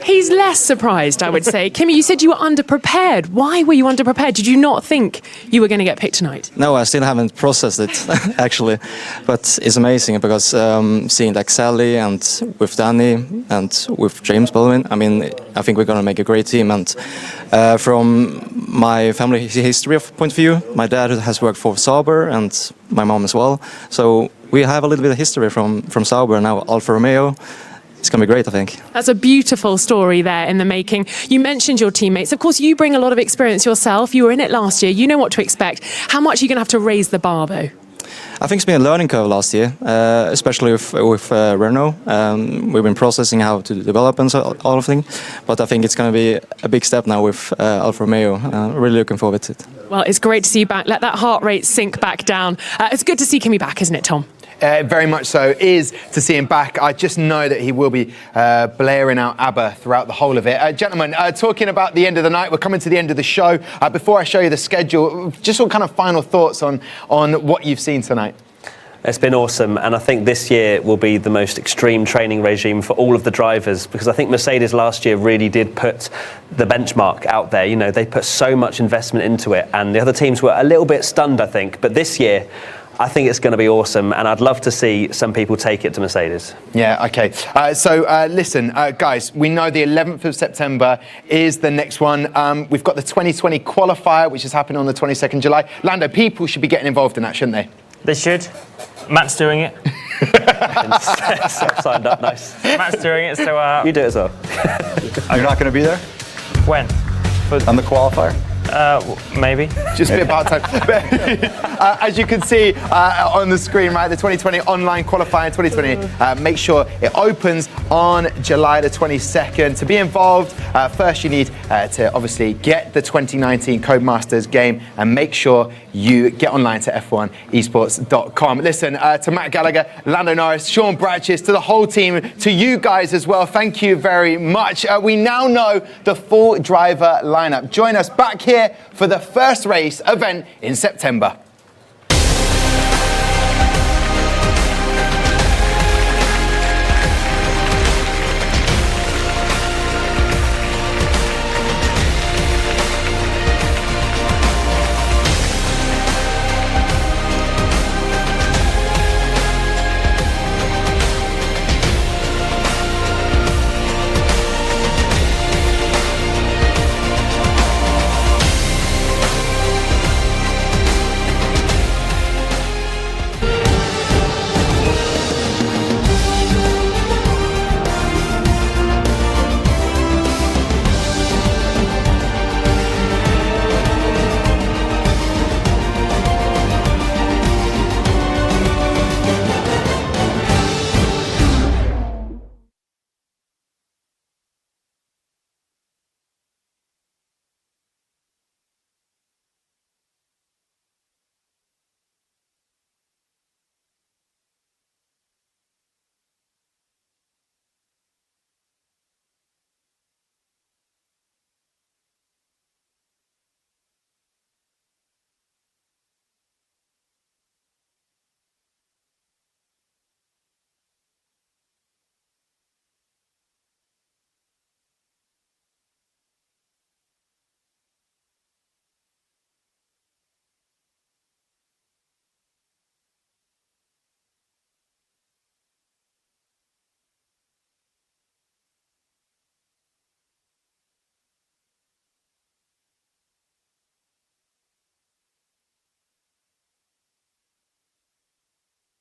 He's less surprised, I would say. Kimi, you said you were underprepared. Why were you underprepared? Did you not think you were going to get picked tonight? No, I still haven't processed it, actually. But it's amazing because seeing like Sally and with Danny and with James Baldwin, I mean, I think we're going to make a great team. And from my family history point of view, my dad has worked for Sauber and my mom as well. So we have a little bit of history from Sauber and now Alfa Romeo. It's going to be great, I think. That's a beautiful story there in the making. You mentioned your teammates. Of course, you bring a lot of experience yourself. You were in it last year. You know what to expect. How much are you going to have to raise the bar, though? I think it's been a learning curve last year, especially with Renault. We've been processing how to develop and all of things. But I think it's going to be a big step now with Alfa Romeo. Really looking forward to it. Well, it's great to see you back. Let that heart rate sink back down. It's good to see Kimi back, isn't it, Tom? Very much so, is to see him back. I just know that he will be blaring out ABBA throughout the whole of it. Gentlemen, talking about the end of the night, we're coming to the end of the show. Before I show you the schedule, just some kind of final thoughts on what you've seen tonight. It's been awesome, and I think this year will be the most extreme training regime for all of the drivers, because I think Mercedes last year really did put the benchmark out there. You know, they put so much investment into it, and the other teams were a little bit stunned, I think. But this year, I think it's going to be awesome, and I'd love to see some people take it to Mercedes. Yeah, okay. Listen, guys, we know the 11th of September is the next one. We've got the 2020 qualifier, which is happening on the 22nd July. Lando, people should be getting involved in that, shouldn't they? They should. Matt's doing it. Signed up, nice. Matt's doing it, so... You do it as well. You're not going to be there? When? On the qualifier? Maybe. Just a bit part-time. As you can see on the screen, right, the 2020 online qualifying 2020, make sure it opens on July the 22nd. To be involved, first you need to obviously get the 2019 Codemasters game and make sure you get online to f1esports.com. Listen, to Matt Gallagher, Lando Norris, Sean Bratches, to the whole team, to you guys as well, thank you very much. We now know the full driver lineup. Join us back here for the first race event in September.